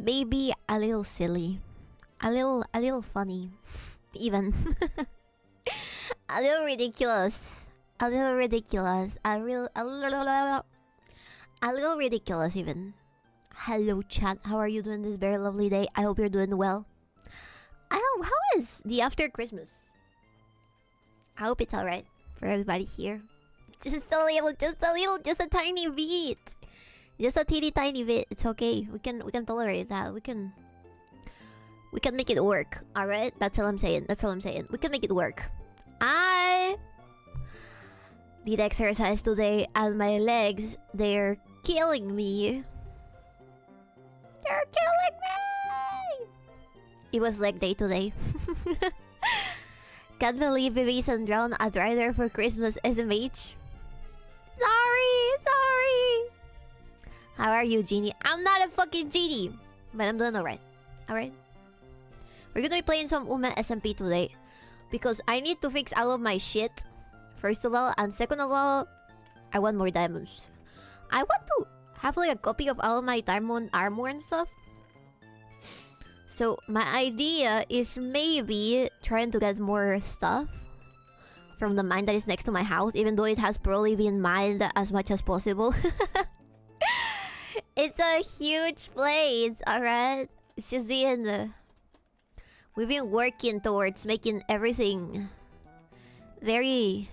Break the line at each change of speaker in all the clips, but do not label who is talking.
Maybe a little silly, a little funny, even a little ridiculous, a little ridiculous, a little ridiculous even. Hello chat, how are you doing this very lovely day? I hope you're doing well. How is the after Christmas? I hope it's alright for everybody here. Just a tiny bit. Just a teeny tiny bit. It's okay. We can tolerate that. We can make it work. Alright? That's all I'm saying. That's all I'm saying. We can make it work. I did exercise today and my legs, they're killing me. They're killing me! It was leg day today. Can't believe babies and drown a rider for Christmas SMH. Sorry! How are you, Genie? I'm not a fucking genie, but I'm doing alright. Alright? We're gonna be playing some UME'S SMP today because I need to fix all of my shit, first of all, and second of all, I want more diamonds. I want to have like a copy of all of my diamond armor and stuff. So my idea is maybe trying to get more stuff from the mine that is next to my house, even though it has probably been mined as much as possible. It's a huge place, alright? It's just being... we've been working towards making everything very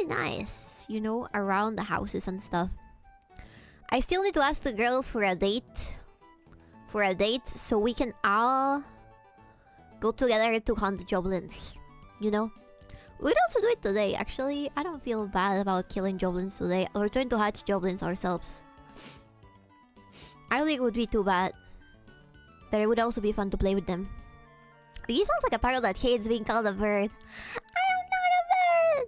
nice, you know, around the houses and stuff. I still need to ask the girls for a date. So we can all go together to hunt the goblins, you know? We'd also do it today, actually. I don't feel bad about killing goblins today. We're trying to hatch goblins ourselves. I don't think it would be too bad. But it would also be fun to play with them. He sounds like a parrot that hates being called a bird. I am not a bird!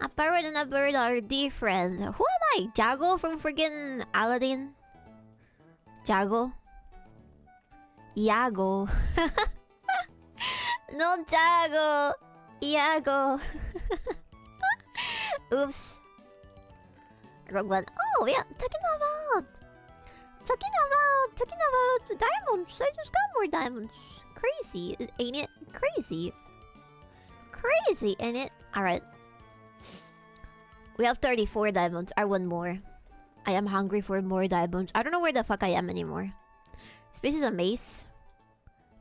A parrot and a bird are different. Who am I? Jago from friggin' Aladdin? Jago? Iago. No, Jago! Iago. Oops. Wrong one. Oh, yeah, talking about diamonds. I just got more diamonds. Crazy, ain't it? Crazy, ain't it? Alright. We have 34 diamonds. I want more. I am hungry for more diamonds. I don't know where the fuck I am anymore. Space is a maze.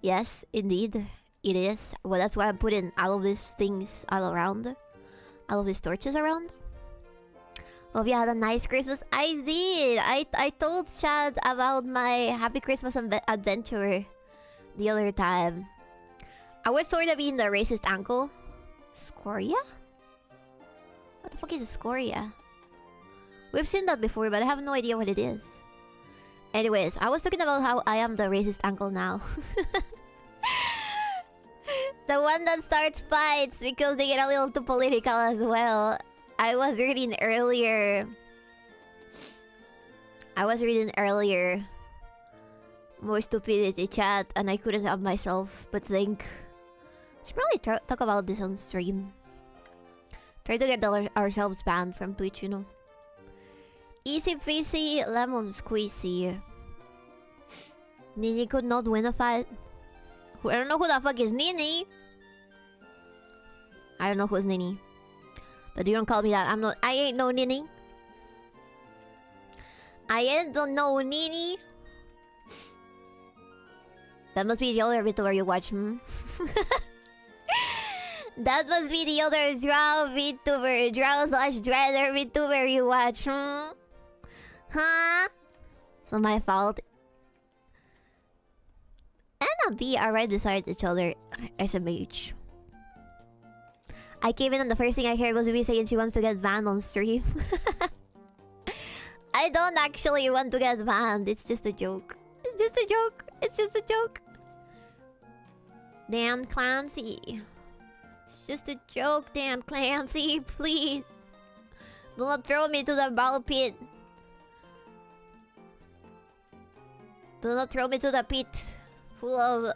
Yes, indeed. It is. Well, that's why I'm putting all of these things all around. All of these torches around. Hope you had a nice Christmas. I did. I told Chad about my Happy Christmas adventure the other time. I was sort of being the racist uncle. Scoria? What the fuck is a scoria? We've seen that before, but I have no idea what it is. Anyways, I was talking about how I am the racist uncle now. The one that starts fights because they get a little too political as well. I was reading earlier More stupidity chat, and I couldn't help myself but think. Should probably talk about this on stream. Try to get ourselves banned from Twitch, you know. Easy peasy, lemon squeezy. Nini could not win a fight. I don't know who the fuck is Nini. I don't know who's Nini. But you don't call me that. I ain't no Nini. I ain't no Nini. That must be the other VTuber you watch, hmm? That must be the other drow VTuber, drow/dreader VTuber you watch, hmm? Huh? It's not my fault. A and B are right beside each other. SMH. I came in and the first thing I heard was V saying she wants to get banned on stream. I don't actually want to get banned. It's just a joke. It's just a joke. It's just a joke. Dan Clancy. It's just a joke, Dan Clancy. Please. Do not throw me to the ball pit. Do not throw me to the pit. Full of...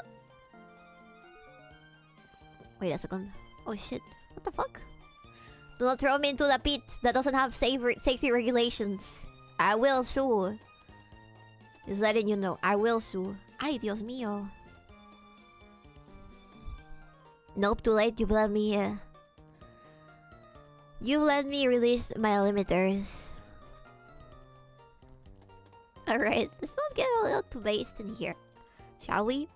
Wait a second. Oh shit. What the fuck? Do not throw me into the pit that doesn't have safety regulations. I will sue. Just letting you know. I will sue. Ay, Dios mío. Nope, too late. You've let me... you let me release my limiters. Alright, let's not get a little too based in here. Shall we?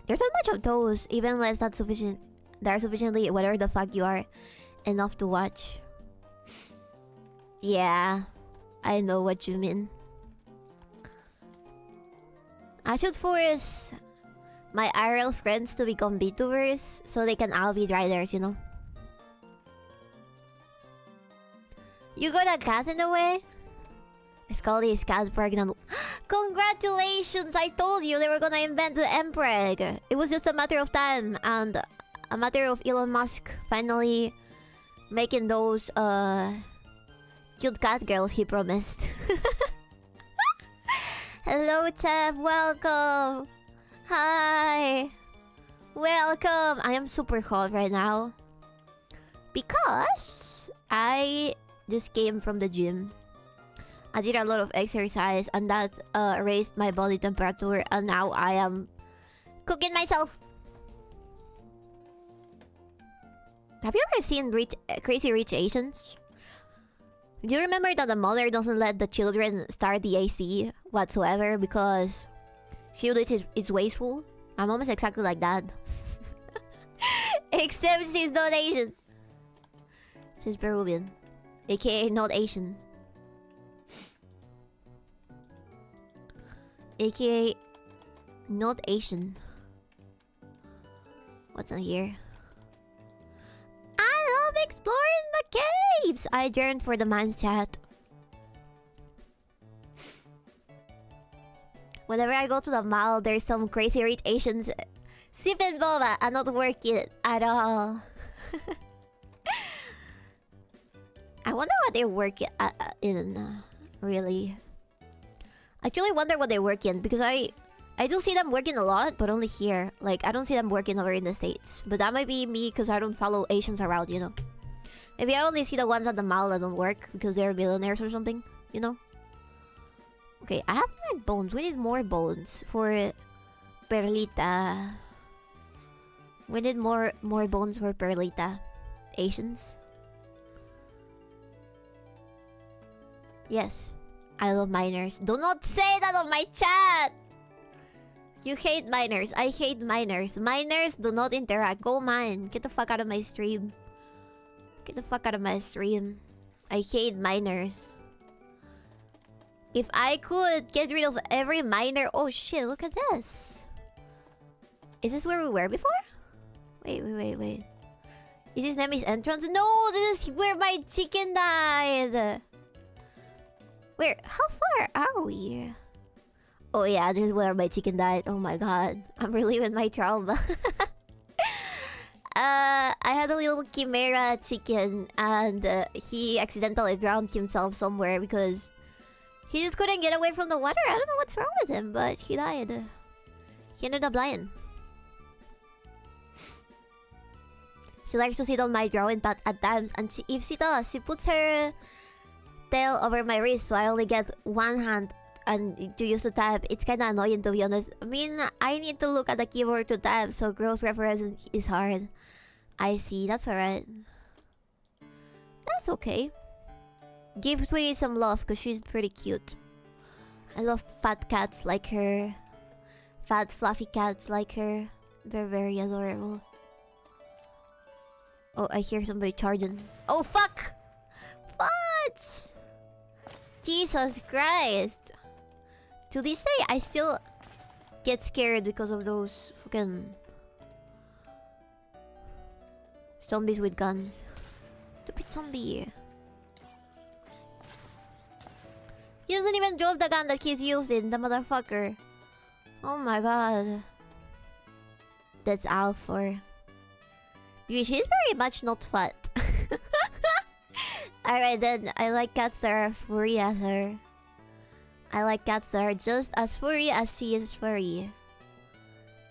There's not much of those, even less that sufficient. They're sufficiently whatever the fuck you are enough to watch. Yeah, I know what you mean. I should force my IRL friends to become VTubers so they can all be driders, you know. You got a cat in the way? Scully is cat pregnant. Congratulations! I told you they were gonna invent the Empreg. It was just a matter of time and a matter of Elon Musk finally making those cute cat girls he promised. Hello, Chef. Welcome. Hi. Welcome. I am super hot right now because I just came from the gym. I did a lot of exercise and that raised my body temperature, and now I am cooking myself. Have you ever seen Crazy Rich Asians? Do you remember that the mother doesn't let the children start the AC whatsoever because she believes it's wasteful? My mom is exactly like that. Except she's not Asian. She's Peruvian. AKA not Asian. AKA not Asian. What's in here? I love exploring the caves! I yearn for the man's chat. Whenever I go to the mall, there's some crazy rich Asians sipping boba and not working at all. I wonder what they work in, really. I actually wonder what they work in, because I do see them working a lot, but only here. Like, I don't see them working over in the States. But that might be me, because I don't follow Asians around, you know. Maybe I only see the ones at the mall that don't work, because they're millionaires or something, you know. Okay, I have 9 bones. We need more bones for Perlita. We need more bones for Perlita. Asians. Yes. I love miners. Do not say that on my chat! You hate miners. I hate miners. Miners do not interact. Go mine. Get the fuck out of my stream. Get the fuck out of my stream. I hate miners. If I could get rid of every miner... Oh shit, look at this. Is this where we were before? Wait. Is this Nemi's entrance? No, this is where my chicken died. Where? How far are we? Oh yeah, this is where my chicken died. Oh my god. I'm reliving my trauma. I had a little chimera chicken and he accidentally drowned himself somewhere because He just couldn't get away from the water. I don't know what's wrong with him, but he died. He ended up dying. She likes to sit on my drawing pad at times, and if she does, she puts her tail over my wrist, so I only get one hand and to use to type. It's kinda annoying, to be honest. I mean, I need to look at the keyboard to type, so cross reference is hard. I see, that's alright. That's okay. Give Tweety some love, because she's pretty cute. I love fat cats like her. Fat, fluffy cats like her. They're very adorable. Oh, I hear somebody charging. Oh, fuck! What? Jesus Christ. To this day, I still get scared because of those fucking zombies with guns. Stupid zombie. He doesn't even drop the gun that he's using, the motherfucker. Oh my god. That's Alfor. She's very much not fat. Alright then, I like cats that are as furry as her. I like cats that are just as furry as she is furry.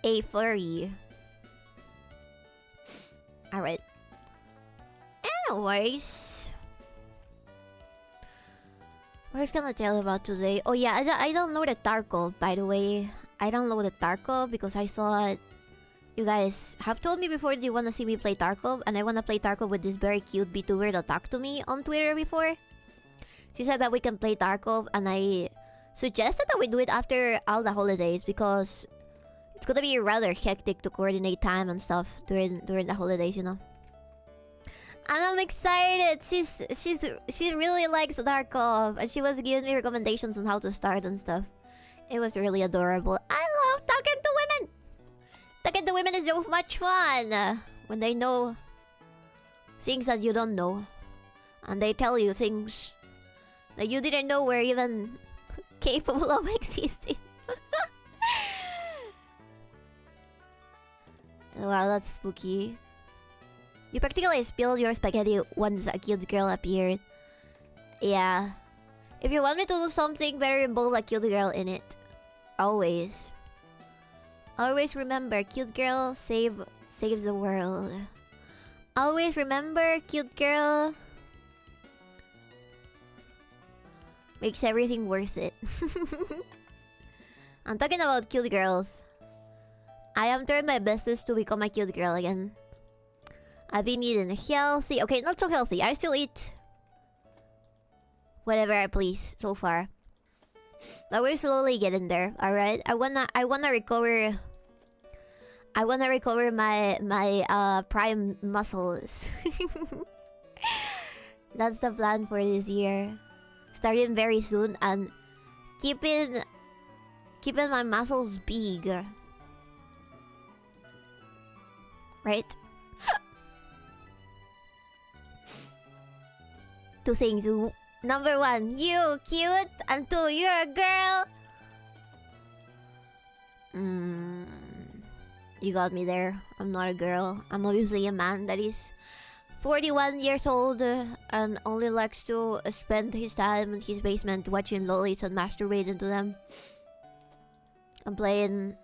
A furry. Alright. Anyways. What was I gonna tell you about today? Oh yeah, I downloaded Tarkov, by the way. I downloaded Tarkov because I thought you guys have told me before that you want to see me play Tarkov, and I want to play Tarkov with this very cute VTuber that talked to me on Twitter before. She said that we can play Tarkov, and I suggested that we do it after all the holidays because it's gonna be rather hectic to coordinate time and stuff during the holidays, you know. And I'm excited. She really likes Tarkov, and she was giving me recommendations on how to start and stuff. It was really adorable. I love talking to women. Talking to women is so much fun when they know things that you don't know, and they tell you things that you didn't know were even capable of existing. Wow, that's spooky. You practically spilled your spaghetti once a cute girl appeared. Yeah. If you want me to do something, better involve a cute girl in it. Always. Always remember, cute girl saves the world. Always remember, cute girl makes everything worth it. I'm talking about cute girls. I am trying my bestest to become a cute girl again. I've been eating healthy. Okay, not so healthy. I still eat whatever I please so far. But we're slowly getting there, alright? I wanna recover. I wanna recover my prime muscles. That's the plan for this year. Starting very soon and keeping my muscles big. Right? Two things. Number one, you cute, and two, you're a girl. You got me there. I'm not a girl. I'm obviously a man that is 41 years old and only likes to spend his time in his basement watching lollies and masturbating to them. I'm playing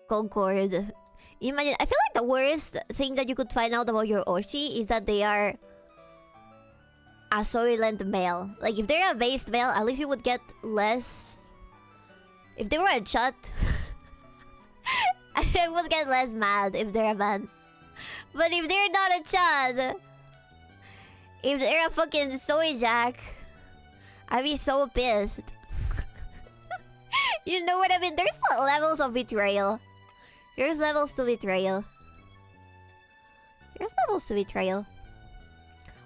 Concord. Imagine, I feel like the worst thing that you could find out about your Oshi is that they are a soylent male. Like, if they're a based male, at least you would get less. If they were a chat, I would get less mad if they're a man. But if they're not a chat, if they're a fucking soy jack, I'd be so pissed. You know what I mean? There's levels of betrayal. There's levels to betrayal. There's levels to betrayal.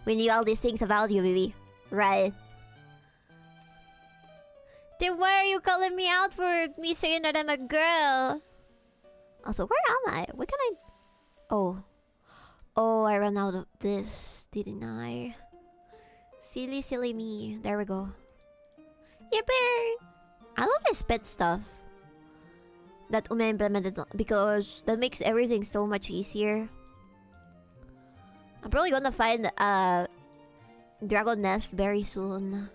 We knew all these things about you, baby. Right. Then why are you calling me out for me saying that I'm a girl? Also, where am I? What can I... Oh. Oh, I ran out of this, didn't I? Silly, silly me. There we go. Yippee! I love this pet stuff that Ume implemented because that makes everything so much easier. I'm probably gonna find dragon nest very soon.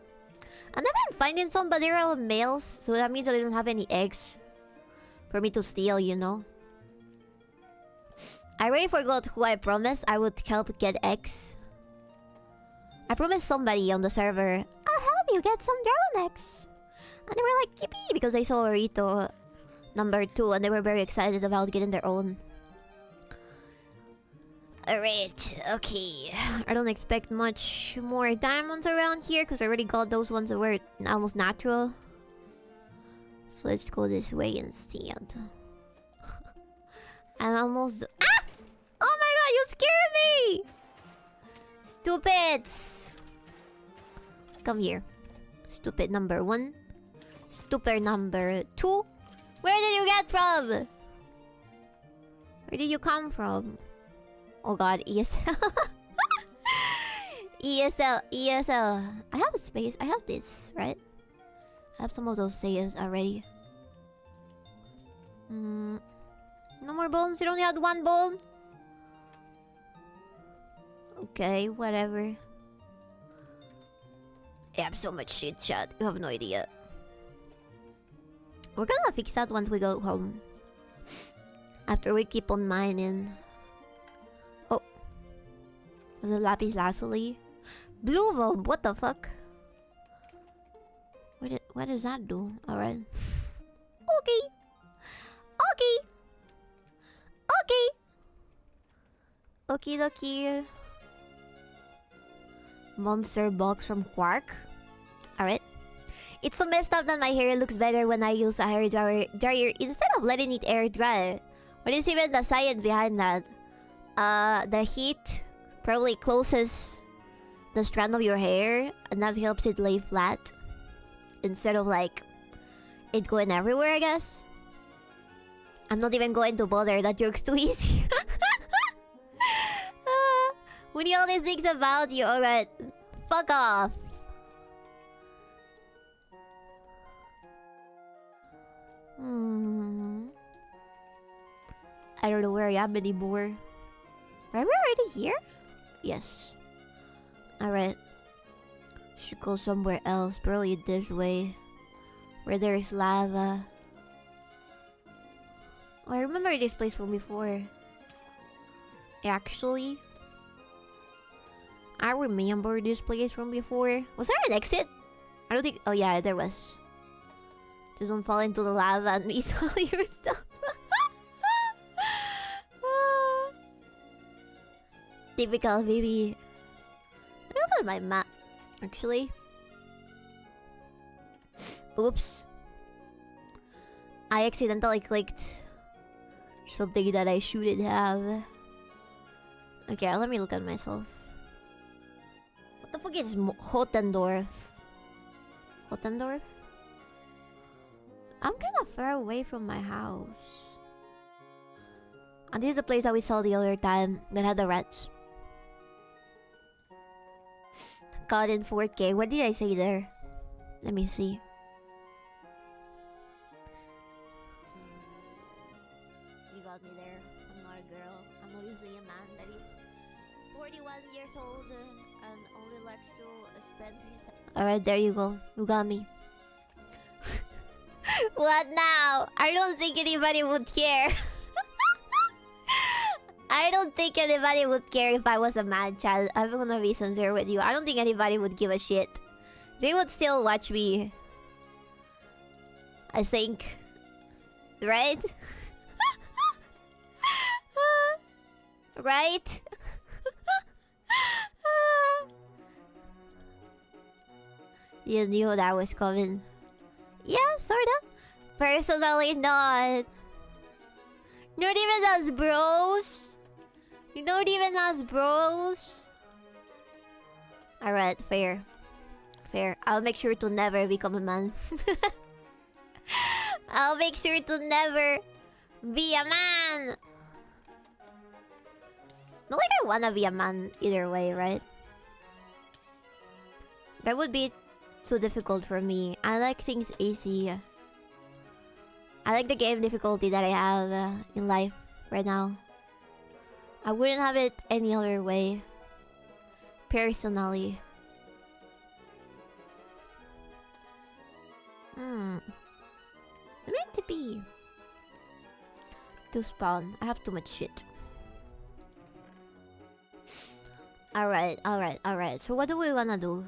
And I've been finding some, but they're all males, so that means that I don't have any eggs for me to steal, you know? I already forgot who I promised I would help get eggs. I promised somebody on the server, I'll help you get some dragon eggs. And they were like, yippee, because they saw Orito number 2 and they were very excited about getting their own. Alright, okay. I don't expect much more diamonds around here because I already got those ones that were almost natural. So let's go this way instead. I'm almost... Ah! Oh my god, you scared me! Stupids! Come here. Stupid number 1. Stupid number 2. Where did you get from? Where did you come from? Oh god, ESL. ESL. I have a space. I have this, right? I have some of those saves already. No more bones? You only had 1 bone? Okay, whatever. I have so much shit, chat. You have no idea. We're gonna fix that once we go home. After we keep on mining. Oh. Was it lapis lazuli? Blue bulb, what the fuck? What does that do? Alright. Okay. Okay. Okay. Okie dokie. Monster box from Quark. Alright. It's so messed up that my hair looks better when I use a hair dryer instead of letting it air dry. What is even the science behind that? The heat probably closes the strand of your hair and that helps it lay flat. Instead of like it going everywhere, I guess. I'm not even going to bother, that joke's too easy. What do all these things about you? Alright. Fuck off. I don't know where I am anymore. Are we already here? Yes. Alright. Should go somewhere else. Probably this way. Where there's lava. Oh, I remember this place from before. Actually. I remember this place from before. Was there an exit? I don't think... Oh yeah, there was. Just don't fall into the lava and miss all your stuff. Typical baby. Let me look at my map, actually. Oops. I accidentally clicked something that I shouldn't have. Okay, let me look at myself. What the fuck is Hotendorf? Hotendorf? I'm kinda far away from my house. And this is the place that we saw the other time that had the rats. Caught in 4K. What did I say there? Let me see. You got me there. I'm not a girl. I'm obviously a man that is 41 years old and only likes to spend his time. Alright, there you go. You got me. What now? I don't think anybody would care. I don't think anybody would care if I was a man child. I'm gonna be sincere with you. I don't think anybody would give a shit. They would still watch me. I think. Right? Right? You knew that was coming. Yeah, sorta. Personally, not. Not even us, bros. Not even us, bros. Alright, fair. Fair. I'll make sure to never become a man. I'll make sure to never be a man. Not like I wanna be a man either way, right? That would be too difficult for me. I like things easy. I like the game difficulty that I have in life right now. I wouldn't have it any other way. Personally. to spawn? I have too much shit. Alright. So what do we wanna do?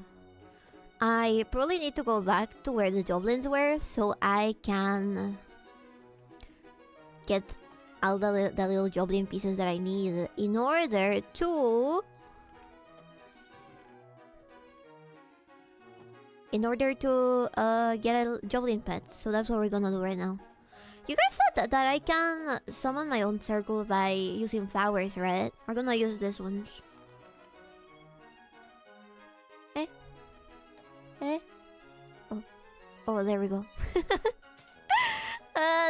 I probably need to go back to where the goblins were so I can get all the little goblin pieces that I need in order to get a goblin pet. So that's what we're gonna do right now. You guys said that I can summon my own circle by using flowers, right? We're gonna use these ones. Oh, there we go.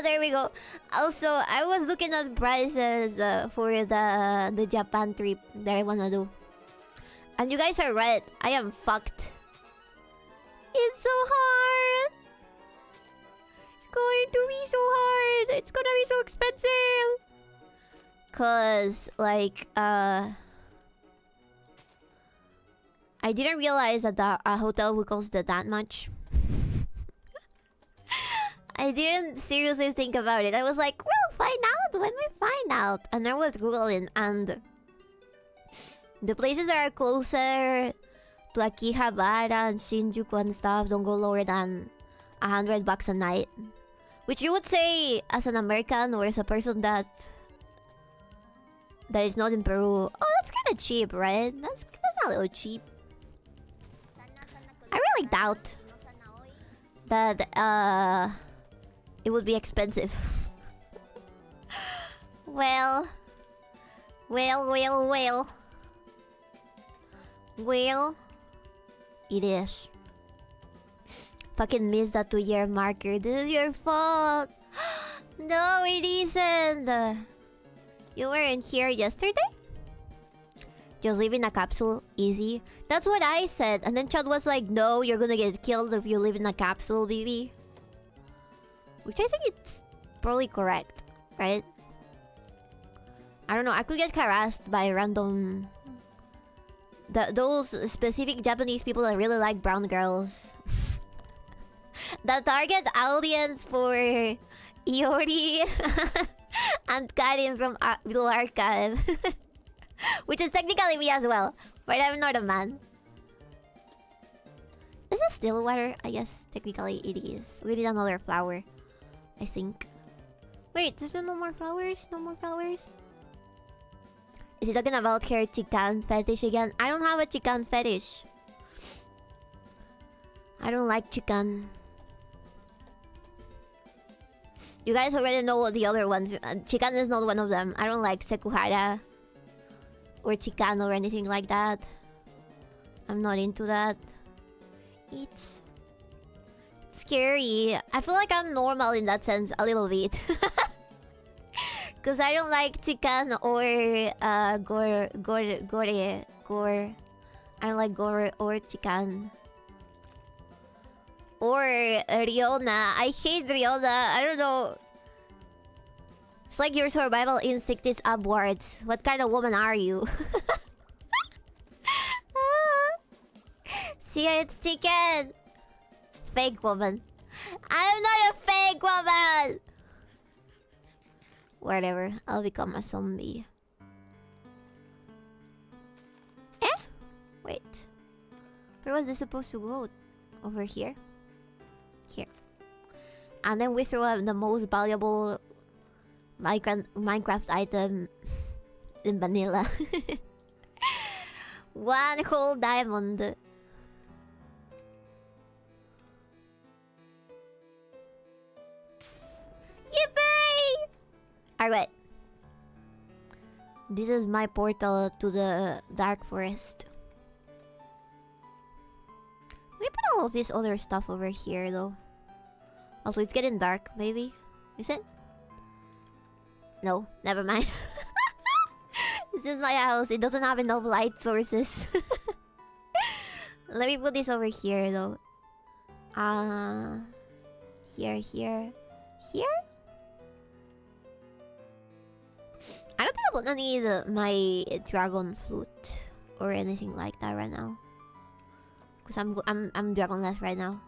There we go. Also, I was looking at prices for the Japan trip that I wanna do. And you guys are right. I am fucked. It's so hard. It's going to be so hard. It's gonna be so expensive. Cause like I didn't realize that a hotel would cost that much. I didn't seriously think about it. I was like, we'll find out when we find out. And I was googling, and the places that are closer to Akihabara and Shinjuku and stuff don't go lower than $100 a night. Which you would say as an American or as a person that is not in Peru. Oh, that's kind of cheap, right? That's a little cheap. I really doubt that it would be expensive. Well, it is. Fucking missed that 2-year marker. This is your fault. No, it isn't. You weren't here yesterday? Just live in a capsule, easy. That's what I said. And then Chad was like, no, you're gonna get killed if you live in a capsule, baby. Which I think it's probably correct, right? I don't know, I could get harassed by random... those specific Japanese people that really like brown girls. The target audience for Iori and Karin from Blue Archive. Which is technically me as well, but I'm not a man. Is this still water? I guess technically it is. We need another flower, I think. Wait, is there no more flowers? No more flowers? Is he talking about her chicken fetish again? I don't have a chicken fetish. I don't like chicken. You guys already know the other ones. Chicken is not one of them. I don't like Sekuhara or Chicano or anything like that. I'm not into that. It's scary. I feel like I'm normal in that sense a little bit. Cause I don't like chicken or gore. I don't like gore or chicken. Or Riona. I hate Riona. I don't know. It's like your survival instinct is upwards. What kind of woman are you? See, it's chicken. Fake woman. I'm not a fake woman. Whatever. I'll become a zombie. Eh? Wait. Where was this supposed to go? Over here? Here. And then we throw out the most valuable Minecraft item in vanilla. One whole diamond. Yippee! Alright. This is my portal to the dark forest. We put all of this other stuff over here though. Also, it's getting dark, maybe. Is it? No, never mind. This is my house. It doesn't have enough light sources. Let me put this over here though. Here. I don't think I'm gonna need my dragon flute or anything like that right now. Cause I'm dragonless right now.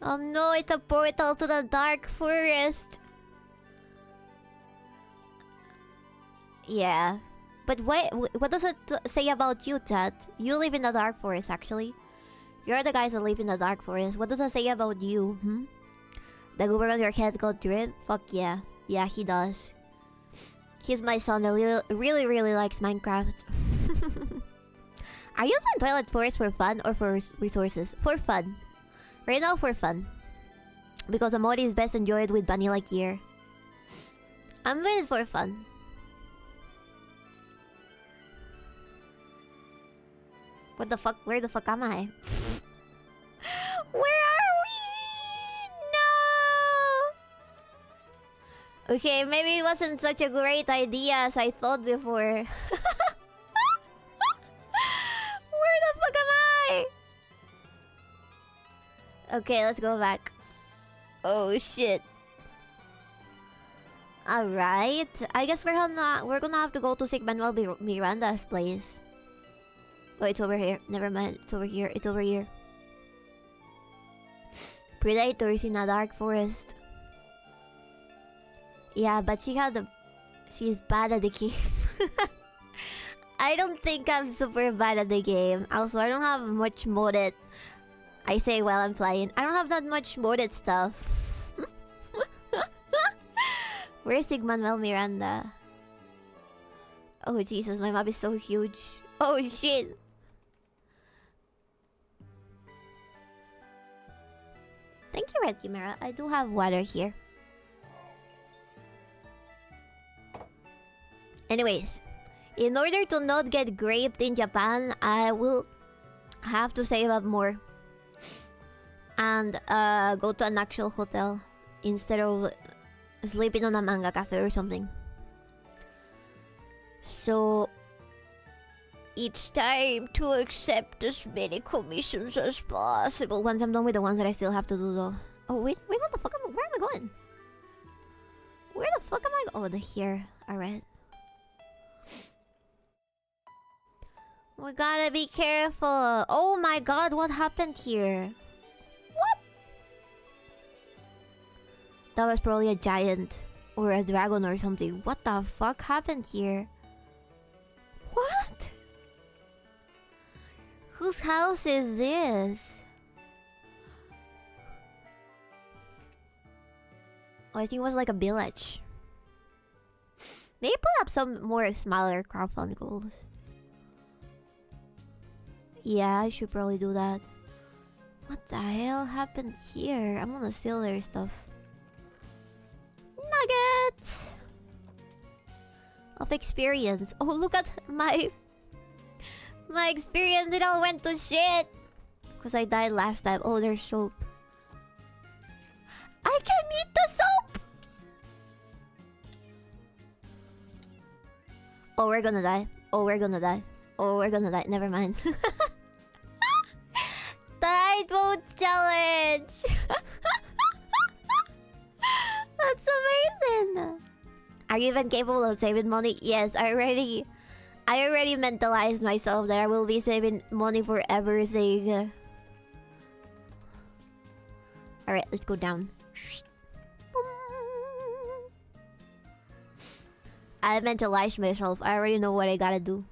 Oh no, it's a portal to the dark forest. Yeah. But wait, what does it say about you, chat? You live in the dark forest, actually. You're the guys that live in the dark forest. What does it say about you, hmm? The goober on your head got drip? Fuck yeah. Yeah, he does. He's my son that really likes Minecraft. Are you in Twilight Forest for fun or for resources? For fun. Right now, for fun. Because the mod is best enjoyed with vanilla gear. I'm doing it for fun. What the fuck? Where the fuck am I? Where are we? No! Okay, maybe it wasn't such a great idea as I thought before. Where the fuck am I? Okay, let's go back. Oh shit. Alright. I guess we're gonna have to go to Sick Manuel Miranda's place. Oh, it's over here. Never mind. It's over here. It's over here. Predators in a dark forest. Yeah, but she's bad at the game. I don't think I'm super bad at the game. Also, I don't have much modded. I say while I'm flying. I don't have that much modded stuff. Where's Sigmanuel Miranda? Oh Jesus, my map is so huge. Oh shit. Thank you, Red Chimera. I do have water here. Anyways, in order to not get graped in Japan, I will have to save up more. And go to an actual hotel instead of sleeping on a manga cafe or something. So it's time to accept as many commissions as possible. Once I'm done with the ones that I still have to do though. Oh wait, what the fuck where am I going? Where the fuck am I Oh, here. Alright. We gotta be careful. Oh my god, what happened here? What? That was probably a giant or a dragon or something. What the fuck happened here? What? Whose house is this? Oh, I think it was like a village. Maybe put up some more smaller crowdfund goals. Yeah, I should probably do that. What the hell happened here? I'm gonna steal their stuff. Nuggets of experience. Oh, look at my experience. It all went to shit because I died last time. Oh, there's soap. I can eat the soap. Oh, we're gonna die. Oh, we're gonna die. Oh, we're gonna die. Never mind. Tide boat challenge. That's amazing. Are you even capable of saving money? Yes, I already mentalized myself that I will be saving money for everything. Alright, let's go down. I mentalized myself. I already know what I gotta do.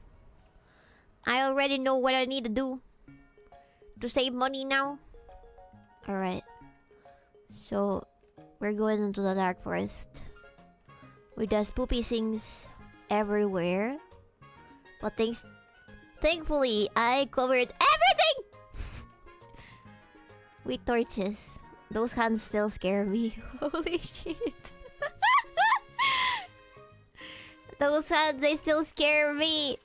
I already know what I need to do to save money now. Alright. So, we're going into the dark forest. With the spoopy things everywhere. But thankfully, I covered everything! With torches. Those hands still scare me. Holy shit. Those hands, they still scare me.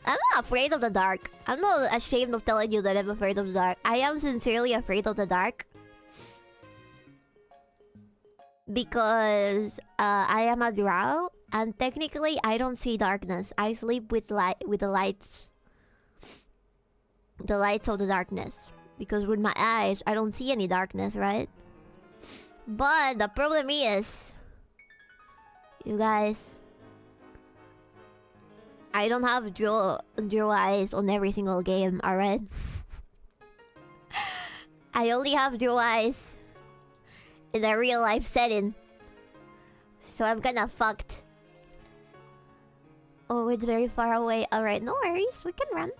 I'm not afraid of the dark. I'm not ashamed of telling you that I'm afraid of the dark. I am sincerely afraid of the dark. Because I am a drow, and technically I don't see darkness. I sleep with the lights. The lights of the darkness. Because with my eyes, I don't see any darkness, right? But the problem is, you guys, I don't have drill eyes on every single game, alright? I only have blue eyes in a real life setting. So I'm kinda fucked. Oh, it's very far away. Alright, no worries. We can run.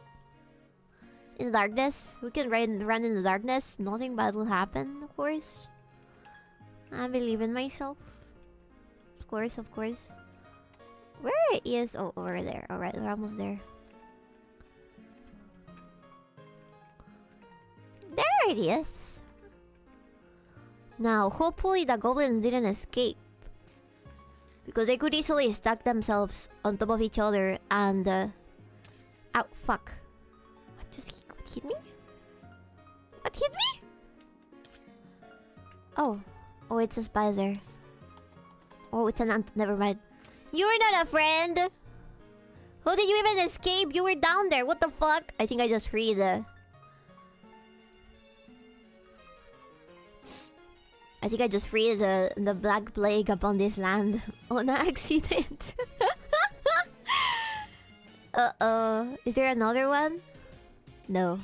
In the darkness. We can run in the darkness. Nothing bad will happen, of course. I believe in myself. Of course, of course. Where is... Oh, over there. Alright, we're almost there. There it is. Now, hopefully the goblins didn't escape. Because they could easily stack themselves on top of each other and... Ow, fuck. What hit me? What hit me? Oh. Oh, it's a spider. Oh, it's an ant. Never mind. You were not a friend! How did you even escape? You were down there. What the fuck? I think I just freed I think I just freed the Black Plague upon this land on accident. Uh-oh. Is there another one? No.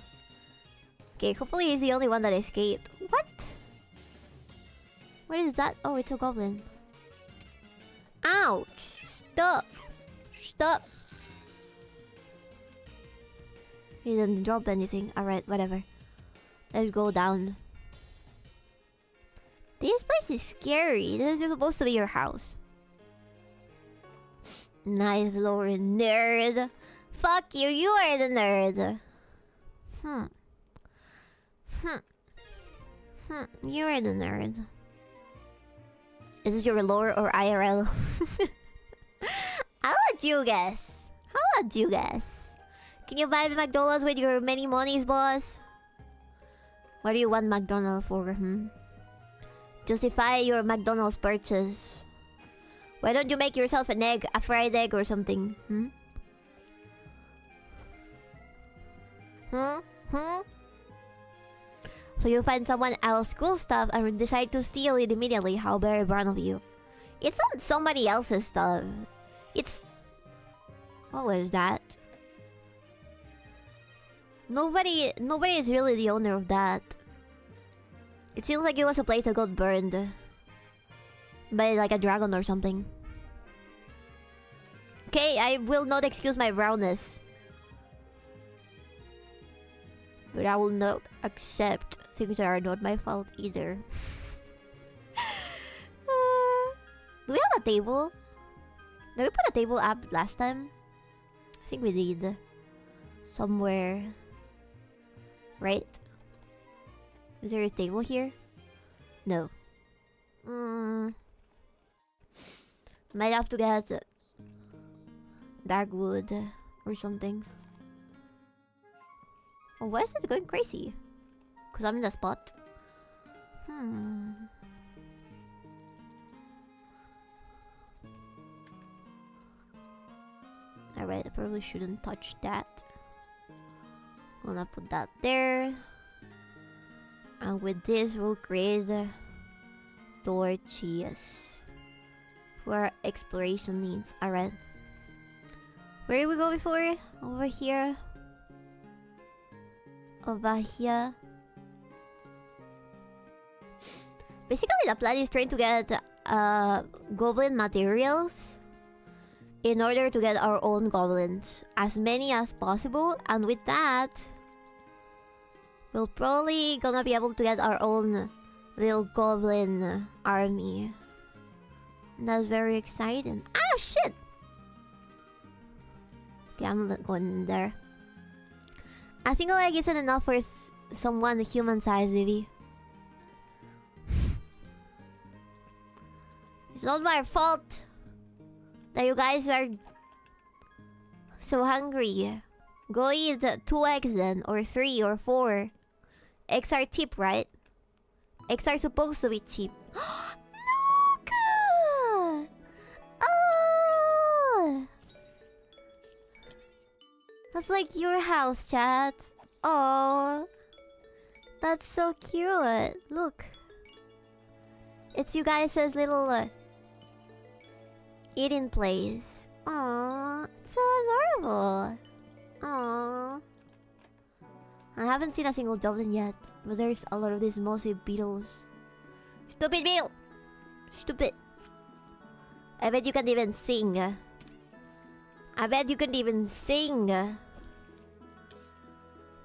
Okay, hopefully he's the only one that escaped. What? What is that? Oh, it's a goblin. Ouch! Stop! Stop! He didn't drop anything. Alright, whatever. Let's go down. This place is scary. This is supposed to be your house. Nice lore, nerd. Fuck you, you are the nerd. You are the nerd. Is this your lore or IRL? I'll let you guess. How about you guess? Can you buy me McDonald's with your many monies, boss? What do you want McDonald's for, Justify your McDonald's purchase. Why don't you make yourself an egg, a fried egg or something, So you find someone else's cool stuff and decide to steal it immediately. How very brown of you. It's not somebody else's stuff. It's... What was that? Nobody is really the owner of that. It seems like it was a place that got burned by like a dragon or something. Okay, I will not excuse my brownness. But I will not accept things that are not my fault either. Do we have a table? Did we put a table up last time? I think we did. Somewhere. Right? Is there a table here? No. Might have to get dark wood or something. Oh, why is it going crazy? Because I'm in the spot. Alright, I probably shouldn't touch that. Gonna put that there. And with this, we'll create torches for our exploration needs. Alright. Where did we go before? Over here. Over here. Basically, the plan is trying to get goblin materials in order to get our own goblins. As many as possible. And with that, we're probably gonna be able to get our own little goblin army. And that's very exciting. Ah, shit! Okay, I'm not going in there. A single egg isn't enough for someone human-sized, baby. It's not my fault that you guys are so hungry. Go eat 2 eggs then, or 3 or 4. Eggs are cheap, right? Eggs are supposed to be cheap. Look! Oh! That's like your house, chat. Oh, that's so cute. Look. It's you guys' little eating place. Aww, it's so adorable. Aww. I have haven't seen a single goblin yet. But there's a lot of these mostly beetles. Stupid beetle! Stupid. I bet you can't even sing. I bet you can't even sing. I'm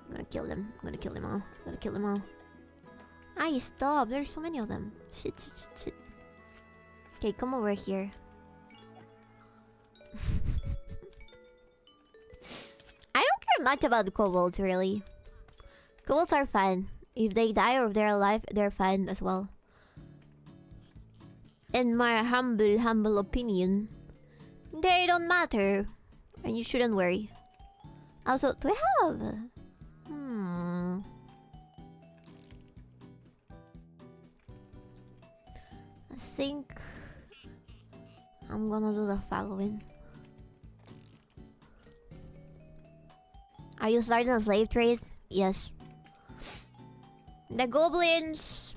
gonna kill them. I'm gonna kill them all. I'm gonna kill them all. Ah, stop. There's so many of them. Shit, shit, shit, shit. Okay, come over here. I don't care much about the kobolds, really. Kobolds are fine. If they die or if they're alive, they're fine as well. In my humble opinion, they don't matter. And you shouldn't worry. Also, do I have... I think... I'm gonna do the following. Are you starting a slave trade? Yes. The goblins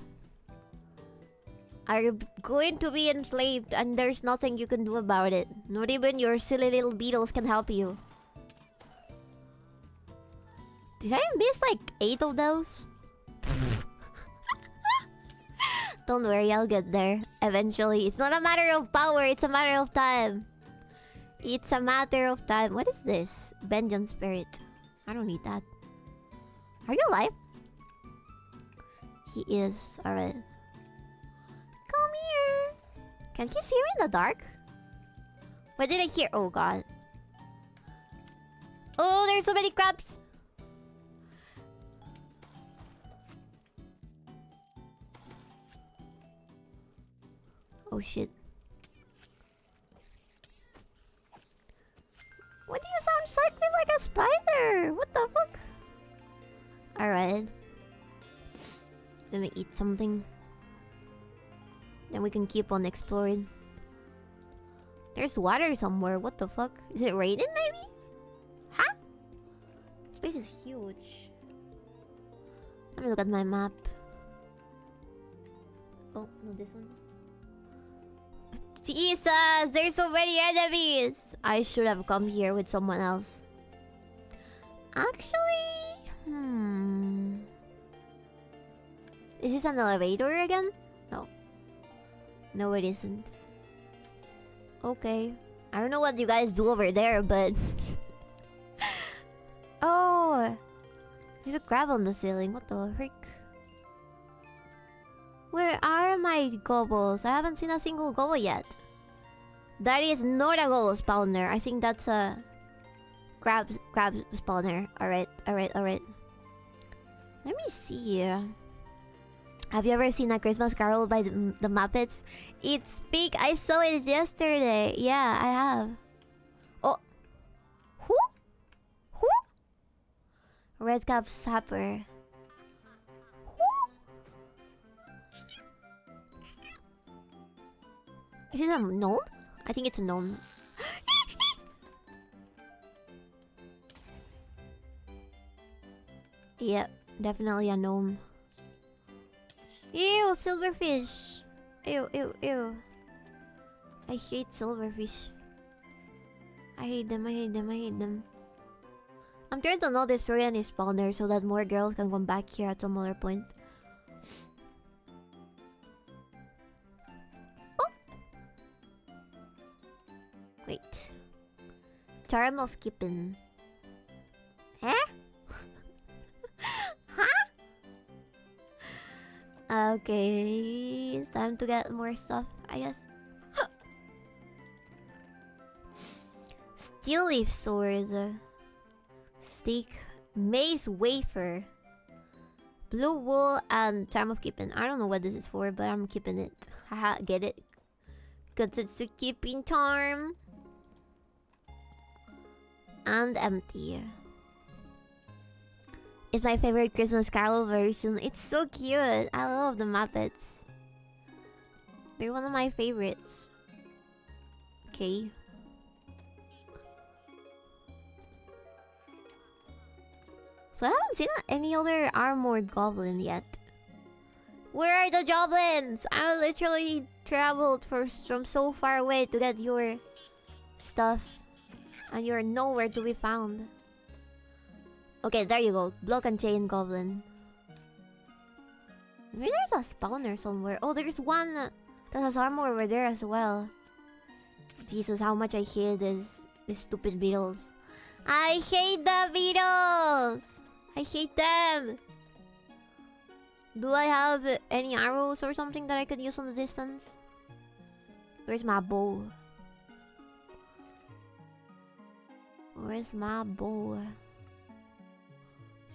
are going to be enslaved and there's nothing you can do about it. Not even your silly little beetles can help you. Did I miss like 8 of those? Don't worry, I'll get there eventually. It's not a matter of power, it's a matter of time. It's a matter of time. What is this? Vengeance spirit. I don't need that. Are you alive? He is. Alright. Come here. Can he see me in the dark? What did I hear? Oh god. Oh, there's so many crabs. Oh shit. Why do you sound slightly like a spider? What the fuck? Alright. Let me eat something. Then we can keep on exploring. There's water somewhere. What the fuck? Is it raining maybe? Huh? This place is huge. Let me look at my map. Oh, no, this one. Jesus! There's so many enemies! I should have come here with someone else. Actually... Is this an elevator again? No. No, it isn't. Okay. I don't know what you guys do over there, but... Oh! There's a crab on the ceiling. What the frick? Where are my gobbles? I haven't seen a single gobble yet. That is not a gobble spawner. I think that's a crab spawner. Alright, alright, alright. Let me see. Have you ever seen A Christmas Carol by the Muppets? It's big. I saw it yesterday. Yeah, I have. Oh. Who? Who? Redcap Sapper. Is this a gnome? I think it's a gnome. Yep, definitely a gnome. Ew, silverfish. Ew, ew, ew. I hate silverfish. I hate them, I hate them, I hate them. I'm trying to not destroy any spawners so that more girls can come back here at some other point. Wait. Charm of Kippen. Huh? Huh? Okay. It's time to get more stuff, I guess. Steel leaf sword. Steak. Mace wafer. Blue wool and charm of keeping. I don't know what this is for, but I'm keeping it. Haha, get it? Cause it's a keeping charm. And empty. It's my favorite Christmas Carol version. It's so cute. I love the Muppets. They're one of my favorites. Okay. So I haven't seen any other armored goblin yet. Where are the goblins? I literally traveled from so far away to get your stuff. And you're nowhere to be found. Okay, there you go. Block and chain goblin. Maybe there's a spawner somewhere. Oh, there's one that has armor over there as well. Jesus, how much I hate these stupid beetles. I hate the beetles! I hate them! Do I have any arrows or something that I could use on the distance? Where's my bow? Where's my bow?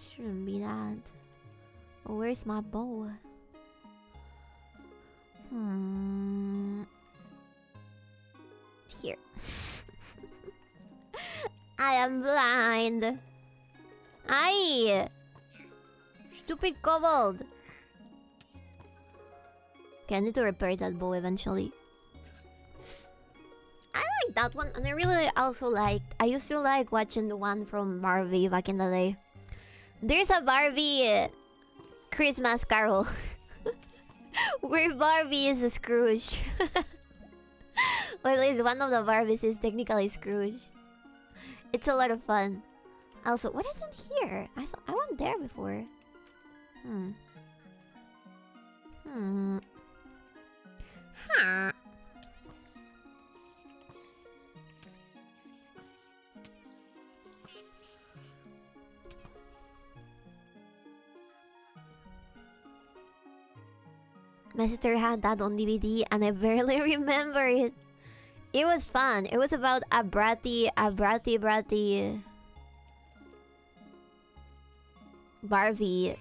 Shouldn't be that. Oh, where's my bow? Here. I am blind. Aye! Stupid kobold! Okay, I need to repair that bow eventually. I like that one, and I really also liked... I used to like watching the one from Barbie back in the day. There's a Barbie Christmas Carol where Barbie is a Scrooge. Or at least one of the Barbies is technically Scrooge. It's a lot of fun. Also, what is in here? I went there before. Huh. My sister had that on DVD and I barely remember it. It was fun. It was about a bratty Barbie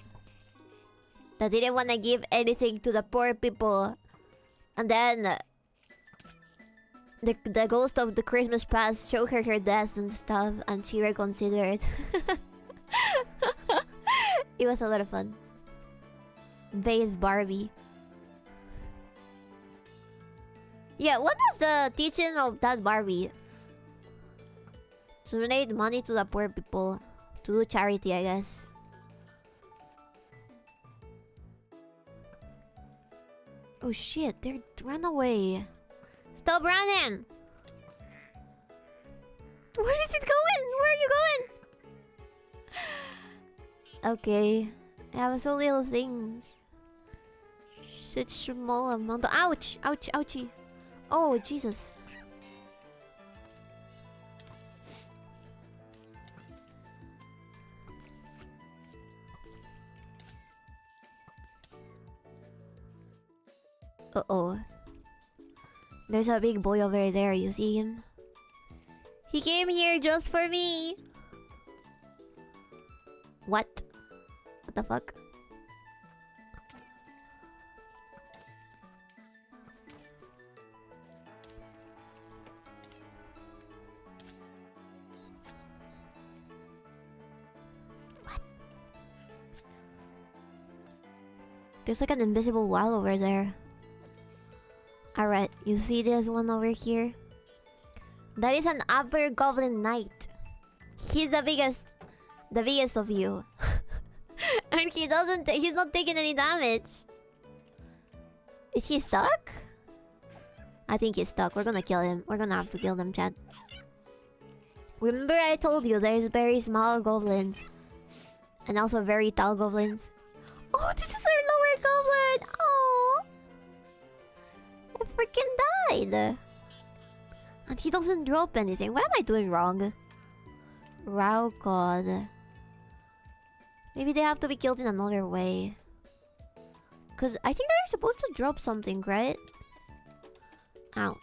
that didn't want to give anything to the poor people. And then the ghost of the Christmas past showed her her death and stuff, and she reconsidered. It was a lot of fun. Base Barbie. Yeah, what was the teaching of that Barbie? To donate money to the poor people. To do charity, I guess. Oh shit, they're run away. Stop running! Where is it going? Where are you going? Okay. I have so little things. Such small amount of... Ouch! Ouch! Ouchie! Oh, Jesus. Uh-oh. There's a big boy over there, you see him? He came here just for me! What? What the fuck? There's like an invisible wall over there. Alright, you see there's one over here? That is an upper goblin knight. He's the biggest of you. And he's not taking any damage. Is he stuck? I think he's stuck. We're gonna kill him. We're gonna have to kill them, Chad. Remember I told you there's very small goblins. And also very tall goblins. Oh, this is our lower goblin! Oh, I freaking died! And he doesn't drop anything. What am I doing wrong? Wow, God. Maybe they have to be killed in another way. Because I think they're supposed to drop something, right? Ouch.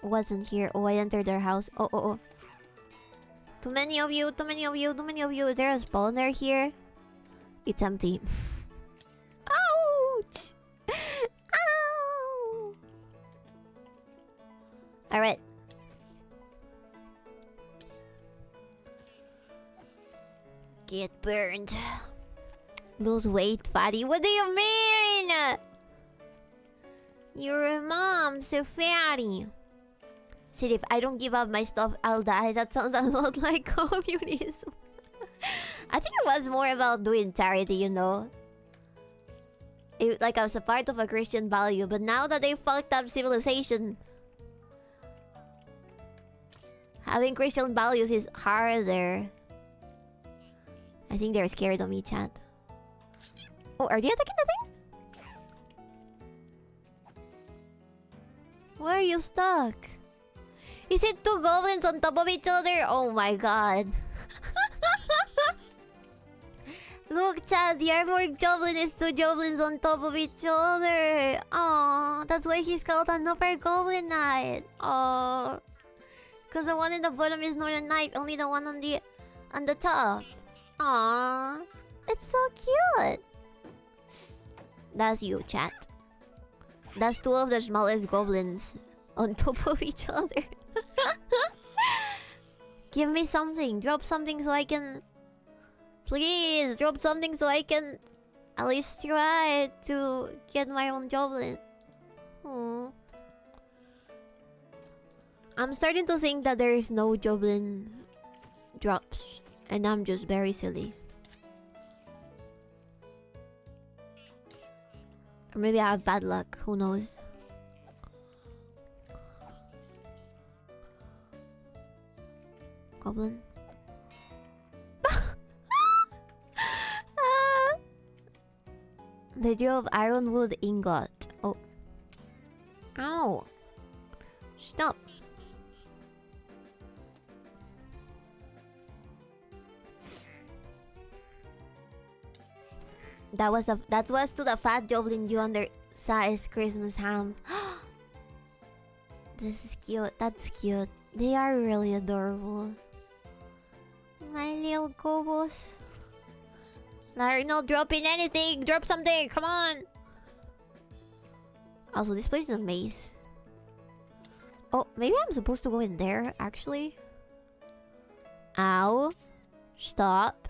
Wasn't here. Oh, I entered their house. Oh. Too many of you. Is there a spawner here? It's empty. Ouch! Ow! Alright. Get burned. Lose weight, fatty. What do you mean? Your mom's so fatty. Shit, if I don't give up my stuff, I'll die. That sounds a lot like communism. I think it was more about doing charity, you know. like I was a part of a Christian value, but now that they fucked up civilization, having Christian values is harder. I think they're scared of me, chat. Oh, are they attacking the thing? Where are you stuck? Is it two goblins on top of each other? Oh my god. Look, Chad, the armored goblin is two goblins on top of each other. Oh, that's why he's called an upper goblin knight. Oh, because the one in the bottom is not a knight, only the one on the top. Aw, it's so cute. That's you, chat. That's two of the smallest goblins on top of each other. Give me something. Drop something so I can... Please, drop something so I can at least try to get my own goblin. Aww. I'm starting to think that there is no goblin drops. And I'm just very silly. Or maybe I have bad luck. Who knows? Goblin. They drove ironwood ingot. Oh. Ow. Stop. That was to the fat goblin you undersized Christmas ham. This is cute. That's cute. They are really adorable. My little gobos. Larry, not dropping anything. Drop something. Come on. Also, this place is a maze. Oh, maybe I'm supposed to go in there, actually. Ow. Stop.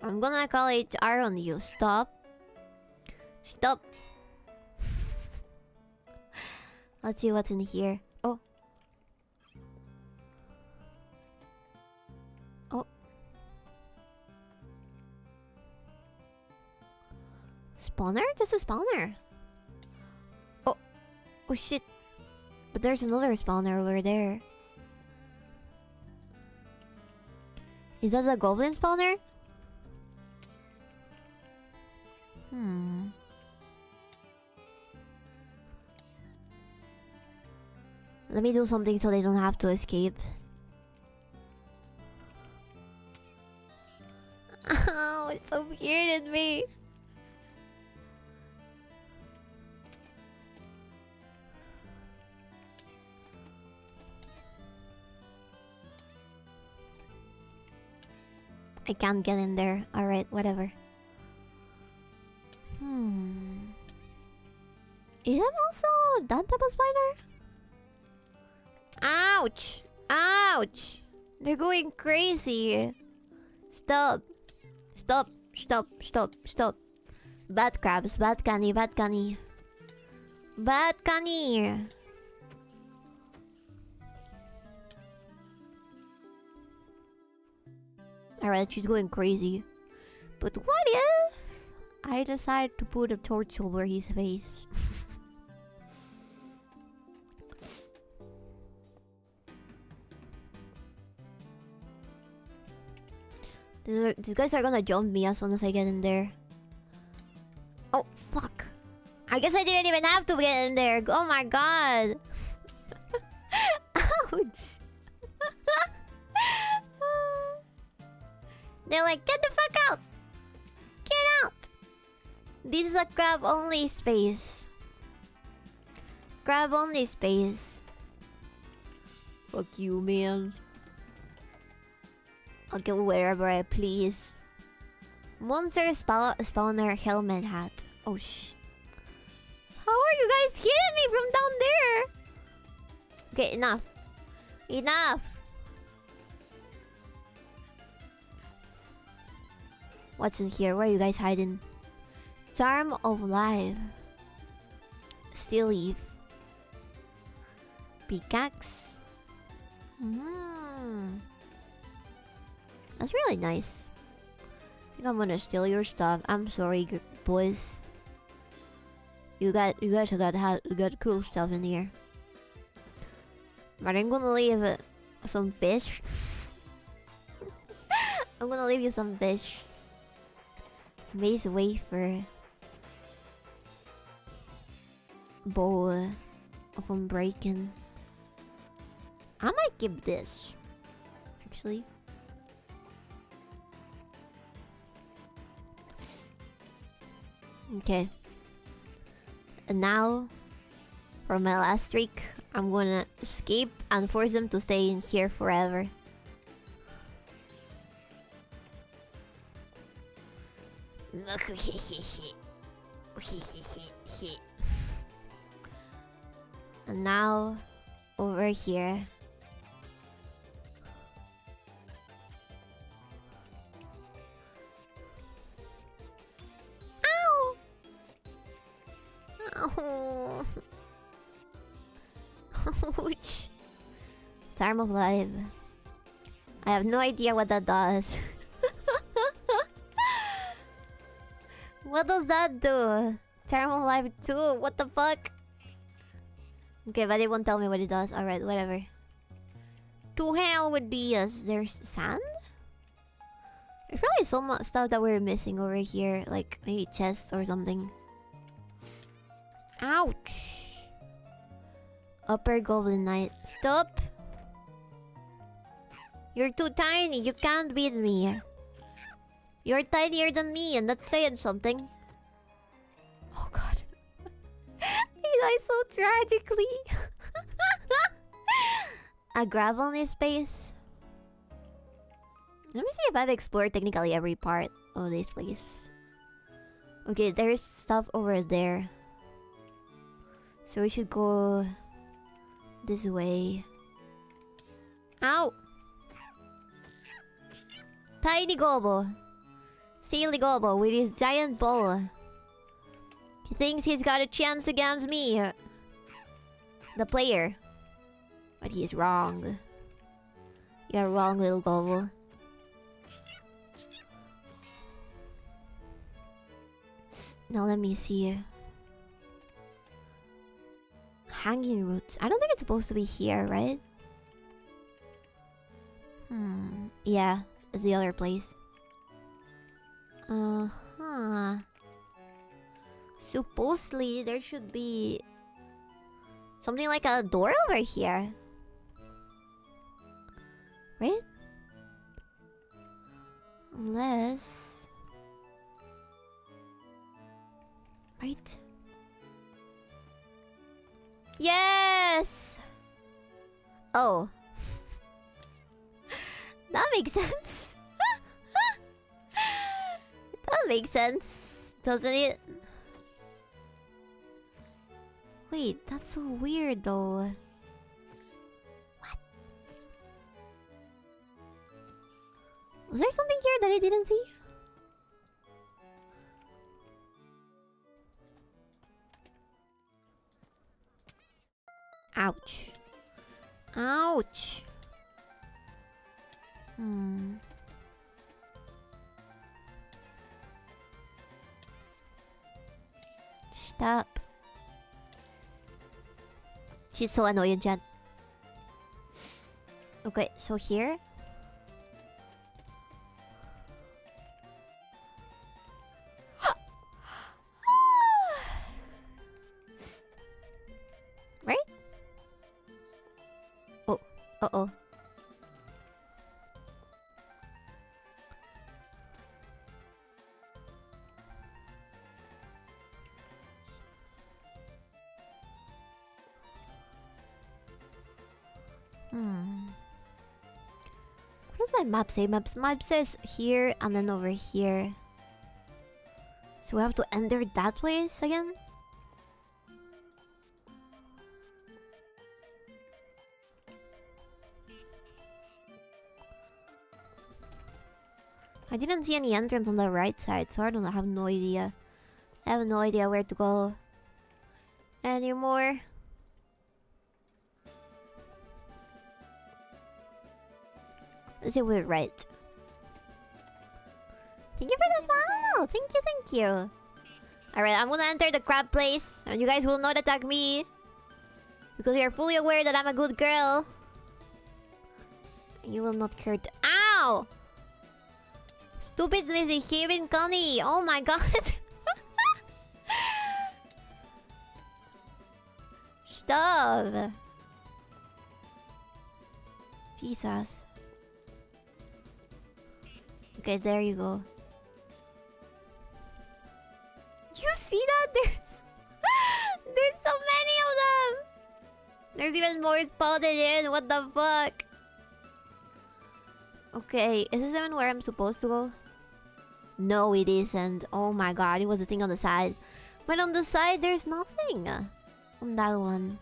I'm gonna call HR on you. Stop. Stop. Let's see what's in here. Oh. Oh. Spawner? Just a spawner. Oh. Oh shit. But there's another spawner over there. Is that a goblin spawner? Let me do something so they don't have to escape. Oh, it's so weird at me. I can't get in there. Alright, whatever. Is that also that type of spider? Ouch! Ouch! They're going crazy. Stop. Stop. Stop. Stop. Stop. Bad crabs. Bad canny. Bad canny. Bad canny. Alright, she's going crazy. But what if I decide to put a torch over his face? These guys are gonna jump me as soon as I get in there. Oh, fuck. I guess I didn't even have to get in there. Oh my god. Ouch. They're like, get the fuck out! Get out! This is a grab-only space. Grab-only space. Fuck you, man. I'll go wherever I please. Monster spawner helmet hat. Oh, how are you guys hitting me from down there? Okay, enough. Enough! What's in here? Where are you guys hiding? Charm of life. Steel leaf. Pickaxe. That's really nice. I think I'm gonna steal your stuff. I'm sorry, boys. You guys got cool stuff in here. But I'm gonna leave some fish. I'm gonna leave you some fish. Maze wafer. Bowl of unbreaking. I might give this. Actually. Okay. And now, for my last streak, I'm gonna escape and force them to stay in here forever. And now, over here. Ow! Oh. Ouch. Time of life. I have no idea what that does. What does that do? Charm of life too? What the fuck? Okay, but it won't tell me what it does. Alright, whatever. To hell with these. There's sand? There's probably so much stuff that we're missing over here. Like maybe chests or something. Ouch. Upper Goblin Knight. Stop! You're too tiny. You can't beat me. You're tinier than me, and that's saying something. Oh god. He died so tragically. A gravel in his space. Let me see if I've explored technically every part of this place. Okay, there's stuff over there. So we should go this way. Ow! Tiny Gobo. Silly Gobo with his giant ball. He thinks he's got a chance against me. The player. But he's wrong. You're wrong, little Gobo. Now let me see. Hanging roots. I don't think it's supposed to be here, right? Yeah, it's the other place. Uh-huh. Supposedly, there should be something like a door over here. Right? Unless... Right? Yes! Oh. That makes sense. That makes sense, doesn't it? Wait, that's so weird though. What? Was there something here that I didn't see? Ouch. Ouch. Stop. She's so annoying, chat. Okay, so here. Right? Oh, uh-oh. What does my map say? Map says here and then over here. So we have to enter that place again? I didn't see any entrance on the right side, so I have no idea. I have no idea where to go anymore. Let's see if we're right. Thank you for the follow! Thank you, thank you. Alright, I'm gonna enter the crab place. And you guys will not attack me. Because you're fully aware that I'm a good girl. You will not hurt. Ow! Stupid misbehaving Connie. Oh my god. Stop. Jesus. Okay, there you go. You see that? There's so many of them. There's even more spotted in. What the fuck? Okay, is this even where I'm supposed to go? No, it isn't. Oh my god, it was the thing on the side. But on the side, there's nothing. On that one.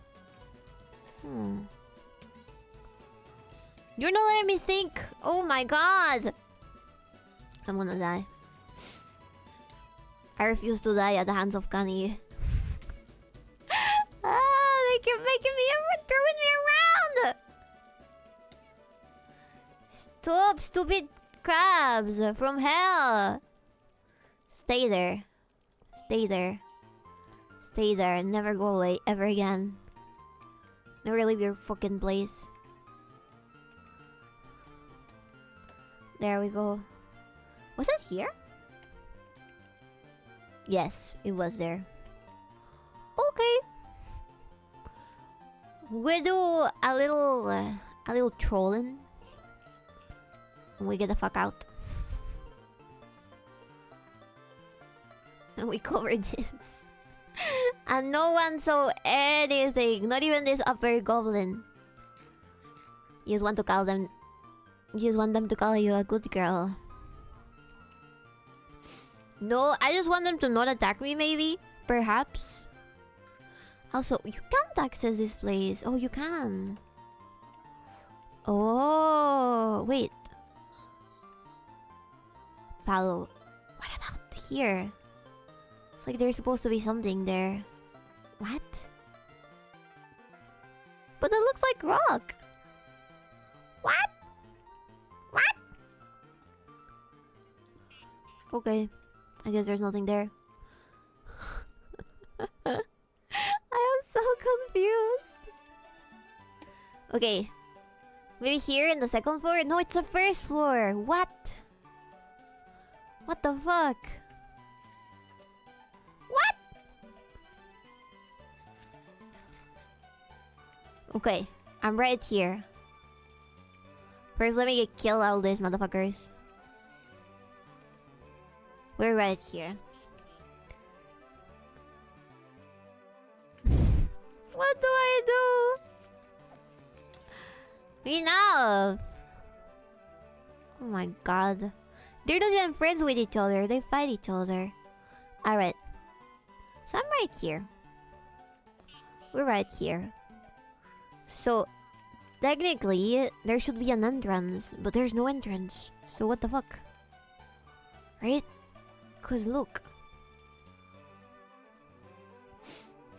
You're not letting me think. Oh my god. I'm gonna die. I refuse to die at the hands of Kanye. They keep making me throwing me around. Stop, stupid crabs from hell. Stay there. Stay there. Stay there and never go away ever again. Never leave your fucking place. There we go. Was it here? Yes, it was there. Okay. We do a little trolling. And we get the fuck out. And we covered this. And no one saw anything. Not even this upper goblin. You just want to call them... You just want them to call you a good girl. No, I just want them to not attack me, maybe. Perhaps. Also, you can't access this place. Oh, you can. Oh, wait. Follow. What about here? It's like there's supposed to be something there. What? But it looks like rock. What? What? Okay. I guess there's nothing there. I am so confused. Okay. Maybe here in the second floor? No, it's the first floor. What? What the fuck? What? Okay. I'm right here. First, let me kill all these motherfuckers. We're right here. What do I do? Enough! Oh my god. They're not even friends with each other. They fight each other. Alright. So I'm right here. We're right here. So, technically, there should be an entrance. But there's no entrance. So what the fuck? Right? Cause look.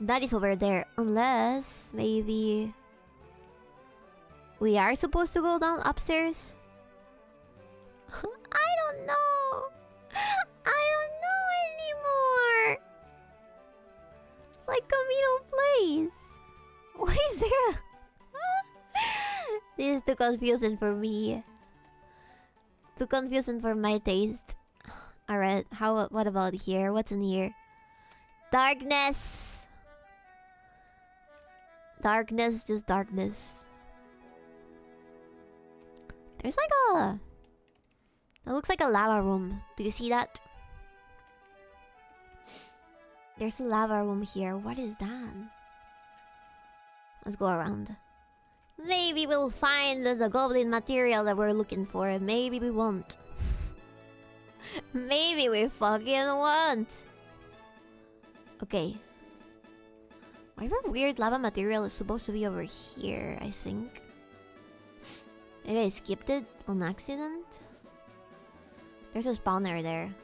That is over there. Unless, maybe... we are supposed to go down upstairs? I don't know. I don't know anymore. It's like a middle place. Why is there? This is too confusing for me. Too confusing for my taste. Alright, what about here? What's in here? Darkness! Darkness, just darkness. There's like a... That looks like a lava room. Do you see that? There's a lava room here. What is that? Let's go around. Maybe we'll find the goblin material that we're looking for. Maybe we won't. Maybe we fucking won't. Okay. Whatever weird lava material is supposed to be over here, I think. Maybe I skipped it on accident? There's a spawner there.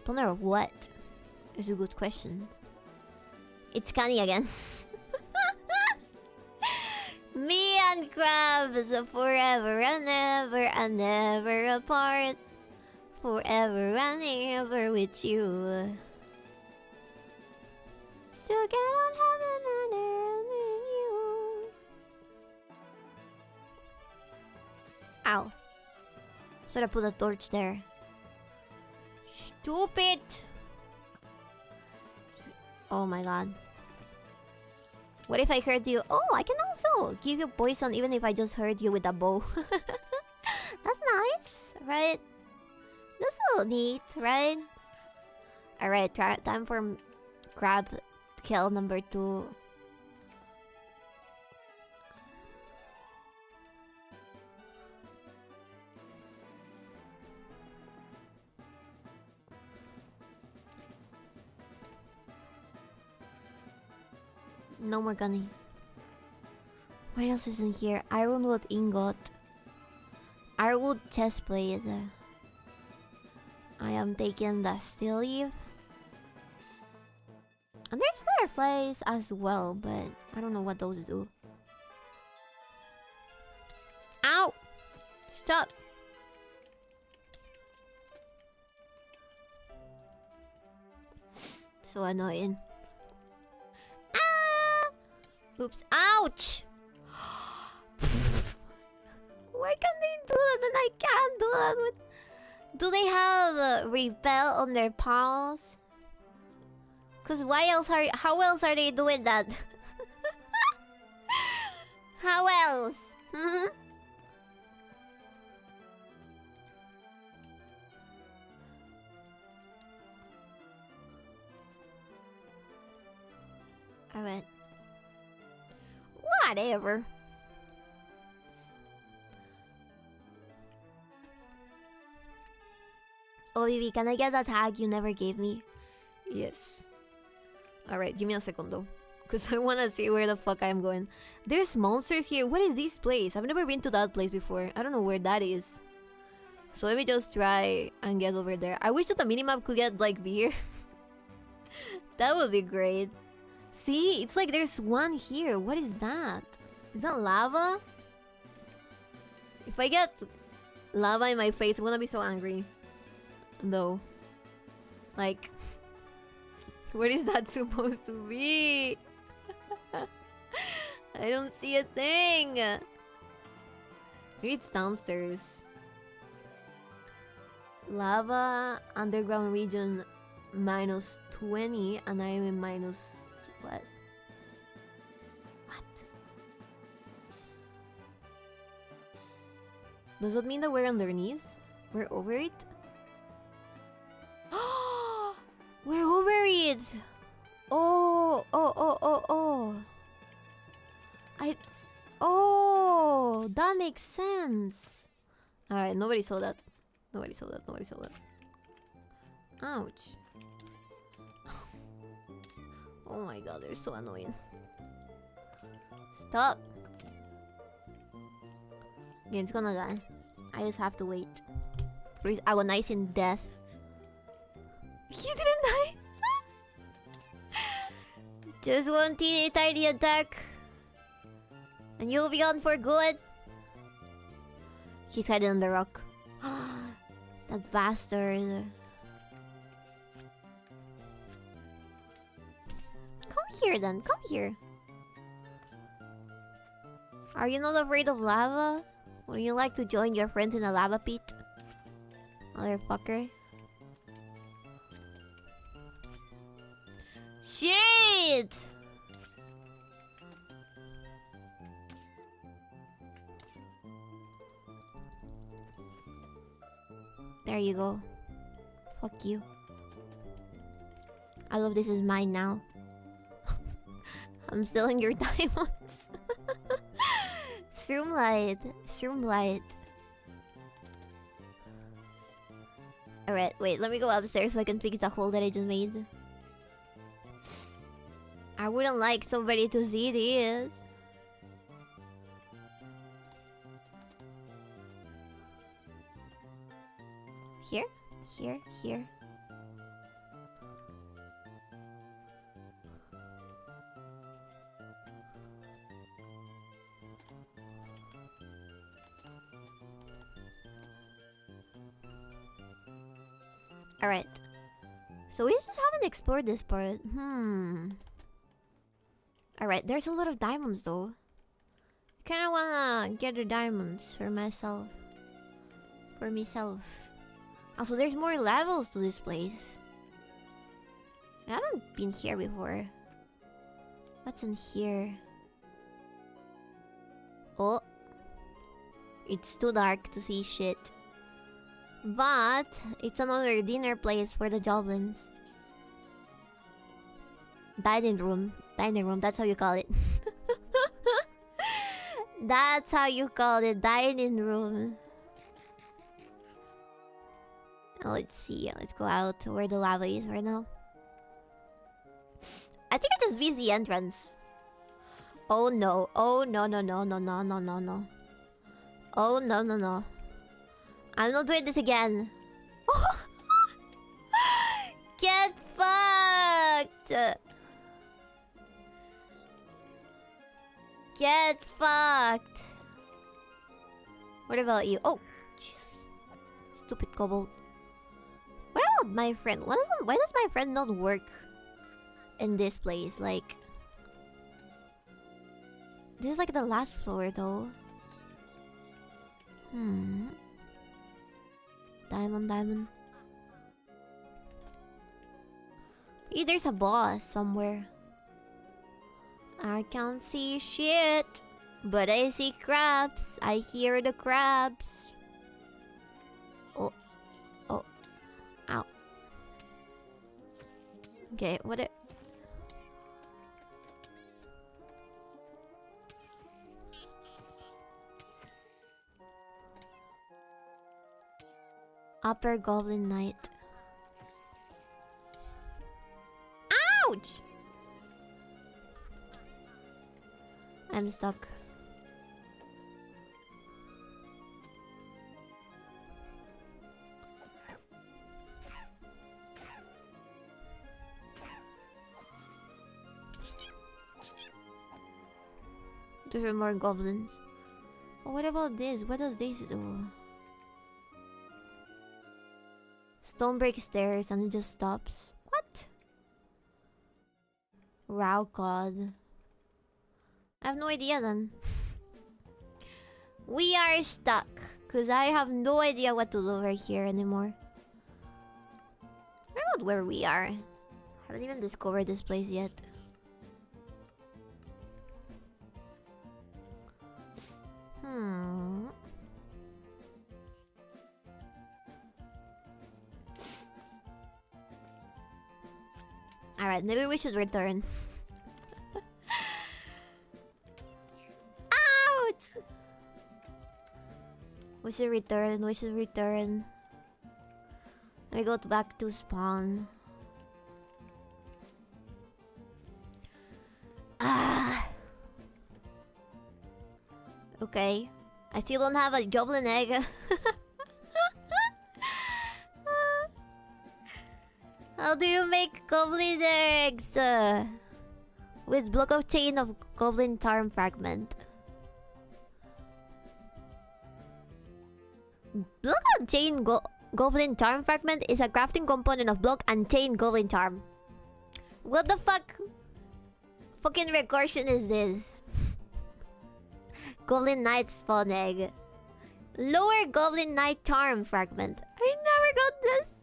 Spawner of what? That's a good question. It's Connie again. Me and crabs forever and ever apart. Forever and ever with you. To get on heaven and earth with you. Ow. Should I put a torch there? Stupid! Oh my god. What if I hurt you? Oh, I can also give you poison even if I just hurt you with a bow. That's nice, right? That's a little neat, right? Alright, time for crab kill number 2. No more gunny. What else is in here? Ironwood ingot. Ironwood chest plate. I am taking the steel leaf. And there's fireflies as well, but I don't know what those do. Ow! Stop! So annoying. Ah! Oops. Ouch! Why can't they do that and I can't do that with... Do they have repel on their paws? Cause why else are... How else are they doing that? How else? Alright. Whatever. Olivia, can I get that tag you never gave me? Yes. Alright, give me a second though. Because I want to see where the fuck I'm going. There's monsters here. What is this place? I've never been to that place before. I don't know where that is. So let me just try and get over there. I wish that the minimap could get like beer. That would be great. See? It's like there's one here. What is that? Is that lava? If I get lava in my face, I'm gonna be so angry. Though. Like... What is that supposed to be? I don't see a thing. Maybe it's downstairs. Lava underground region -20 and I am in minus what? What? Does that mean that we're underneath? We're over it? We're over it! Oh! Oh! That makes sense! Alright, nobody saw that. Nobody saw that. Ouch. Oh my god, they're so annoying. Stop! Okay, it's gonna die. I just have to wait. Please, agonizing death. He didn't die! Just one teeny tiny attack. And you'll be gone for good. He's hiding on the rock. That bastard. Come here then, come here. Are you not afraid of lava? Would you like to join your friends in a lava pit? Motherfucker. Shit! There you go. Fuck you. I love this is mine now. I'm stealing your diamonds. Shroomlight. Shroomlight. Alright, wait, let me go upstairs so I can fix the hole that I just made. I wouldn't like somebody to see this. Here? Here. Alright. So we just haven't explored this part. Alright, there's a lot of diamonds though. Kinda wanna get the diamonds for myself. For myself. Also, there's more levels to this place. I haven't been here before. What's in here? Oh. It's too dark to see shit. But it's another dinner place for the goblins. Dining room. Dining room, that's how you call it. That's how you call it. Dining room. Now let's see. Let's go out to where the lava is right now. I think I just missed the entrance. Oh no. Oh no no no no no no no no. Oh no no no. I'm not doing this again. Get fucked. Get fucked. What about you? Oh, Jesus. Stupid kobold. What about my friend? Why does my friend not work in this place? Like, this is like the last floor though. Diamond. Hey, there's a boss somewhere. I can't see shit, but I see crabs. I hear the crabs. Oh. Ow. Okay, what it... Upper Goblin Knight. Ouch! I'm stuck. There are more goblins. Oh, what about this? What does this do? Stone break stairs and it just stops. What? Wow, God. I have no idea then. We are stuck. Because I have no idea what to do over here anymore. I don't know where we are. I haven't even discovered this place yet. Alright, maybe we should return. Ouch! We should return. Let me go back to spawn. Okay. I still don't have a goblin egg. How do you make goblin eggs? With block of chain of goblin charm fragment. Block of chain goblin charm fragment is a crafting component of block and chain goblin charm. What the fuck? Fucking recursion is this? Goblin Knight spawn egg. Lower Goblin Knight charm fragment. I never got this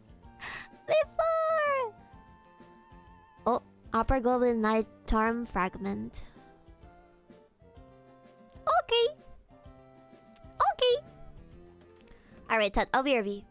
before. Oh, Upper Goblin Knight charm fragment. Okay. Alright, chat. I'll be RV.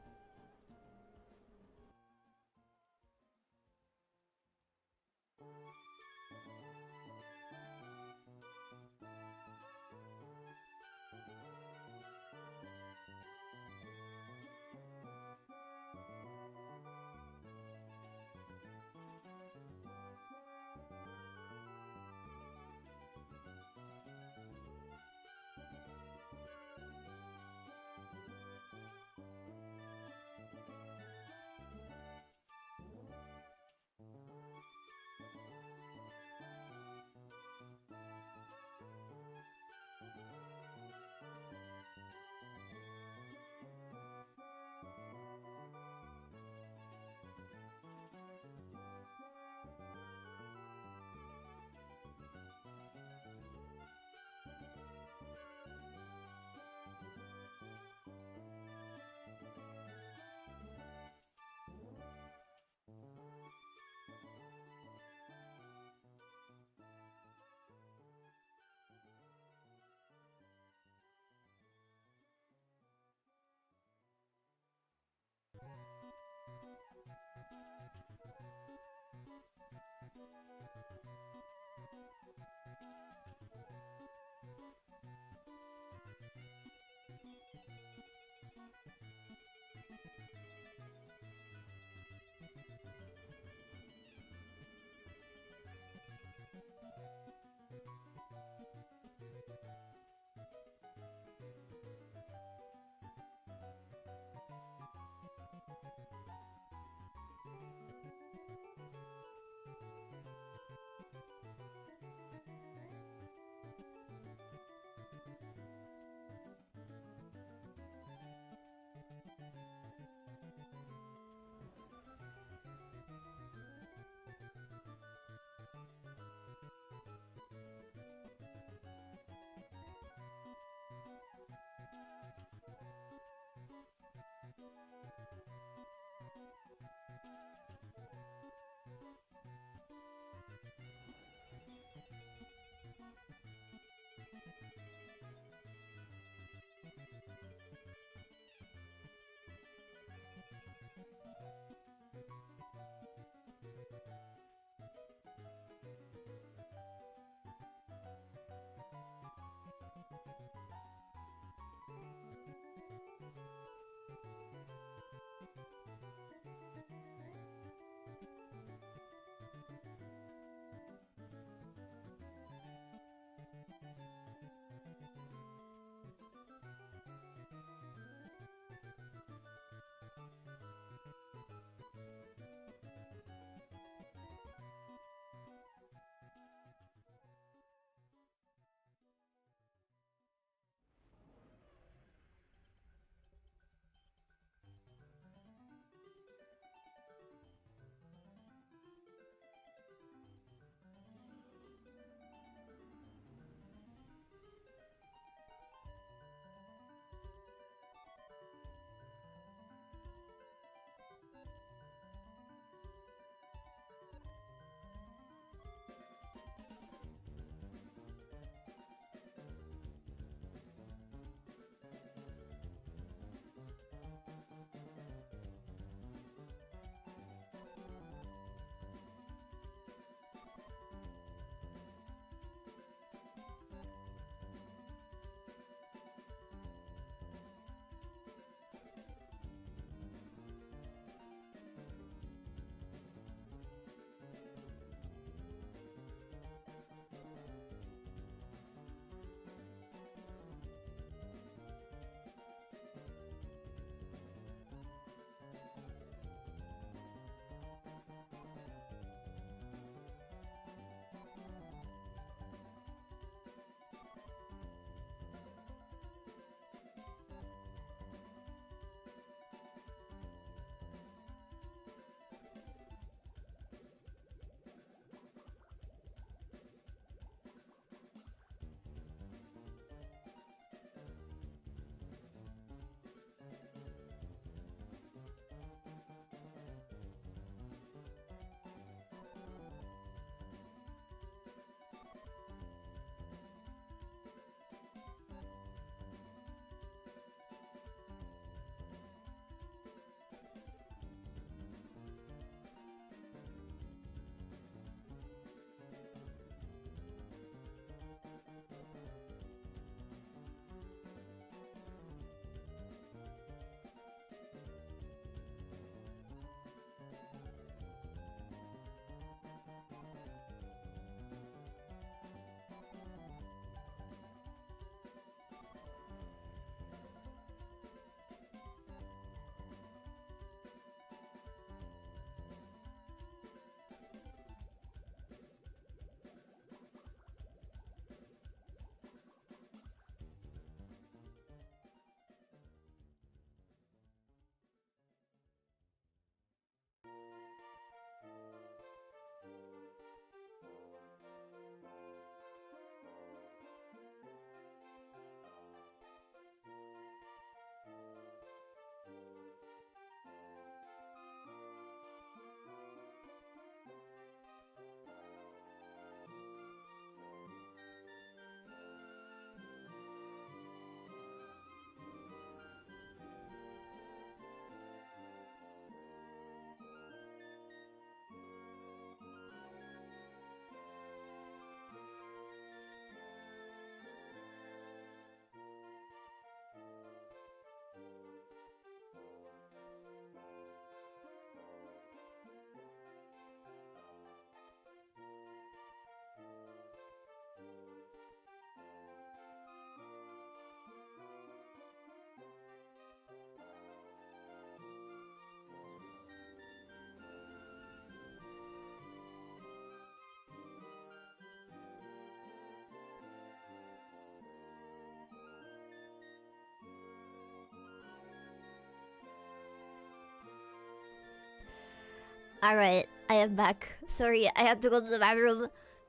Alright, I am back. Sorry, I have to go to the bathroom.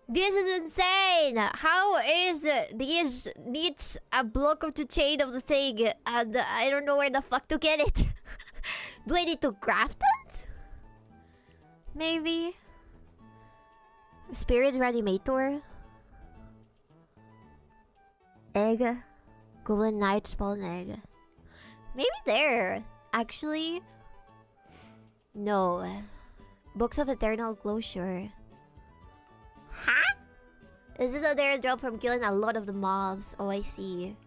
This is insane! How is this needs a block of the chain of the thing and I don't know where the fuck to get it. Do I need to craft it? Maybe? Spirit Reanimator? Egg? Goblin Knight spawn egg. Maybe there. Actually, no. Books of Eternal Closure. Huh? Is this a dare drop from killing a lot of the mobs? Oh, I see.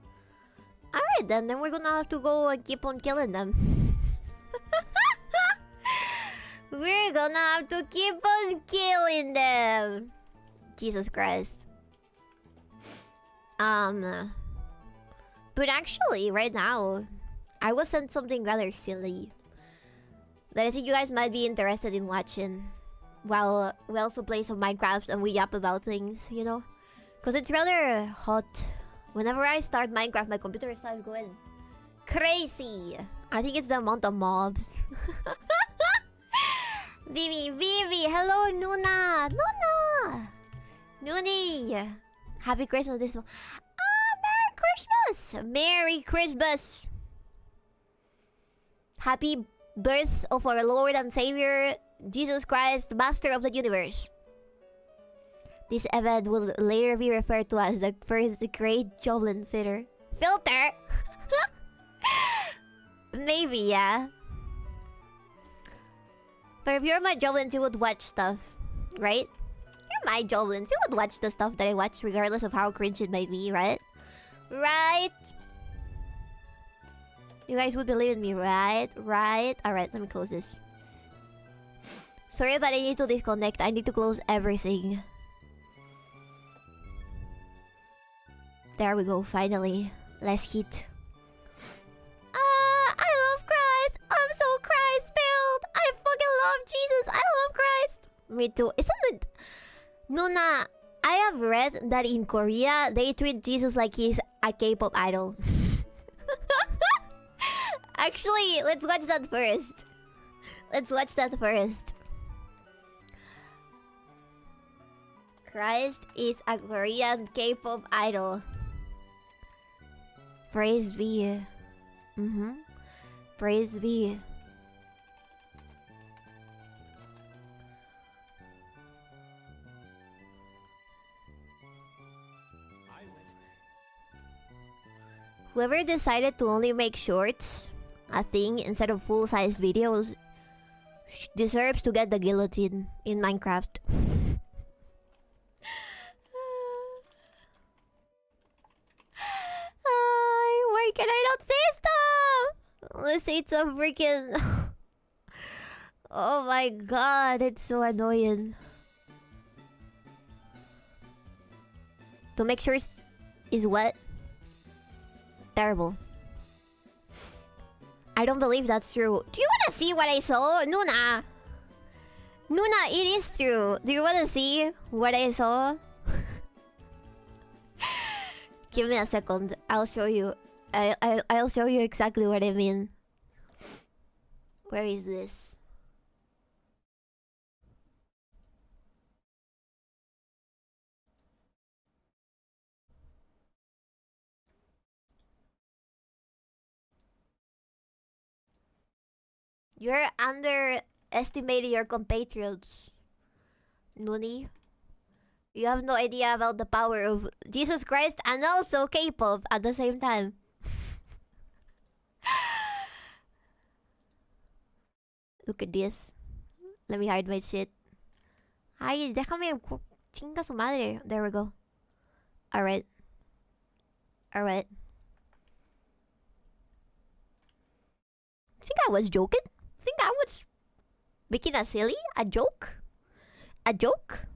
Alright then we're gonna have to go and keep on killing them. We're gonna have to keep on killing them. Jesus Christ. But actually, right now, I was sent something rather silly that I think you guys might be interested in watching while we also play some Minecraft and we yap about things, you know? Because it's rather hot. Whenever I start Minecraft, my computer starts going crazy. I think it's the amount of mobs. Vivi, hello Nuna! Noonie! Happy Christmas this one. Merry Christmas! Merry Christmas! Happy birth of our Lord and Savior, Jesus Christ, Master of the Universe. This event will later be referred to as the first great Joblin filter. Maybe, yeah. But if you're my Joblins, you would watch stuff, right? You're my Joblins, you would watch the stuff that I watch regardless of how cringe it might be, right? Right? You guys would believe in me, right? Right? Alright, let me close this. Sorry, but I need to disconnect. I need to close everything. There we go, finally. Less heat. I love Christ! I'm so Christ-filled! I fucking love Jesus! I love Christ! Me too. Isn't it... Nuna, I have read that in Korea, they treat Jesus like he's a K-pop idol. Actually, let's watch that first. Let's watch that first. Christ is a Korean K-pop idol. Praise be. Praise be. Whoever decided to only make shorts a thing instead of full-size videos deserves to get the guillotine in Minecraft. Why can I not say stuff? Unless it's a freaking... Oh my god, it's so annoying. To make sure is what? Terrible. I don't believe that's true. Do you want to see what I saw? Nuna! Nuna, it is true. Do you want to see what I saw? Give me a second. I'll show you. I'll show you exactly what I mean. Where is this? You're underestimating your compatriots, Nuni. You have no idea about the power of Jesus Christ and also K-pop at the same time. Look at this. Let me hide my shit. Ay, déjame... Chinga su madre. There we go. Alright. Alright. Think I was joking? Think I was making a silly? A joke? A joke?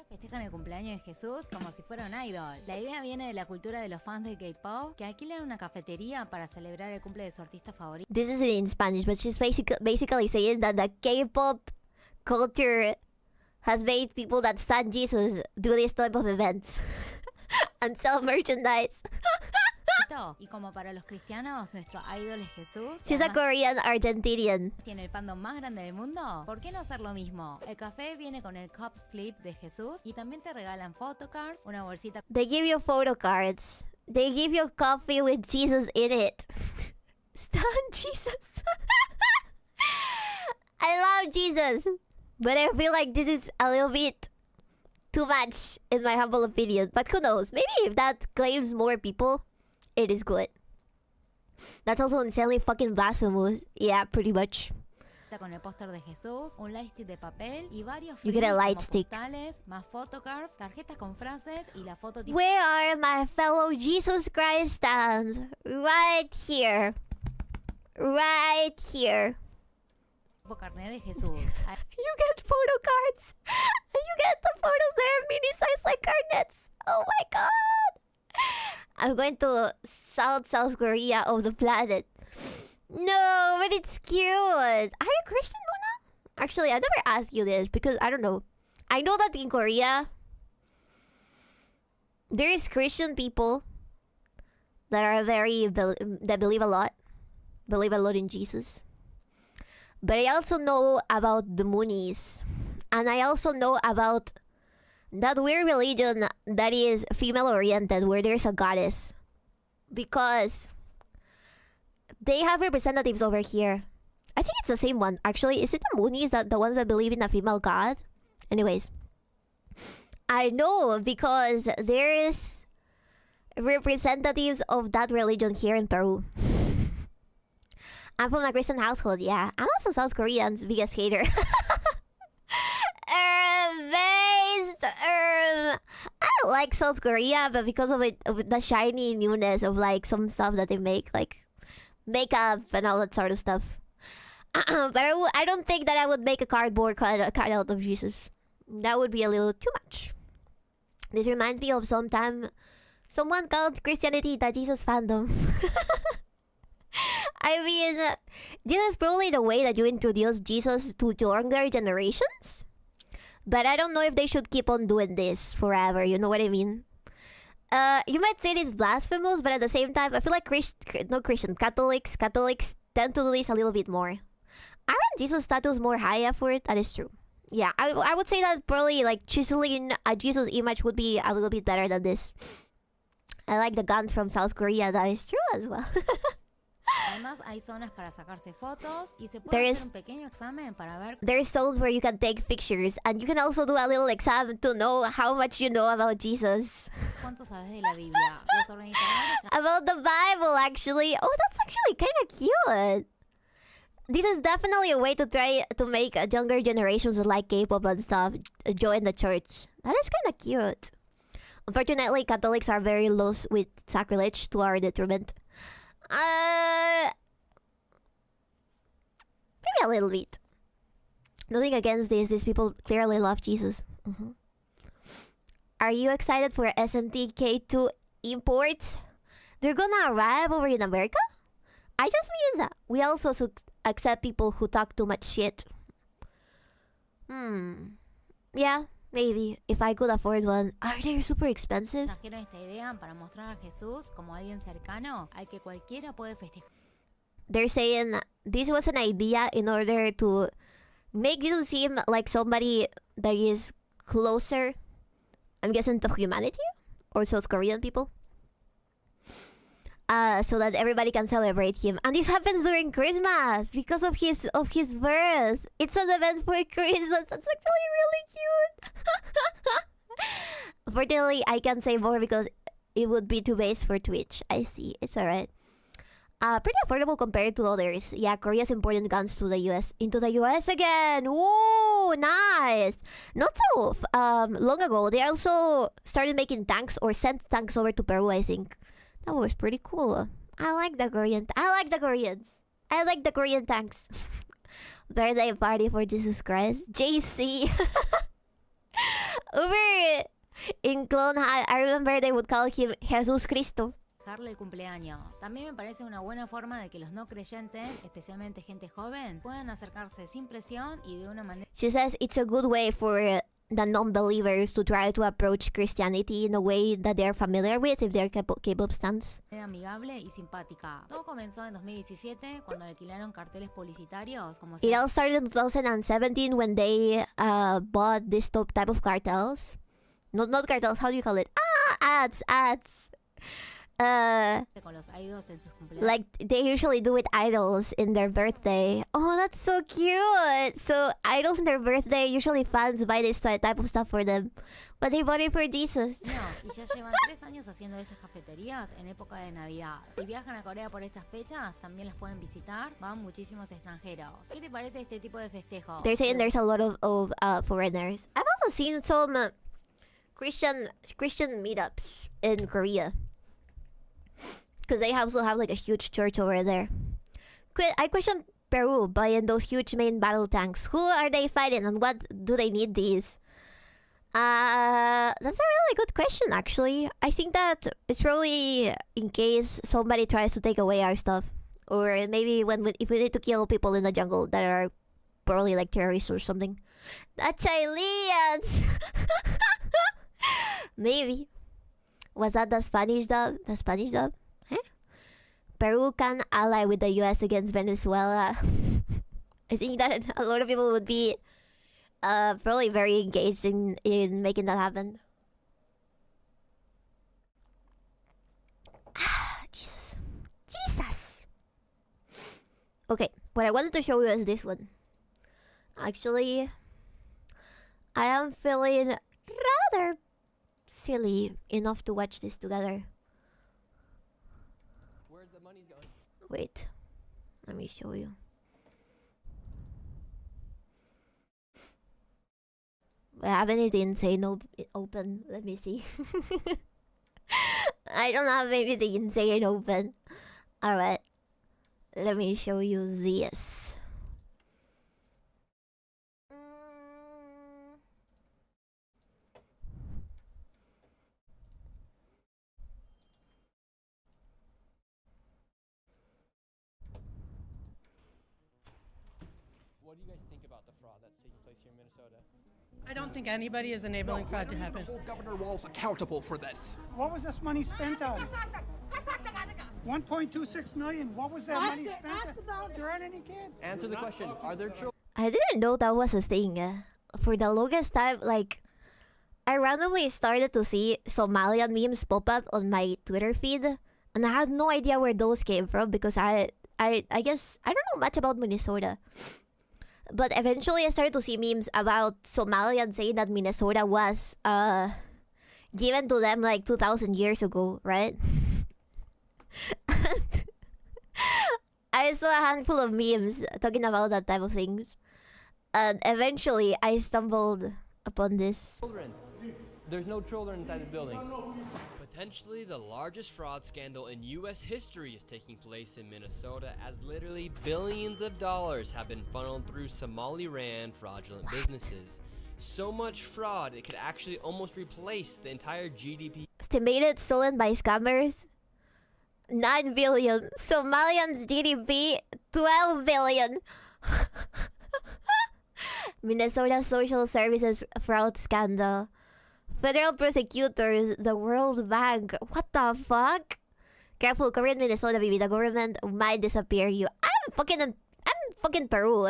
Festejan el cumpleaños de Jesús como si fuera un idol. La idea viene de la cultura de los fans de K-pop que alquilan una cafetería para celebrar el cumple de su artista favorito.
This is in Spanish, but she's basically saying that the K-pop culture has made people that stan Jesus do this type of events and sell merchandise.
favorito. Y como para los cristianos, nuestro ídolo es Jesús.
She's a Korean Argentinian.
Tiene el fandom más grande del mundo. ¿Por qué no hacer lo mismo? El café viene con el cup slip de Jesús y también te regalan photocards, una bolsita.
They give you photo cards. They give you coffee with Jesus in it. Stan Jesus. I love Jesus. But I feel like this is a little bit too much in my humble opinion. But who knows? Maybe if that claims more people, it is good. That's also insanely fucking blasphemous. Yeah, pretty much.
Con el póster de Jesús, un lightstick de papel y varios
You get a light
como
stick.
postales, más photocards, tarjetas con frases y la foto tipo
Where are my fellow Jesus Christ stands? Right here. Right here.
carnet de Jesús.
You get photo cards. And you get the photos that are mini size like carnets. Oh my god. I'm going to South Korea of the planet. No, but it's cute. Are you Christian, Luna? Actually, I never asked you this because I don't know. I know that in Korea, there is Christian people that are that believe a lot in Jesus. But I also know about the Moonies, and I also know about that weird religion that is female oriented, where there's a goddess, because they have representatives over here. I think it's the same one. Actually, is it the Moonies that the ones that believe in a female god? Anyways, I know because there is representatives of that religion here in Peru. I'm from a Christian household, yeah. I'm also South Korean's biggest hater. I don't like South Korea, but because of it, of the shiny newness of like some stuff that they make, like makeup and all that sort of stuff. But I don't think that I would make a cardboard cutout of Jesus. That would be a little too much. This reminds me of someone called Christianity the Jesus fandom. I mean, this is probably the way that you introduce Jesus to younger generations. But I don't know if they should keep on doing this forever, you know what I mean? You might say it's blasphemous, but at the same time, I feel like Catholics tend to do this a little bit more. Aren't Jesus statues more high for it? That is true. Yeah, I would say that probably like chiseling a Jesus image would be a little bit better than this. I like the guns from South Korea, that is true as well.
Además, hay zonas para sacarse fotos y se puede hacer un pequeño examen para ver.
There's zones where you can take pictures, and you can also do a little exam to know how much you know about Jesus.
¿Cuánto sabes de la Biblia? Los organizadores
about the Bible, actually. Oh, that's actually kind of cute. This is definitely a way to try to make younger generations that like K-pop and stuff join the church. That is kind of cute. Unfortunately, Catholics are very loose with sacrilege to our detriment. Maybe a little bit. Nothing against this. These people clearly love Jesus. Are you excited for SNTK2 imports? They're gonna arrive over in America? I just mean that we also accept people who talk too much shit. Yeah, maybe. If I could afford one. Are they super expensive?
Trajeron esta idea para mostrar a Jesús como alguien cercano al que cualquiera puede festejar.
They're saying this was an idea in order to make you seem like somebody that is closer, I'm guessing, to humanity or South Korean people. So that everybody can celebrate him. And this happens during Christmas because of his birth. It's an event for Christmas. That's actually really cute. Unfortunately, I can't say more because it would be too base for Twitch. I see. It's alright. Pretty affordable compared to others. Yeah, Korea's importing guns to the US. Into the US again. Whoa, nice. Not so long ago, they also started making tanks or sent tanks over to Peru, I think. That was pretty cool. I like the Koreans. I like the Korean tanks. Birthday party for Jesus Christ. JC. Over in Clone High, I remember they would call him Jesus Cristo.
El cumpleaños. También me parece una buena forma de que los no creyentes, especialmente gente joven, puedan acercarse sin presión y de una manera.
She says it's a good way for the non-believers to try to approach Christianity in a way that they're familiar with if they're K-pop stans.
Era amigable y simpática. Todo comenzó en 2017 cuando alquilaron carteles publicitarios como
It all started in 2017 when they bought this type of cartels. Not cartels, how do you call it? Ads.
con los idols en sus cumpleaños.
Like they usually do with idols in their birthday. Oh, that's so cute. So idols in their birthday, usually fans buy this type of stuff for them, but they bought it for Jesus.
No, y ya llevan 3 años haciendo estas cafeterías en época de Navidad. Si viajan a Corea por estas fechas, también las pueden visitar. Van muchísimos extranjeros. ¿Qué te parece este tipo de festejo?
They're saying there's a lot of foreigners. I've also seen some Christian meetups in Korea. Because they also have like a huge church over there. I question Peru buying those huge main battle tanks. Who are they fighting and what do they need these? That's a really good question actually. I think that it's probably in case somebody tries to take away our stuff. Or maybe if we need to kill people in the jungle that are probably like terrorists or something. That's aliens! Maybe. Was that the Spanish dub? Huh? Peru can ally with the US against Venezuela. I think that a lot of people would be probably very engaged in making that happen. Jesus. Okay, what I wanted to show you is this one. Actually, I am feeling rather silly enough to watch this together.
Where's the money's going?
Wait, let me show you. I have anything insane open. Let me see. I don't have anything insane open. Alright, let me show you this.
What do you guys think about the fraud that's taking place here in Minnesota?
I don't think anybody is enabling fraud to happen.
Hold Governor Walz accountable for this.
What was this money spent on? 1.26 million. What was that money spent on? There aren't any kids.
Answer the question. Are there children?
I didn't know that was a thing. For the longest time, like, I randomly started to see Somalian memes pop up on my Twitter feed, and I had no idea where those came from because I guess I don't know much about Minnesota. But eventually I started to see memes about Somalians saying that Minnesota was given to them like 2,000 years ago, right? And I saw a handful of memes talking about that type of things. And eventually I stumbled upon this.
Children. There's no children inside this building. Potentially the largest fraud scandal in U.S. history is taking place in Minnesota as literally billions of dollars have been funneled through Somali-ran fraudulent businesses. So much fraud, it could actually almost replace the entire GDP.
Estimated stolen by scammers, 9 billion. Somalians GDP, 12 billion. Minnesota Social Services fraud scandal. Federal prosecutors, the World Bank. What the fuck? Careful, Korean Minnesota, baby. The government might disappear you. I'm fucking Peru.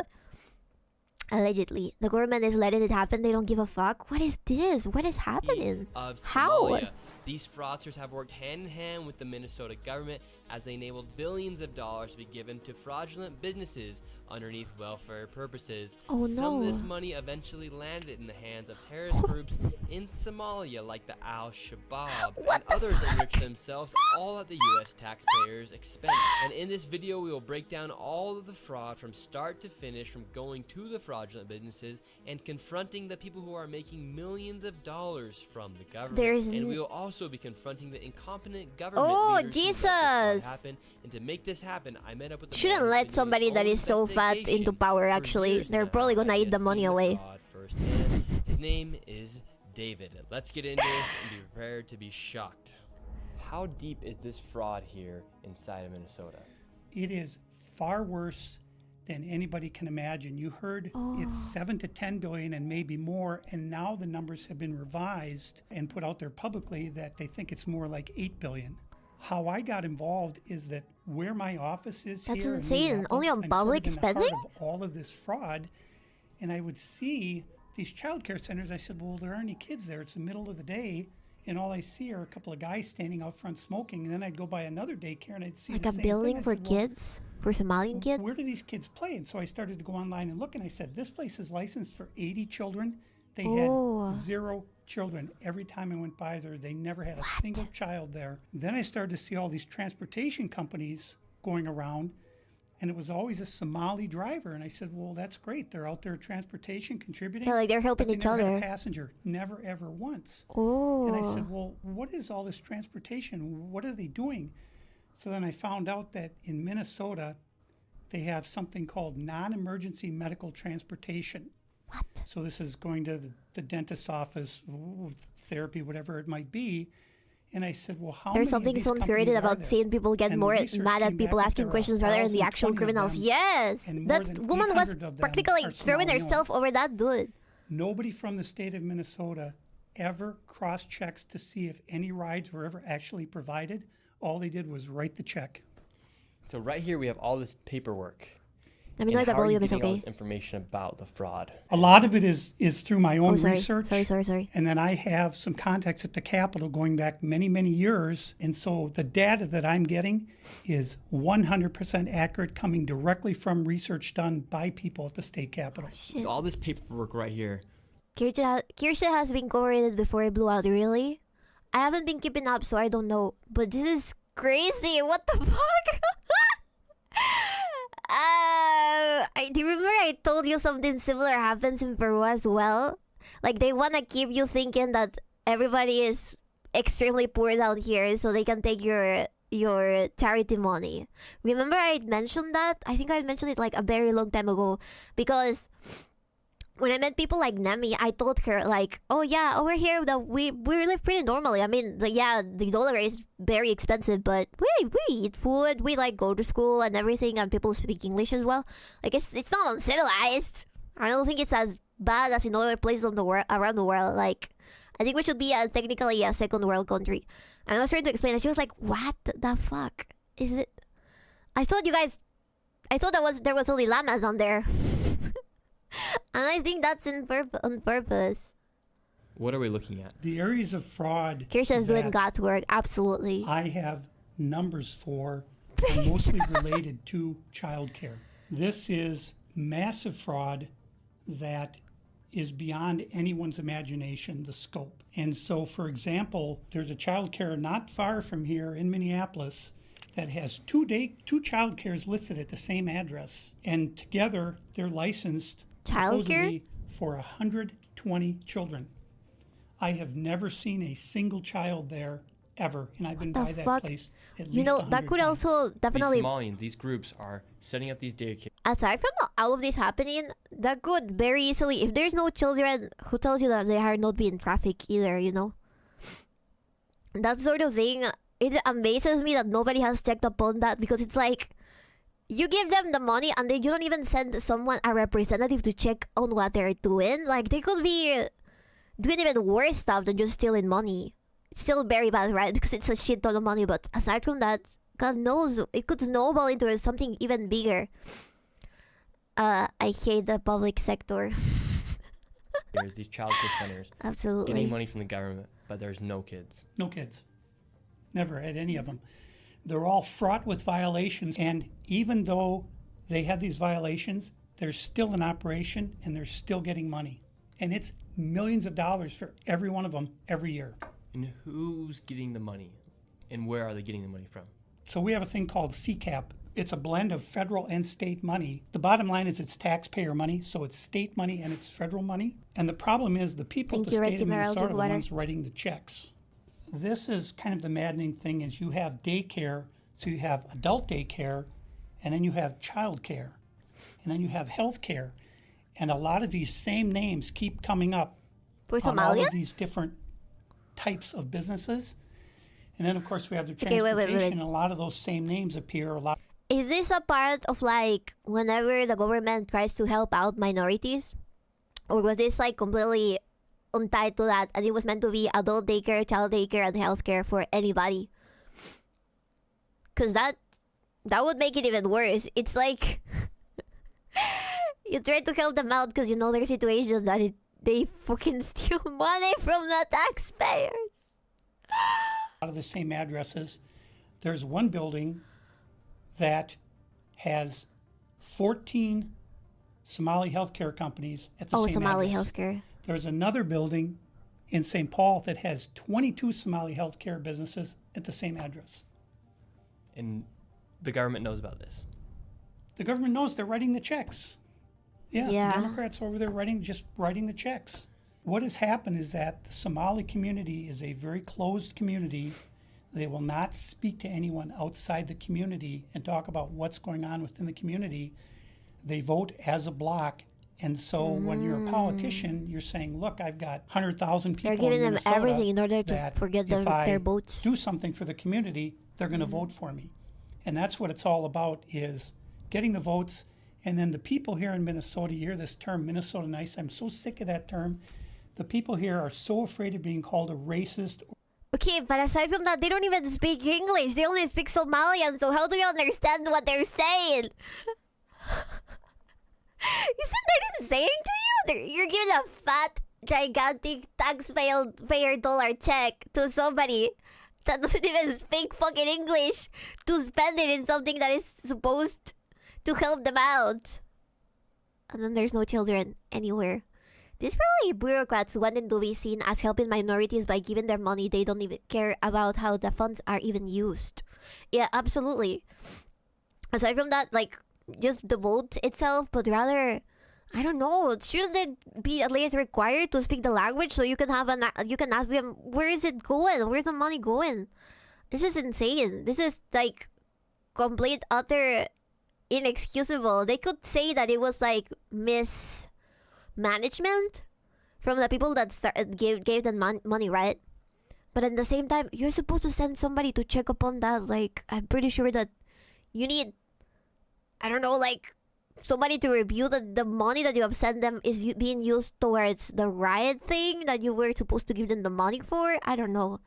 Allegedly. The government is letting it happen. They don't give a fuck. What is this? What is happening?
Of
How?
Somalia. These fraudsters have worked hand in hand with the Minnesota government as they enabled billions of dollars to be given to fraudulent businesses underneath welfare purposes.
Oh,
Some of
no.
this money eventually landed in the hands of terrorist groups in Somalia like the Al-Shabaab, and others enriched themselves all at the U.S. taxpayers' expense. And in this video, we will break down all of the fraud from start to finish, from going to the fraudulent businesses and confronting the people who are making millions of dollars from the government. And we will also be confronting the incompetent government leaders who let this fraud happen. And to make this happen, I met up with the
Shouldn't
man who's
let
been
somebody
doing
that
all
is so fat
investigation
into power,
for
actually.
years
They're
now,
probably gonna
and
eat the
has
money
seen
away.
fraud firsthand. His name is David. Let's get into this and be prepared to be shocked. How deep is this fraud here inside of Minnesota?
It is far worse than anybody can imagine. You heard it's 7 to 10 billion and maybe more, and now the numbers have been revised and put out there publicly that they think it's more like 8 billion. How I got involved is that where my office is
That's
here in
insane.
Minneapolis,
Only on
I'm
public
sort of in the heart
spending?
of all of this fraud, and I would see these child care centers. I said, well, there aren't any kids there. It's the middle of the day, and all I see are a couple of guys standing out front smoking. And then I'd go by another daycare and I'd see
Like
the
a
same
building
thing. I
for
said, well,
kids? For Somalian kids?
where do these kids play? And so I started to go online and look, and I said, this place is licensed for 80 children. They
Oh.
had 0 children. Every time I went by there, they never had a single child there. Then I started to see all these transportation companies going around, and it was always a Somali driver. And I said, well, that's great. They're out there transportation, contributing.
Yeah, like they're helping
but they
each
never had
other.
a passenger, never, ever once.
Oh.
And I said, well, what is all this transportation? What are they doing? So then I found out that in Minnesota, they have something called non-emergency medical transportation.
What?
So this is going to the dentist's office, therapy, whatever it might be. And I said, well, how
There's
many
something
of these
so infuriating
companies are
about
there?
seeing people get
And the
more
research
mad at
came
people
back that
asking
there are
questions rather than the
1,020
actual
of
criminals.
them,
Yes!
and more
That
than
woman was
800 of them
practically
are
throwing
Somali
herself over that dude.
Nobody from the state of Minnesota ever cross-checks to see if any rides were ever actually provided. All they did was write the check.
So right here we have all this paperwork.
Let me know if the
how are you
volume is
getting all
okay.
this information about the fraud?
A lot of it is through my own
Oh, sorry.
research.
Sorry.
And then I have some contacts at the Capitol going back many, many years. And so the data that I'm getting is 100% accurate, coming directly from research done by people at the state Capitol.
Shit.
All this paperwork right here.
Kirsha has been cooperated before it blew out, really? I haven't been keeping up, so I don't know. But this is crazy. What the fuck? Do you remember I told you something similar happens in Peru as well? Like, they want to keep you thinking that everybody is extremely poor down here so they can take your charity money. Remember I mentioned that? I think I mentioned it like a very long time ago, because when I met people like Nemi, I told her like, oh yeah, over here that we live pretty normally. I mean, the dollar is very expensive, but we eat food, we like go to school and everything, and people speak English as well. Like it's not uncivilized. I don't think it's as bad as in other places on the around the world. Like, I think we should be technically a second world country. And I was trying to explain, and she was like, "What the fuck is it?" I thought there was only llamas on there. And I think that's on purpose.
What are we looking at?
The areas of fraud
Kirsha's doing
that
God's work, absolutely.
I have numbers for are mostly related to childcare. This is massive fraud that is beyond anyone's imagination, the scope. And so, for example, there's a childcare not far from here in Minneapolis that has two childcares listed at the same address, and together they're licensed
Childcare?
supposedly for 120 children. I have never seen a single child there ever, and I've been
the
by that
fuck?
place at
You
least
know,
100
that could
times.
also
These
definitely,
Somalians, these groups are setting up these daycare.
aside from all of this happening, that could very easily, if there's no children, who tells you that they are not being trafficked either, you know? That sort of thing, it amazes me that nobody has checked upon that, because it's like, you give them the money and then you don't even send a representative to check on what they're doing. Like, they could be doing even worse stuff than just stealing money. It's still very bad, right? Because it's a shit ton of money. But aside from that, God knows, it could snowball into something even bigger. I hate the public sector.
There's these childcare centers
Absolutely.
getting money from the government, but there's no kids.
No kids. Never had any of them. They're all fraught with violations, and even though they have these violations, they're still in operation and they're still getting money. And it's millions of dollars for every one of them every year.
And who's getting the money? And where are they getting the money from?
So we have a thing called CCAP. It's a blend of federal and state money. The bottom line is it's taxpayer money, so it's state money and it's federal money. And the problem is the people
Thank
at
you,
the state
Ricky
of
Merrill,
Minnesota are
drink
the
water.
ones writing the checks. This is kind of the maddening thing is you have daycare, so you have adult daycare, and then you have child care, and then you have health care. And a lot of these same names keep coming up
For
on all
Somalians?
of these different types of businesses. And then, of course, we have the
Okay, wait.
transportation, and a lot of those same names appear a lot.
is this a part of like whenever the government tries to help out minorities? Or was this like completely untied to that and it was meant to be adult daycare, child daycare, and healthcare for anybody? Because that would make it even worse. It's like you try to help them out because you know their situation that they fucking steal money from the taxpayers.
Out of the same addresses, there's one building that has 14 Somali healthcare companies at the same
Somali
address.
healthcare.
There's another building in St. Paul that has 22 Somali healthcare businesses at the same address.
And the government knows about this.
The government knows they're writing the checks. Yeah,
Yeah.
the Democrats over there just writing the checks. What has happened is that the Somali community is a very closed community. They will not speak to anyone outside the community and talk about what's going on within the community. They vote as a block. And so when you're a politician, you're saying, look, I've got 100,000 people
They're giving
in
them
Minnesota
everything in order to
that
forget
if I
their votes.
do something for the community, they're going to vote for me. And that's what it's all about, is getting the votes. And then the people here in Minnesota, you hear this term, Minnesota nice. I'm so sick of that term. The people here are so afraid of being called a racist.
Okay, but aside from that, they don't even speak English. They only speak Somalian, so how do you understand what they're saying? Isn't that insane to you? You're giving a fat, gigantic taxpayer dollar check to somebody that doesn't even speak fucking English to spend it in something that is supposed to help them out. And then there's no children anywhere. These probably bureaucrats wanting to be seen as helping minorities by giving them money. They don't even care about how the funds are even used. Yeah, absolutely. Aside from that, like, just the vote itself, but rather, I don't know, shouldn't they be at least required to speak the language so you can have you can ask them, where is it going? Where's the money going? This is insane. This is like complete, utter, inexcusable. They could say that it was like mismanagement from the people that gave them money, right? But at the same time, you're supposed to send somebody to check upon that. Like, I'm pretty sure that you need, I don't know, like, somebody to review that the money that you have sent them is being used towards the right thing that you were supposed to give them the money for. I don't know.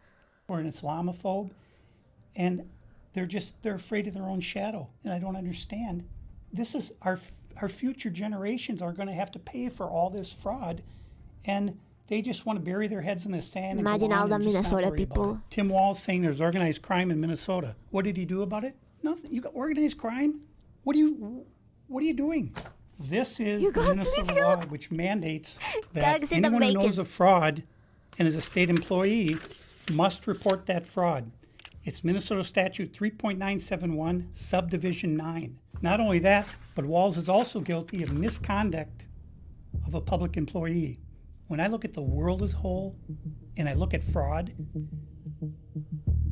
Or an Islamophobe. And they're afraid of their own shadow. And I don't understand. This is our future generations are going to have to pay for all this fraud. And they just want to bury their heads in the sand.
Imagine all the Minnesota people.
Tim Wall's saying there's organized crime in Minnesota. What did he do about it? Nothing. You got organized crime? What are you doing? This is the Minnesota law which mandates that anyone who knows of fraud and is a state employee must report that fraud. It's Minnesota Statute 3.971, Subdivision 9. Not only that, but Walls is also guilty of misconduct of a public employee. When I look at the world as a whole and I look at fraud,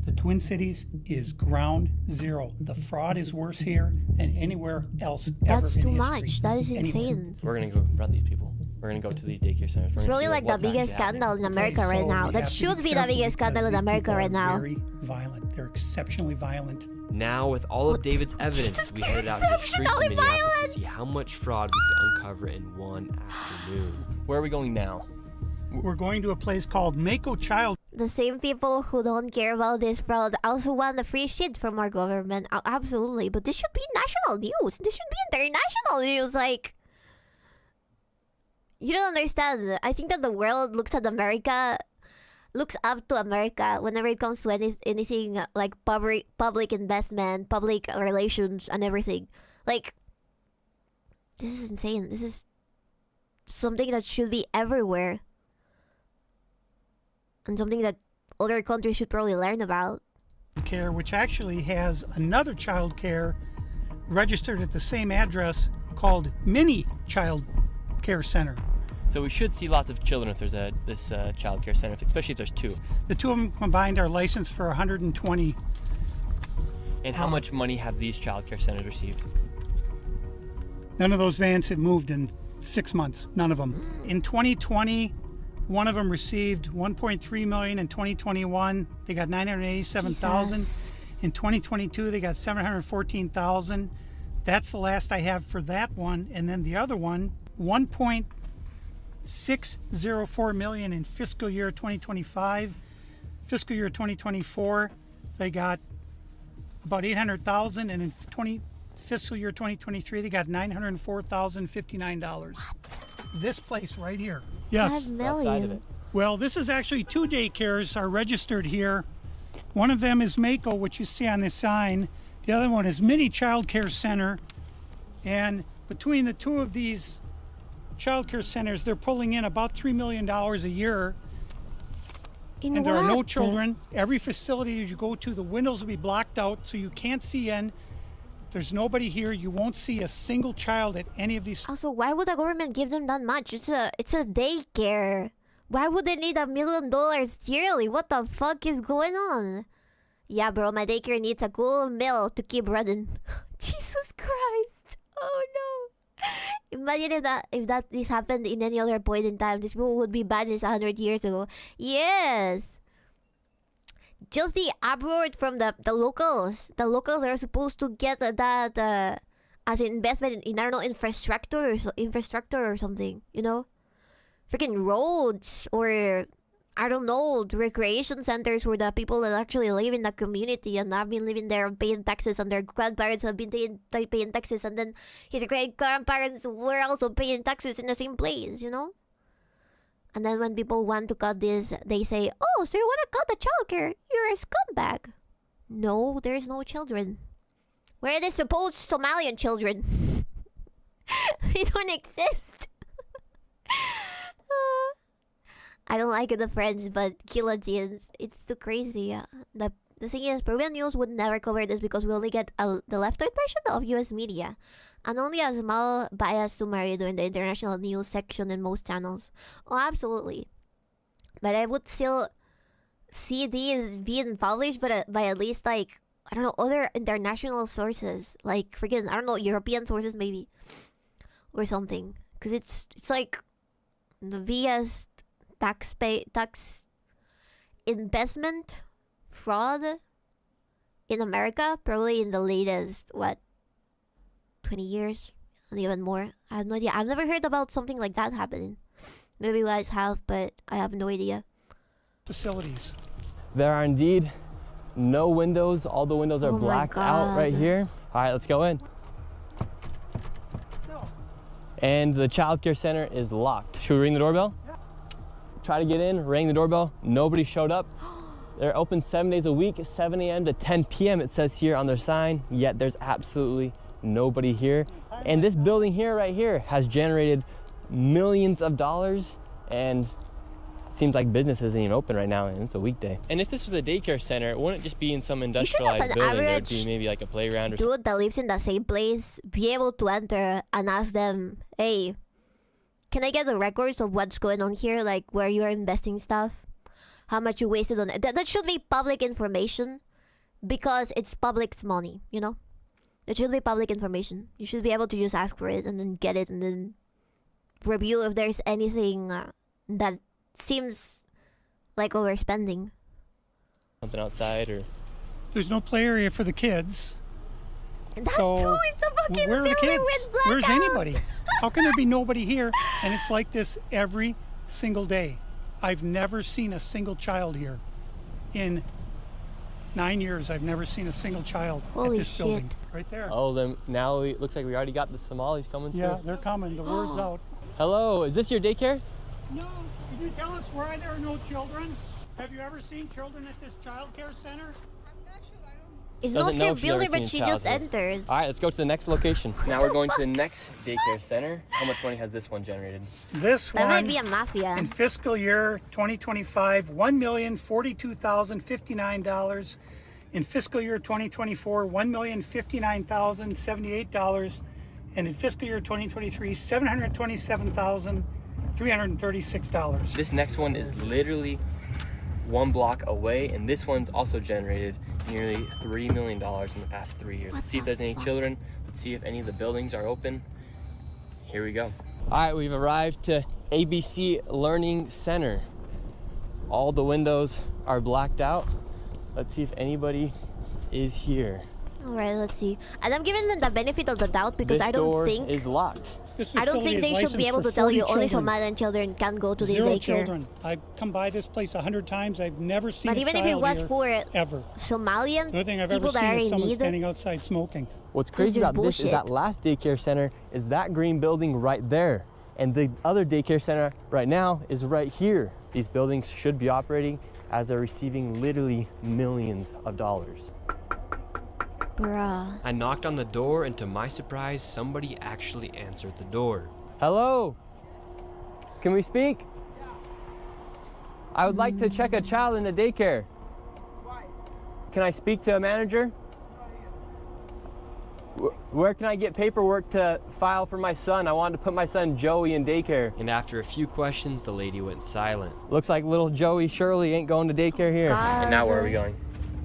the Twin Cities is ground zero. The fraud is worse here than anywhere else ever.
That's
in
too
history.
much. That is
Anywhere.
insane.
We're going to go confront these people. We're going to go to these daycare centers.
It's really like the biggest scandal in America right now. That should be the biggest scandal in America right now.
Very violent. They're exceptionally violent.
Now, with all of David's evidence, we headed out to the streets of Minneapolis to see how much fraud we could uncover in one afternoon.
Where are we going now?
We're going to a place called Mako Child.
The same people who don't care about this fraud also want the free shit from our government. Absolutely. But this should be national news. This should be international news. Like, you don't understand. I think that the world looks up to America whenever it comes to anything like public investment, public relations, and everything. Like, this is insane. This is something that should be everywhere. And something that other countries should probably learn about.
Care, which actually has another child care registered at the same address called Mini Child Care Center.
So we should see lots of children if there's this child care center, especially if there's two.
The two of them combined are licensed for 120.
And how much money have these child care centers received?
None of those vans have moved in 6 months. None of them. In 2020, one of them received $1.3 million. In 2021, they got $987,000. In 2022, they got 714,000. That's the last I have for that one. And then the other one, 1.604 million in fiscal year 2025. Fiscal year 2024, they got about 800,000, and in fiscal year 2023, they got $904,059. This place right here. Yes.
5 million.
Well, this is actually 2 daycares are registered here. One of them is Mako, which you see on this sign. The other one is Mini Child Care Center. And between the two of these child care centers, they're pulling in about $3 million a year.
In
And there are no
what?
children. Every facility that you go to, the windows will be blocked out so you can't see in. There's nobody here. You won't see a single child at any of these.
Also, why would the government give them that much? It's a daycare. Why would they need $1 million yearly? What the fuck is going on? Yeah, bro, my daycare needs a cool mill to keep running. Jesus Christ! Oh no! Imagine if this happened in any other point in time. These people would be banished 100 years ago. Yes. Just the uproar from the locals. The locals are supposed to get that as an investment in I don't know, infrastructure or something. You know, freaking roads or I don't know, recreation centers where the people that actually live in the community and have been living there paying taxes, and their grandparents have been paying taxes, and then his great grandparents were also paying taxes in the same place. You know. And then when people want to cut this, they say, "Oh, so you want to cut the childcare? You're a scumbag." No, there's no children. Where are the supposed Somalian children? They don't exist. I don't like the French, but guillotines, it's too crazy. The thing is, Peruvian news would never cover this because we only get the left-wing version of US media. And only a small bias summary during the international news section in most channels. Oh, absolutely. But I would still see these being published by at least, like, I don't know, other international sources. Like, freaking, I don't know, European sources maybe. Or something. Because it's like the biggest tax investment fraud in America. Probably in the latest, 20 years and even more. I have no idea. I've never heard about something like that happening. Maybe you guys have, but I have no idea.
Facilities.
There are indeed no windows. All the windows are
Oh my
blacked out right
God.
here. All right, let's go in. And the child care center is locked. Should we ring the doorbell?
Yeah.
Try to get in, rang the doorbell. Nobody showed up. They're open 7 days a week, 7 a.m. to 10 p.m. it says here on their sign, yet there's absolutely nobody here. And this building here, right here, has generated millions of dollars, and it seems like business isn't even open right now, and it's a weekday. And if this was a daycare center, it wouldn't just be in some industrialized
an
building. There'd
average
be maybe like a playground or something.
Dude that lives in the same place be able to enter and ask them, "Hey, can I get the records of what's going on here? Like where you're investing stuff? How much you wasted on it?" That should be public information because it's public's money, you know? It should be public information. You should be able to just ask for it and then get it and then review if there's anything that seems like overspending.
Something outside or...
There's no play area for the kids.
And that
So,
too is a fucking
where are the
building
kids?
with
Where's
blackouts.
anybody? How can there be nobody here? And it's like this every single day. I've never seen a single child here. In 9 years, I've never seen a single child
Holy
at this building.
shit.
Right there.
Oh, then now it looks like we already got the Somalis coming through.
Yeah, they're coming. The word's out.
Hello, is this your daycare?
No, can you tell us why there are no children? Have you ever seen children at this child care center?
It's
Doesn't
not
know
her
if she's ever
building, but
seen
she just
childhood.
entered.
All right, let's go to the next location. Now we're going to the next daycare center. How much money has this one generated?
This
That
one,
might be a mafia.
in fiscal year 2025, $1,042,059. In fiscal year 2024, $1,059,078. And in fiscal year 2023, $727,336.
This next one is literally 1 block away, and this one's also generated nearly $3 million in the past 3 years. Let's see if there's any children. Let's see if any of the buildings are open. Here we go. All right, we've arrived to ABC Learning Center. All the windows are blacked out. Let's see if anybody is here.
All right, let's see. And I'm giving them the benefit of the doubt because
This
I don't
door
think
is locked.
This
I don't
facility
think
is
they should be
licensed
able
for
to tell you
40
only
children.
Somalian children can go to this
0
daycare.
children. I've come by this place 100 times. I've never seen
But
a
even if
child
it was
here,
for
ever.
Somalian
The only thing I've ever
people that
seen
are
is
in
someone
need,
standing outside smoking.
What's crazy
just
about this is that
bullshit.
last daycare center is that green building right there. And the other daycare center right now is right here. These buildings should be operating as they're receiving literally millions of dollars.
bruh.
I knocked on the door, and to my surprise, somebody actually answered the door.
Hello? Can we speak? I would like to check a child in the daycare. Can I speak to a manager? Where can I get paperwork to file for my son? I wanted to put my son Joey in daycare.
And after a few questions, the lady went silent.
Looks like little Joey Shirley ain't going to daycare here. And now where are we going?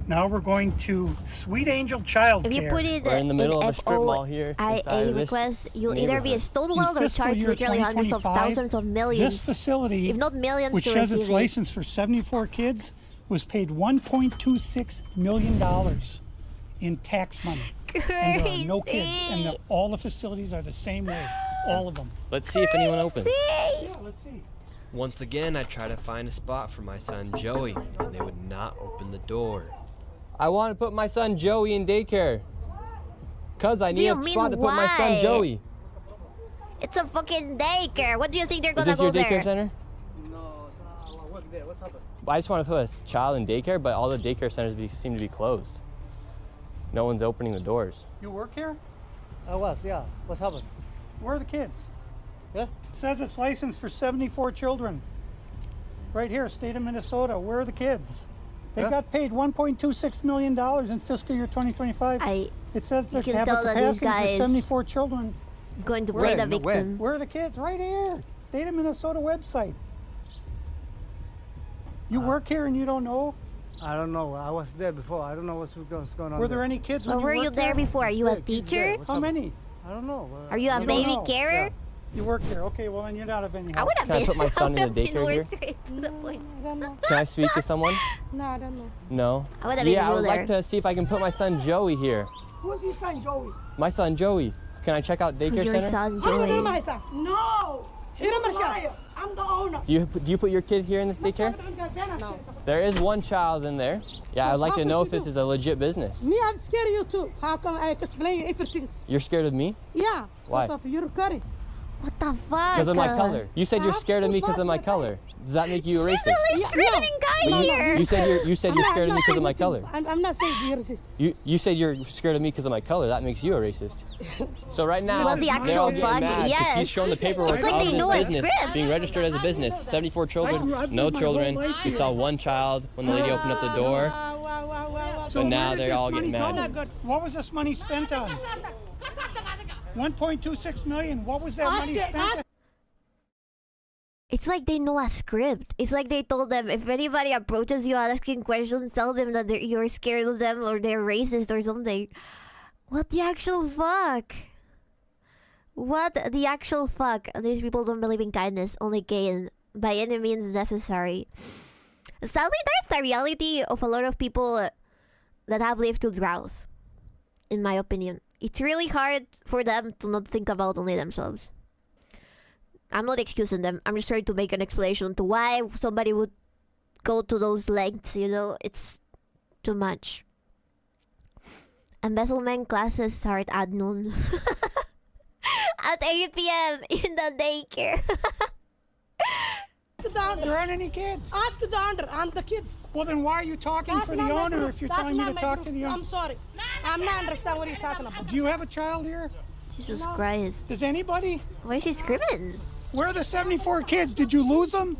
Now we're going to Sweet Angel Child
If you
Care.
put it
We're in the middle
in
of a strip mall here inside
FOIA
of this
request, you'll either be
neighborhood.
stonewalled
In
or
fiscal
charged
year
literally hundreds of
2025,
thousands of
This
millions,
facility,
if not millions,
which
to
says
receive
it's
it.
licensed for 74 kids, was paid $1.26 million in tax money. And there are no kids, and all the facilities are the same way, all of them.
Let's see if anyone opens.
Yeah, let's see.
Once again, I tried to find a spot for my son Joey, and they would not open the door.
I want to put my son Joey in daycare. Cause I need
you
a
mean
spot to put my
why?
son Joey.
It's a fucking daycare. What do you think they're
Is
gonna
this
go
your daycare
there?
center?
No, I work there. What's happened?
I just want to put a child in daycare, but all the daycare centers seem to be closed. No one's opening the doors.
You work here?
I was, yeah. What's happened?
Where are the kids?
Yeah?
It says it's licensed for 74 children. Right here, state of Minnesota. Where are the kids? They
Yeah.
got paid $1.26 million in fiscal year 2025. It says they
can
have
tell
a
that these
capacity
guys-
for 74 children.
Going to
Where?
play the
No, where?
victim.
Where are the kids? Right here. State of Minnesota website. You work here and you don't know?
I don't know. I was there before. I don't know what's going on.
Were there any kids when
Well, were you
worked
there before? Are you a
Yeah, kids
teacher?
there. What's
How
happened?
many?
I don't know.
Are you a
You don't
baby
know.
carer?
You work there. Okay, well then you're not of any
I
help.
would have
Can I
been.
put my son
I
in
would've
the
been
daycare
more
here?
straight to the point.
I don't know.
Can I speak to someone?
No, I don't know.
No.
I would have been
Yeah, I would
ruler.
like to see if I can put my son Joey here.
Who's your son, Joey?
My son Joey. Can I check out daycare
Who's your
center?
son,
How you know
Joey?
my son? No! You're a liar. I'm the owner.
Do you put your kid here in this daycare?
No.
There is one child in there. Yeah, I'd like
how
to
could
know
you
if this
do?
is a legit business.
Me, I'm scared of you too. How come I explain you everything?
You're scared of me?
Yeah.
Why?
Because of your curry.
What the fuck?
Because of my color. You said you're scared of me because of my color. Does that make you a racist?
She's a really guy here.
You said you're scared of me because of my color.
I'm not saying you're racist.
You said you're scared of me because of my color. That makes you a racist. So right now,
Well, the
they're
actual
all getting
fuck,
mad 'cause
yes.
he's showing the paperwork
It's like
of
they
this
know a
business
script.
being registered as a business. 74 children,
I've
no
lived my
children.
whole life
We
here.
saw one child when the lady opened up the door.
Wow.
So
But now
where did
they're
this
all
money
getting mad.
go? What was this money spent on? 1.26 million. What was that money spent on?
It's like they know a script. It's like they told them if anybody approaches you asking questions, tell them that you're scared of them or they're racist or something. What the actual fuck? What the actual fuck? These people don't believe in kindness, only gain by any means necessary. Sadly, that's the reality of a lot of people that have lived to drought, in my opinion. It's really hard for them to not think about only themselves. I'm not excusing them. I'm just trying to make an explanation to why somebody would go to those lengths, you know? It's too much. Embezzlement classes start at noon. At 8 p.m. in the daycare.
There aren't any kids.
Ask the owner and the kids.
Well, then why are you talking
That's
for
not
the
my
owner
proof.
if you're
That's
telling me
not
to
my
talk
proof.
to the owner?
I'm sorry. I'm not understand what you're talking about.
Do you have a child here?
Jesus Christ.
Does anybody?
Why is she screaming?
Where are the 74 kids? Did you lose them?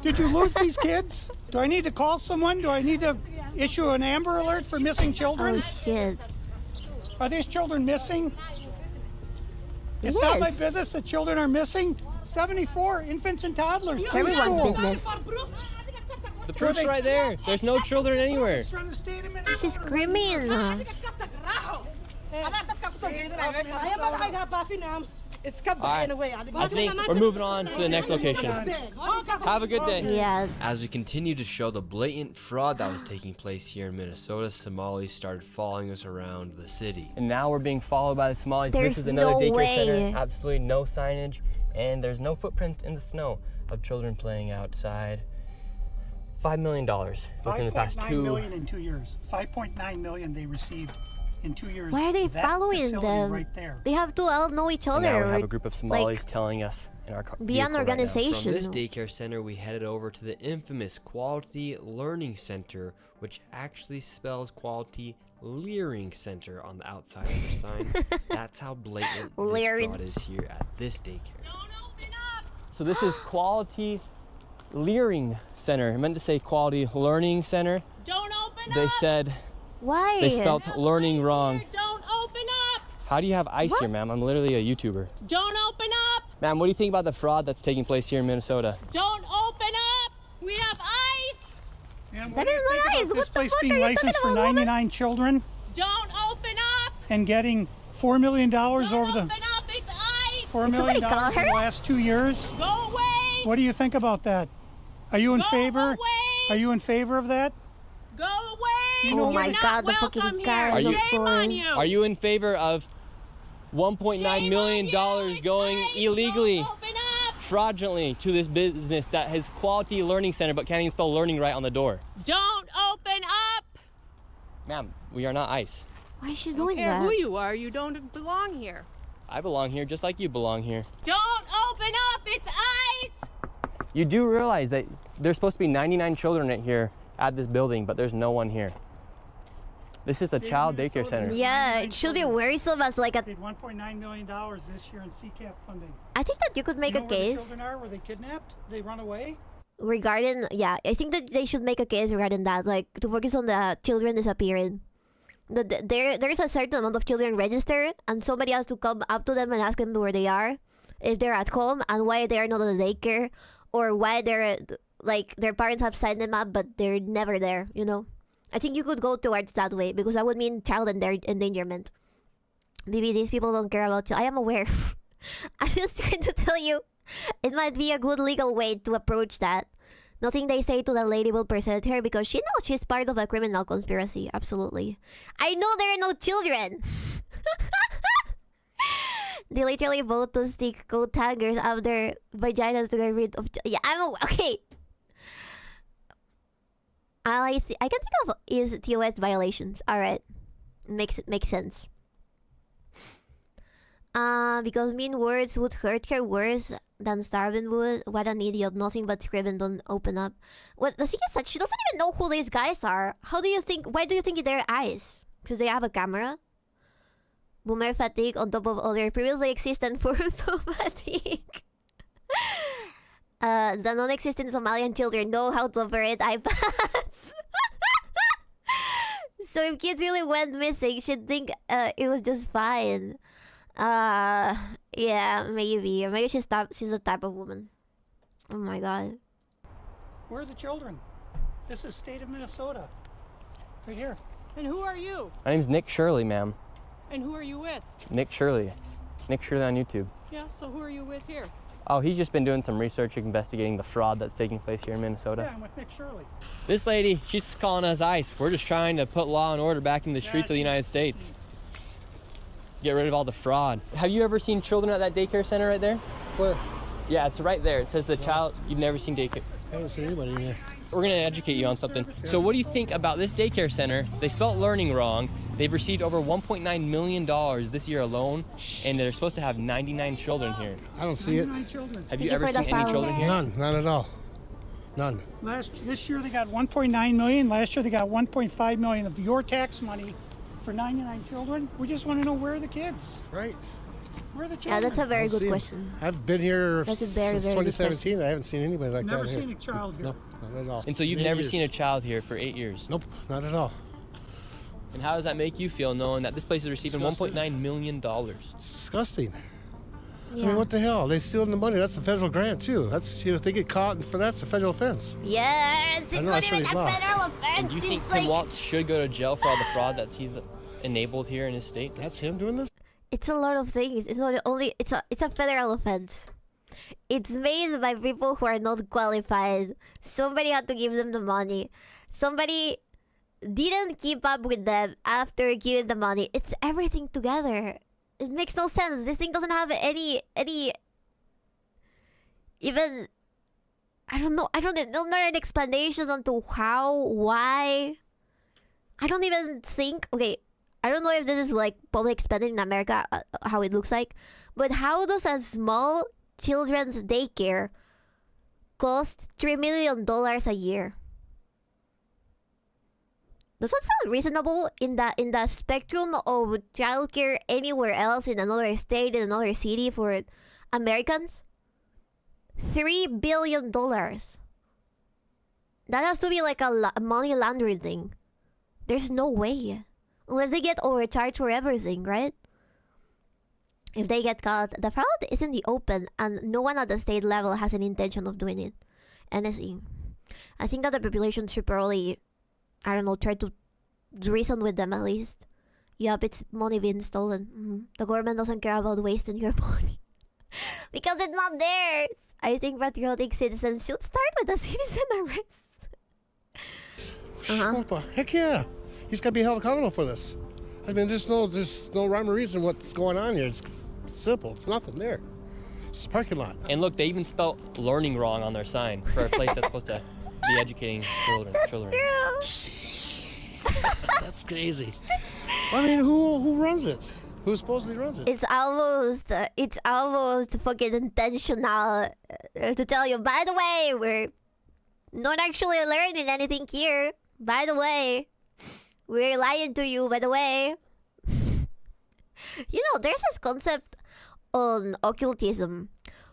Did you lose these kids? Do I need to call someone? Do I need to issue an Amber Alert for missing children?
Oh shit.
Are these children missing? It's not my
Yes.
business that children are missing. 74 infants and toddlers.
It's everyone's
preschool.
business.
The proof's right there. There's no children anywhere.
It's from the state of Minnesota.
She's screaming.
I think we're moving on to the next location. Have a good day.
Yeah.
As we continue to show the blatant fraud that was taking place here in Minnesota, Somalis started following us around the city.
And now we're being followed by the Somalis.
There's
This is another
no
daycare
way.
center. Absolutely no signage, and there's no footprints in the snow of children playing outside. $5 million within the past
5.9 million in 2 years. 5.9 million they received in 2 years.
Why are they
That
following
facility
them?
Right there.
They have to all know each other.
And now we
or,
have a group of Somalis
like,
telling us in our
be an
vehicle right now.
organization.
From this daycare center, we headed over to the infamous Quality Learning Center, which actually spells Quality Leering Center on the outside of the sign. That's how blatant this
Leering.
fraud is here at this daycare.
So this is Quality Leering Center. I meant to say Quality Learning Center.
Don't open
They
up!
said
Why?
they spelt learning wrong.
Don't open up!
How do you have ice here, ma'am? I'm literally a YouTuber.
Don't open up!
Ma'am, what do you think about the fraud that's taking place here in Minnesota?
Don't open up! We have ice!
And
That
what do you
is not
think
nice.
about this
What the
place
fuck are
being
you
licensed
talking
for
about, woman?
99 children
Don't open up!
and getting $4 million over
Don't
the
open up! It's ice!
$4 million
somebody call
in the
her?
last 2 years.
Go away!
What do you think about that? Are you in
Go
favor?
away!
Are you in favor of that?
Go away!
You know
Oh my
what-
You're
God,
not
the fucking
welcome
guy
here.
on the
Shame on
phone.
you!
Are you in favor of $1.9
Shame
million
on you. It's
going
ice.
illegally,
Don't open up!
fraudulently to this business that has Quality Learning Center but can't even spell learning right on the door?
Don't open up!
Ma'am, we are not ICE.
Why is she
I don't
doing
care
that?
who you are, you don't belong here.
I belong here just like you belong here.
Don't open up! It's ice!
You do realize that there's supposed to be 99 children in here at this building, but there's no one here. This is a child daycare center.
Yeah, it should be worrisome as like a.
Paid $1.9 million this year in CCAP funding.
I think that you could make
You know
a
where the
case
children are? Were they kidnapped? They run away?
regarding. Yeah, I think that they should make a case regarding that, like to focus on the children disappearing. There's a certain amount of children registered, and somebody has to come up to them and ask them where they are, if they're at home, and why they are not at the daycare, or why they're like their parents have signed them up but they're never there. You know, I think you could go towards that way because that would mean child endangerment. Maybe these people don't care about. I am aware. I'm just trying to tell you, it might be a good legal way to approach that. Nothing they say to the lady will present her because she knows she's part of a criminal conspiracy. Absolutely. I know there are no children. They literally vote to stick coat hangers up their vaginas to get rid of. Yeah, okay. All I can think of is TOS violations. All right, makes sense. Because mean words would hurt her worse than starving would. What an idiot. Nothing but scribbling, don't open up. Well, the thing is that she doesn't even know who these guys are. How do you think, why do you think they're eyes? Because they have a camera? Boomer fatigue on top of other previously existent forms of fatigue. The non-existent Somalian children know how to operate iPads. So if kids really went missing, she'd think it was just fine. Yeah, maybe. Maybe she's the type of woman. Oh my god.
Where are the children? This is state of Minnesota. Right here.
And who are you?
My name's Nick Shirley, ma'am.
And who are you with?
Nick Shirley. Nick Shirley on YouTube.
Yeah, so who are you with here?
Oh, he's just been doing some research investigating the fraud that's taking place here in Minnesota.
Yeah, I'm with Nick Shirley.
This lady, she's calling us ICE. We're just trying to put law and order back in the streets of the United States. Get rid of all the fraud. Have you ever seen children at that daycare center right there?
Where?
Yeah, it's right there. It says the child, you've never seen daycare.
I haven't seen anybody in there.
We're gonna educate you on something. So what do you think about this daycare center? They spelt learning wrong. They've received over $1.9 million this year alone, and they're supposed to have 99 children here.
I don't see it.
99 children.
Have you ever seen any children here?
None, not at all. None.
This year they got 1.9 million. Last year they got 1.5 million of your tax money for 99 children. We just want to know where are the kids?
Right.
Where are the
Yeah,
children?
that's a very
I
good
see 'em.
question.
I've been here
That's a
since
very, very good
2017. I haven't seen anybody like
Never
that here.
seen a child here.
No, not at all.
And so you've
8
never
years.
seen a child here for 8 years.
Nope, not at all.
And how does that make you feel knowing that this place is receiving
Disgusting.
$1.9 million?
It's disgusting.
Yeah.
I mean, what the hell? They stealing the money. That's a federal grant too. That's, you know, if they get caught for that's a federal offense.
Yes, it's
I know,
not
that's
even a
what he's law.
federal offense.
Do you think
It's
Tim
like
Waltz should go to jail for all the fraud that he's enabled here in his state?
That's him doing this?
It's a lot of things. It's not only it's a federal offense. It's made by people who are not qualified. Somebody had to give them the money. Somebody didn't keep up with them after giving the money. It's everything together. It makes no sense. This thing doesn't have any even I don't know. Not an explanation onto how, why. I don't even think. Okay, I don't know if this is like public spending in America, how it looks like, but how does a small children's daycare cost $3 million a year? Does that sound reasonable in the spectrum of childcare anywhere else in another state, in another city for Americans? $3 billion. That has to be like a money laundering thing. There's no way. Unless they get overcharged for everything, right? If they get caught, the fraud is in the open and no one at the state level has an intention of doing it. Anything. I think that the population should probably, I don't know, try to reason with them at least. Yup, it's money being stolen. The government doesn't care about wasting your money. Because it's not theirs. I think patriotic citizens should start with a citizen arrest.
Oh, heck yeah. He's got to be held accountable for this. I mean, there's no rhyme or reason what's going on here. It's simple. It's nothing there. It's a parking lot.
And look, they even spelled learning wrong on their sign for a place that's supposed to be educating children.
True.
That's crazy. I mean, who runs it? Who supposedly runs it?
It's almost fucking intentional to tell you, by the way, we're not actually learning anything here. By the way, we're lying to you, by the way. You know, there's this concept on occultism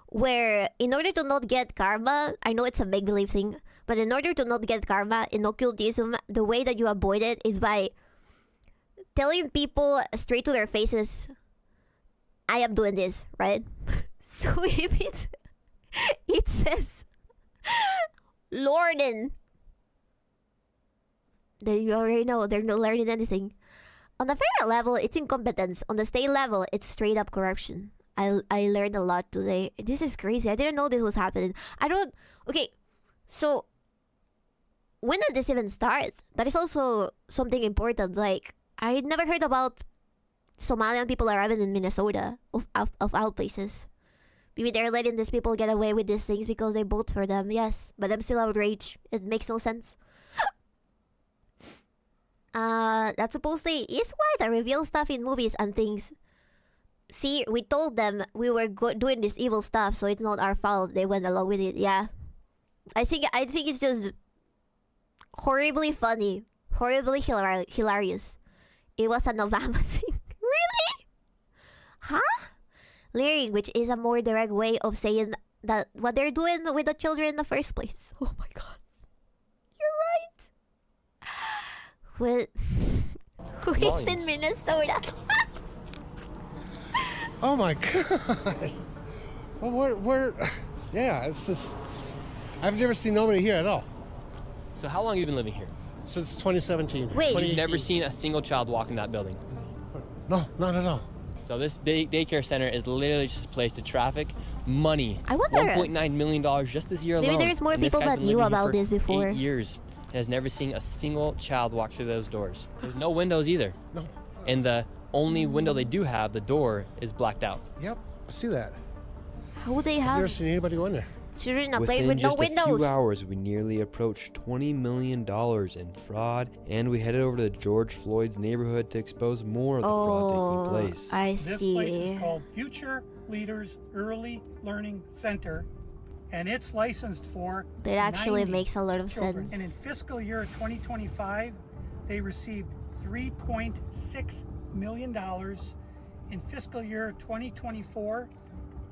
where in order to not get karma, I know it's a make-believe thing, but in order to not get karma in occultism, the way that you avoid it is by telling people straight to their faces, I am doing this, right? So if it says Lorden, then you already know they're not learning anything. On the federal level, it's incompetence. On the state level, it's straight up corruption. I learned a lot today. This is crazy. I didn't know this was happening. Okay, so when did this even start? That is also something important. Like, I never heard about Somalian people arriving in Minnesota of all places. Maybe they're letting these people get away with these things because they vote for them. Yes, but I'm still outraged. It makes no sense. That supposedly is why they reveal stuff in movies and things. See, we told them we were doing this evil stuff, so it's not our fault. They went along with it. Yeah, I think it's just horribly funny, horribly hilarious. It was an Obama thing. Really? Huh? Leering, which is a more direct way of saying that what they're doing with the children in the first place. Oh my god. You're right. Who is in Minnesota?
Oh my god. Well, where? Yeah, it's just, I've never seen nobody here at all.
So how long have you been living here?
Since 2017.
Wait.
You've never seen a single child walk in that building?
No, not at all.
So this daycare center is literally just a place to traffic money.
I wonder.
$1.9 million just this year alone.
Maybe there's more
And this
people
guy's
that
been
knew
living here
about
for
this before.
8 years and has never seen a single child walk through those doors. There's no windows either.
No.
And the only window they do have, the door, is blacked out.
Yep, I see that.
How would they
I've never
have
seen anybody go in there.
children in a place
Within
with no
just a few
windows?
hours, we nearly approached $20 million in fraud, and we headed over to George Floyd's neighborhood to expose more of the fraud taking place.
I
This
see.
place is called Future Leaders Early Learning Center, and it's licensed for
That actually
90
makes a lot of
children.
sense.
And in fiscal year 2025, they received $3.6 million. In fiscal year 2024,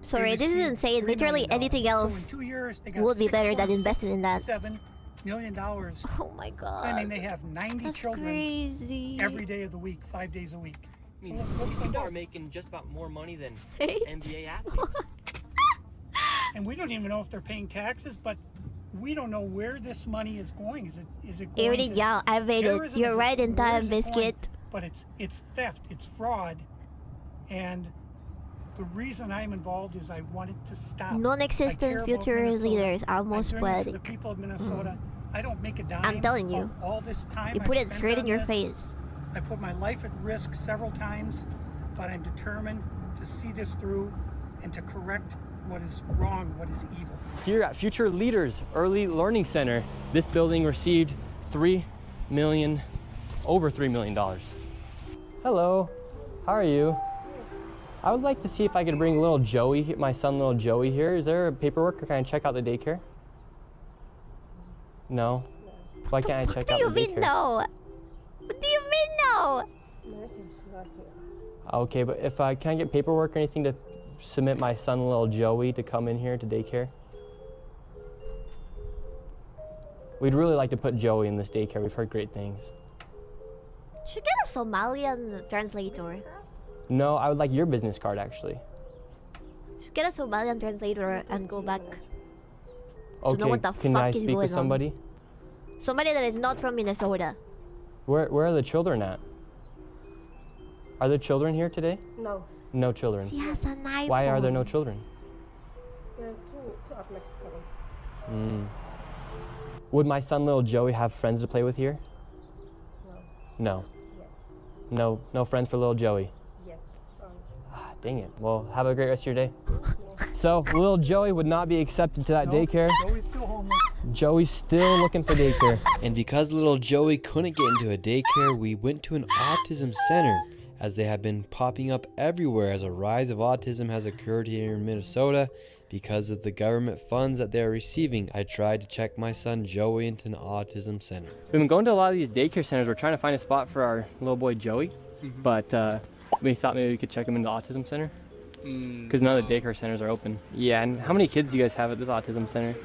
Sorry, this is insane. Literally anything else
so in 2 years, they got
would be better than investing in that.
$7 million.
Oh my god.
I mean, they have 90
That's
children
crazy.
every day of the week, 5 days a week.
I
So
mean,
look, what's
people
the
are making just about more money than
Saint.
NBA athletes.
And we don't even know if they're paying taxes, but we don't know where this money is going. Is it going
Already,
to
yeah, I made it.
terrorism?
You're
Is
right in
where
time,
is it going?
Biscuit.
But it's theft, it's fraud, And the reason I'm involved is I want it to stop.
Non-existent future leaders are most
I'm doing this for
poetic.
the people of Minnesota. I don't make a dime.
I'm telling you.
of all this time
You
I
put it
spent
straight in
on
your
this.
face.
I put my life at risk several times, but I'm determined to see this through and to correct what is wrong, what is evil.
Here at Future Leaders Early Learning Center, this building received over $3 million. Hello, how are you? I would like to see if I could bring little Joey, my son little Joey here. Is there paperwork or can I check out the daycare? No? Why can't I check out the
What do you mean
daycare?
no? What do you mean no?
Merchant's not here.
Okay, but if I can't get paperwork or anything to submit my son little Joey to come in here to daycare? We'd really like to put Joey in this daycare. We've heard great things.
Should get a Somalian translator.
No, I would like your business card actually.
Should get a Somalian translator and go back.
Okay,
know what the
can
fuck
I
is
speak with
going on.
somebody?
Somebody that is not from Minnesota.
Where are the children at? Are there children here today?
No.
No children.
She has an iPhone.
Why are there no children?
Two of Mexico.
Would my son little Joey have friends to play with here? No. No. No friends for little Joey.
Yes. Sorry.
Ah, dang it. Well, have a great rest of your day. So little Joey would not be accepted to that daycare.
Joey's still homeless.
Joey's still looking for daycare.
And because little Joey couldn't get into a daycare, we went to an autism center, as they have been popping up everywhere as a rise of autism has occurred here in Minnesota because of the government funds that they are receiving. I tried to check my son Joey into an autism center.
We've been going to a lot of these daycare centers. We're trying to find a spot for our little boy Joey, but we thought maybe we could check him into the autism center because none of the daycare centers are open. Yeah, and how many kids do you guys have at this autism center?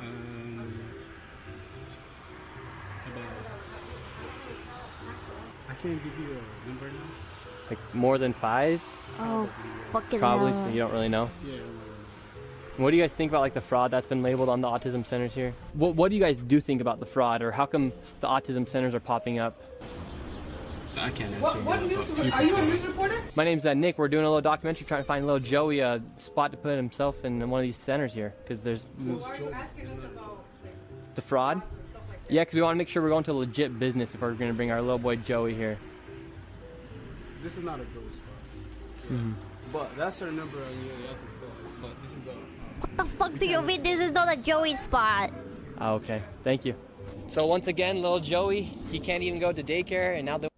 I can't give you a number now.
Like more than 5?
Oh, fucking
Probably,
hell.
so you don't really know.
Yeah.
What do you guys think about like the fraud that's been labeled on the autism centers here? What do you guys do think about the fraud, or how come the autism centers are popping up?
I can't answer.
What news? Are you a news reporter?
My name's Nick. We're doing a little documentary trying to find little Joey a spot to put himself in one of these centers here, because there's
Why are you asking us about
the fraud.
and stuff like that?
Yeah, because we want to make sure we're going to a legit business if we're going to bring our little boy Joey here.
This is not a Joey spot. But that's our number on you can call. But this is a.
What the fuck do you mean this is not a Joey spot?
Oh, okay, thank you. So once again, little Joey, he can't even go to daycare, and now the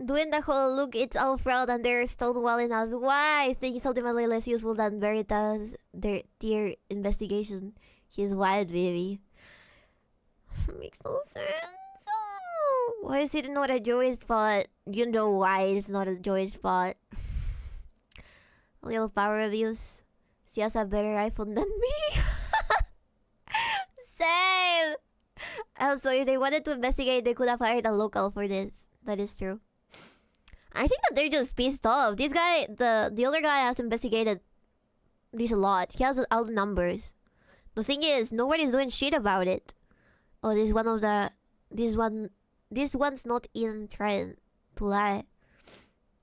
Doing the whole look, it's all fraud and they're stonewalling us. Why? Things ultimately less useful than Veritas, their investigation. He's wild, baby. Makes no sense. Oh, why is it not a Joey spot? You know why it's not a Joey spot. A little power abuse. She has a better iPhone than me. Same. Also, if they wanted to investigate, they could have hired a local for this. That is true. I think that they're just pissed off. This guy, the other guy has investigated this a lot. He has all the numbers. The thing is, nobody's doing shit about it. Oh, this one's not even trying to lie.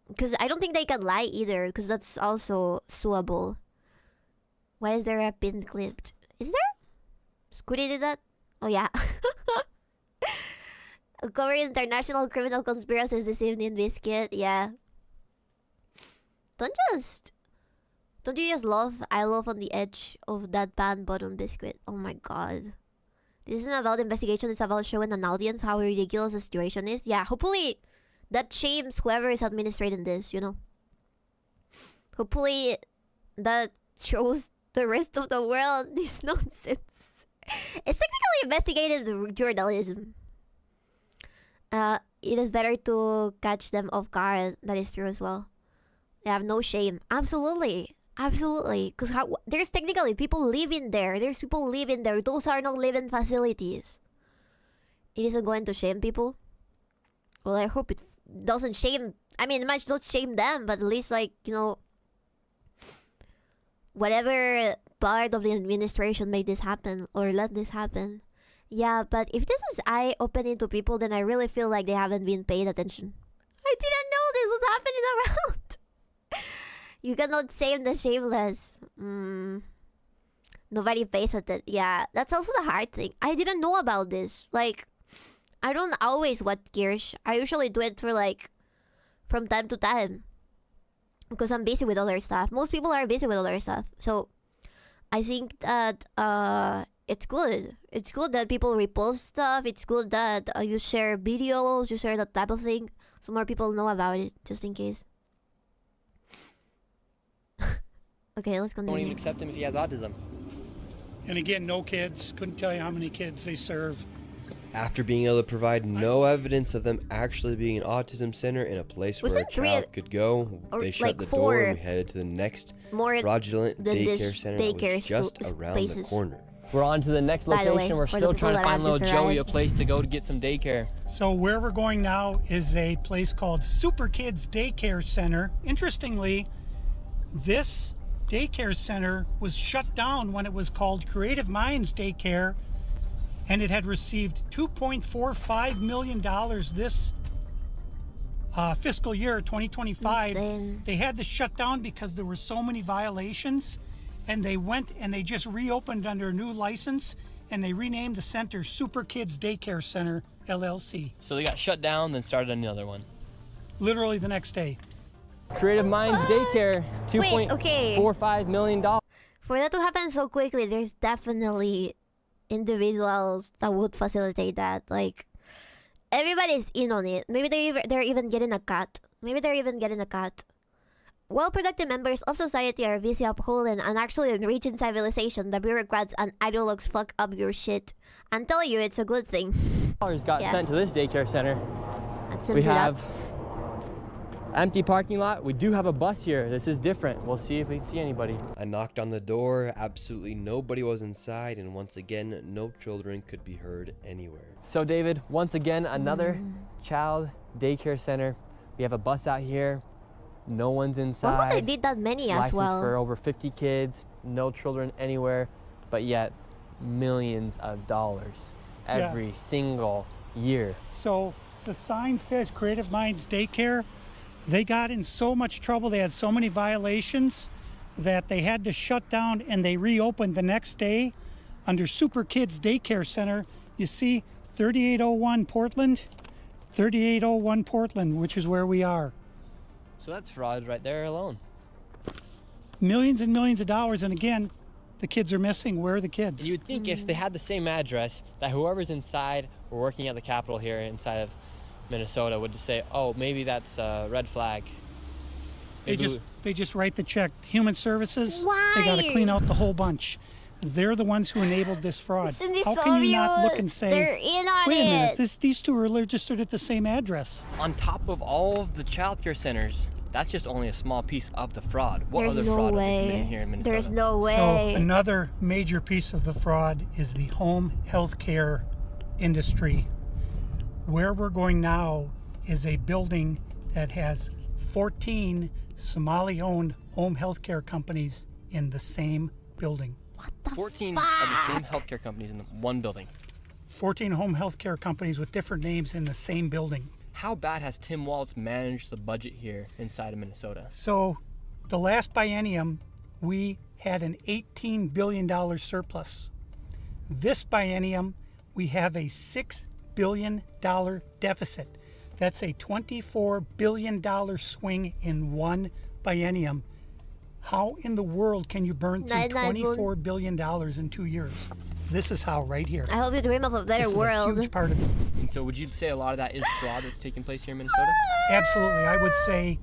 Because I don't think they can lie either, because that's also suable. Why is there a pin clipped? Is there? Scooty did that? Oh yeah. Covering international criminal conspiracies this evening, Biscuit. Yeah. Don't you just love I love on the edge of that band bottom, Biscuit? Oh my god. This isn't about investigation, it's about showing an audience how ridiculous the situation is. Yeah, hopefully that shames whoever is administrating this, you know. Hopefully that shows the rest of the world this nonsense. It's technically investigative journalism. It is better to catch them off guard. That is true as well. They have no shame. Absolutely. Absolutely. Because there's technically people living there. There's people living there. Those are not living facilities. It isn't going to shame people. Well, I hope it doesn't shame. I mean, it might not shame them, but at least, like, you know, whatever part of the administration made this happen or let this happen. Yeah, but if this is eye-opening to people, then I really feel like they haven't been paying attention. I didn't know this was happening around? You cannot save the shameless. Nobody pays attention. Yeah, that's also the hard thing. I didn't know about this. Like, I don't always watch Gears. I usually do it for like, from time to time. Because I'm busy with other stuff. Most people are busy with other stuff. So, I think that it's good. It's good that people repost stuff. It's good that you share videos, you share that type of thing. So more people know about it, just in case. Okay, let's continue.
Won't even accept him if he has autism.
And again, no kids. Couldn't tell you how many kids they serve.
After being able to provide no evidence of them actually being an autism center in a place where a child could go, they shut the door and we headed to the next fraudulent daycare center that was just around the corner.
We're on to the next location. We're still trying to find little Joey a place to go to get some daycare.
So where we're going now is a place called Super Kids Daycare Center. Interestingly, this daycare center was shut down when it was called Creative Minds Daycare, and it had received $2.45 million this fiscal year 2025.
Insane.
They had to shut down because there were so many violations, and they went and they just reopened under a new license, and they renamed the center Super Kids Daycare Center LLC.
So they got shut down, then started another one.
Literally the next day.
Creative Minds Daycare, $2.45 million.
For that to happen so quickly, there's definitely individuals that would facilitate that. Like, everybody's in on it. Maybe they're even getting a cut. Well-productive members of society are busy upholding and actually enriching civilization. The bureaucrats and ideologues fuck up your shit. I'm telling you, it's a good thing.
Got sent to this daycare center.
That's
We have empty parking lot. We do have a bus here. This is different. We'll see if we see anybody.
I knocked on the door. Absolutely nobody was inside, and once again, no children could be heard anywhere.
So David, once again, another child daycare center. We have a bus out here. No one's inside.
Why would they did that many as well?
Licensed for over 50 kids. No children anywhere, but yet millions of dollars every single year.
So the sign says Creative Minds Daycare. They got in so much trouble, they had so many violations that they had to shut down, and they reopened the next day under Super Kids Daycare Center. You see 3801 Portland, 3801 Portland, which is where we are.
So that's fraud right there alone.
Millions and millions of dollars, and again, the kids are missing. Where are the kids?
You'd think if they had the same address, that whoever's inside or working at the Capitol here inside of Minnesota would just say, oh, maybe that's a red flag.
They just write the check. Human Services,
Why?
they got to clean out the whole bunch. They're the ones who enabled this fraud.
How
can you not look and say,
they're in on
wait a minute,
it.
these two are registered at the same address?
On top of all of the childcare centers, that's just only a small piece of the fraud. What
There's
other
no
fraud
way.
are they committing here in Minnesota?
There's no way.
So another major piece of the fraud is the home health care industry. Where we're going now is a building that has 14 Somali-owned home health care companies in the same building.
14 of the same healthcare companies in the one building.
14 home health care companies with different names in the same building.
How bad has Tim Walz managed the budget here inside of Minnesota?
So the last biennium, we had an $18 billion surplus. This biennium, we have a $6 billion deficit. That's a $24 billion swing in one biennium. How in the world can you burn through $24 billion in 2 years? This is how, right here.
I hope you dream of a better
This
world.
is a huge part of it.
And so would you say a lot of that is fraud that's taking place here in Minnesota?
Absolutely. I would say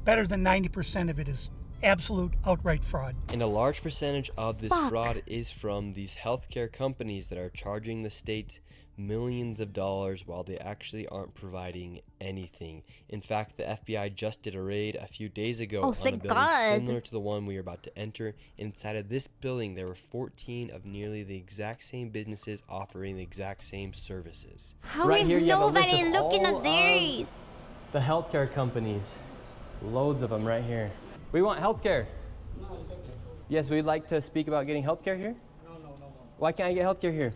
better than 90% of it is absolute outright fraud.
And a large percentage of this fraud is from these healthcare companies that are charging the state millions of dollars while they actually aren't providing anything. In fact, the FBI just did a raid a few days ago on a building similar to the one we are about to enter. Inside of this building, there were 14 of nearly the exact same businesses offering the exact same services.
How
Right
is
here you have a list
nobody
of
looking
all
at these?
The healthcare companies. Loads of them right here. We want healthcare.
No, it's okay.
Yes, we'd like to speak about getting healthcare here.
No.
Why can't I get healthcare here?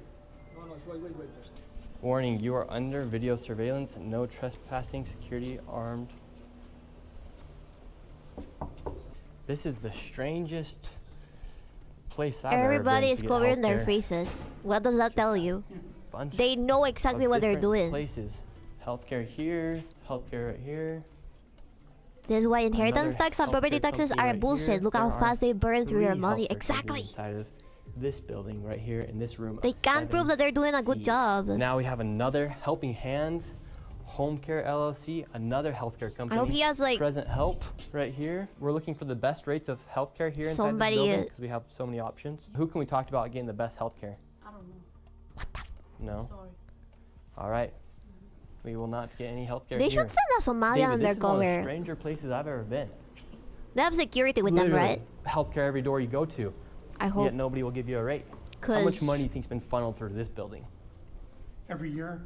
No, wait.
Warning, you are under video surveillance. No trespassing, security armed. This is the strangest place I've
Everybody
ever been
is
to get
covering their
healthcare.
faces. What does that tell you?
Bunch
They know exactly
of
what they're
different
doing.
Places. Healthcare here, healthcare right here.
This is why inheritance
Another
tax and property
healthcare
taxes
company
are
right
bullshit.
here.
Look how
There
fast
are
they burn through your
3
money.
healthcare companies
Exactly.
inside of this building right here in this room.
They
of
can't prove that they're doing a good
7C.
job.
Now we have another Helping Hands, Home Care LLC, another healthcare company.
I hope he has like
Present Help right here. We're looking for the best rates of healthcare here inside
Somebody,
this building because we have so many options. Who can we talk about getting the best healthcare?
I don't know.
No.
Sorry.
All right. We will not get any healthcare
they
here.
should send a Somalian
David, this is one of the
undercover.
stranger places I've ever been.
They have security with them,
Literally,
right?
healthcare every door you go to.
I hope.
Yet nobody will give you a rate. How much money do you think's been funneled through this building?
Every year,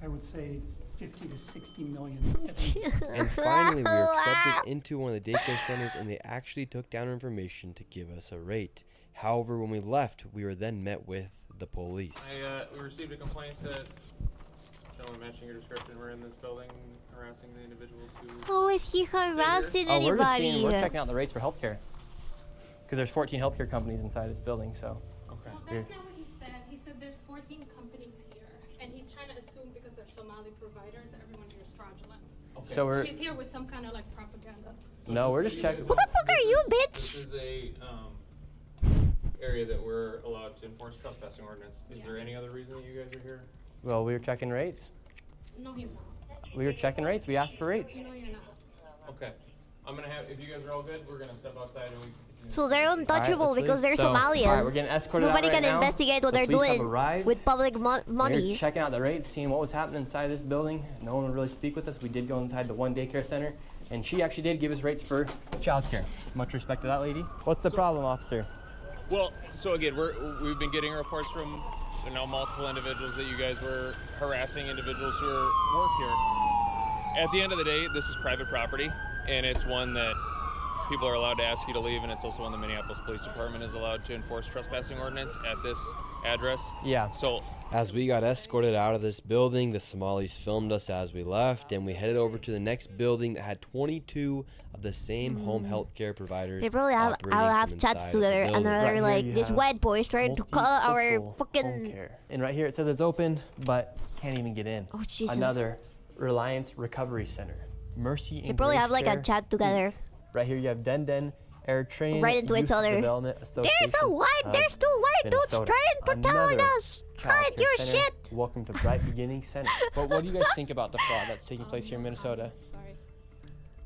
I would say 50 to 60 million. at least.
And finally, we were accepted into one of the daycare centers, and they actually took down our information to give us a rate. However, when we left, we were then met with the police.
We received a complaint that someone matching your description were in this building harassing the individuals who...
Oh, is he harassing
Oh, we're just
anybody?
seeing, we're checking out the rates for healthcare. Because there's 14 healthcare companies inside this building, so.
Okay.
Well, that's not what he said. He said there's 14 companies here, and he's trying to assume because they're Somali providers that everyone here is fraudulent.
Okay.
So we're,
he's here with some kind of like propaganda.
no, we're just checking.
Who the fuck are you, bitch?
This is a area that we're allowed to enforce trespassing ordinance. Is there any other reason that you guys are here?
Well, we were checking rates.
No, he's not.
We were checking rates. We asked for rates.
No, you're not.
Okay. I'm gonna have, if you guys are all good, we're gonna step outside and we can continue.
So they're untouchable
let's
because
leave.
they're
So,
Somalian.
all right, we're getting escorted out
Nobody
right
can
now.
investigate what
The
they're
police have
doing
arrived.
with public
We
money.
were checking out the rates, seeing what was happening inside this building. No one would really speak with us. We did go inside the one daycare center, and she actually did give us rates for childcare. Much respect to that lady. What's the problem, officer?
Well, so again, we've been getting reports from multiple individuals that you guys were harassing individuals who work here. At the end of the day, this is private property, and it's one that people are allowed to ask you to leave, and it's also one the Minneapolis Police Department is allowed to enforce trespassing ordinance at this address.
Yeah.
So
As we got escorted out of this building, the Somalis filmed us as we left, and we headed over to the next building that had 22 of the same home health care providers.
They probably have
operating
I'll
from
have
inside
chats
of the
together and
building.
they're
Right here
like
you
this
have
white boy is trying to call our
Multicultural home
fucking
care. And right here it says it's open, but can't even get in.
Oh, Jesus.
Another Reliance Recovery Center. Mercy and
they probably
Grace
have like a
Care.
chat together.
Right here you have Den Air Train
Right into each
Youth
other.
Development Association
There's two white dudes
Minnesota.
trying to tell
Another
us hide
childcare
your
center.
shit.
Welcome to Bright Beginning Center. But what do you guys think about the fraud that's taking place here in Minnesota?
Sorry.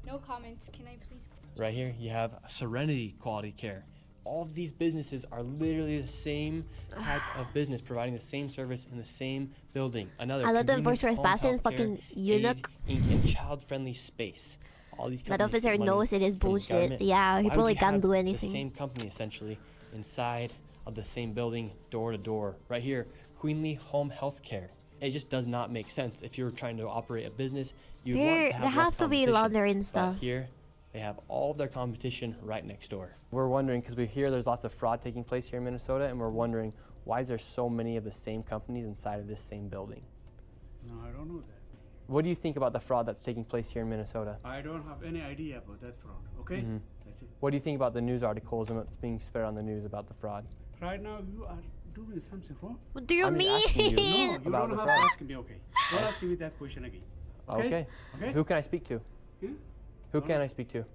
No comments. Can I please?
Right here you have Serenity Quality Care. All of these businesses are literally the same type of business, providing the same service in the same building. Another
I love them for
convenience, home
trespassing,
healthcare,
fucking eunuch.
aid, ink, and child-friendly space. All these
That
companies
officer
get money
knows it is
from the
bullshit.
government.
Yeah, he
Why would
probably
you
can't
have
do
the
anything.
same company essentially inside of the same building, door to door. Right here, Queenly Home Health Care. It just does not make sense. If you're trying to operate a business, you want to have
There
less
has to be
competition.
laundering
But
stuff.
here, they have all of their competition right next door. We're wondering, because we hear there's lots of fraud taking place here in Minnesota, and we're wondering, why is there so many of the same companies inside of this same building?
No, I don't know that.
What do you think about the fraud that's taking place here in Minnesota?
I don't have any idea about that fraud. Okay?
Mhm.
That's it.
What do you think about the news articles and what's being spread on the news about the fraud?
Right now, you are doing something wrong.
What do you
I'm just asking you.
No, you
About
don't
the
have
fraud.
to ask me, okay? Don't ask me that question again.
Okay.
Okay?
Who can I speak to?
Yeah?
Who
Don't
can I
ask-
speak to?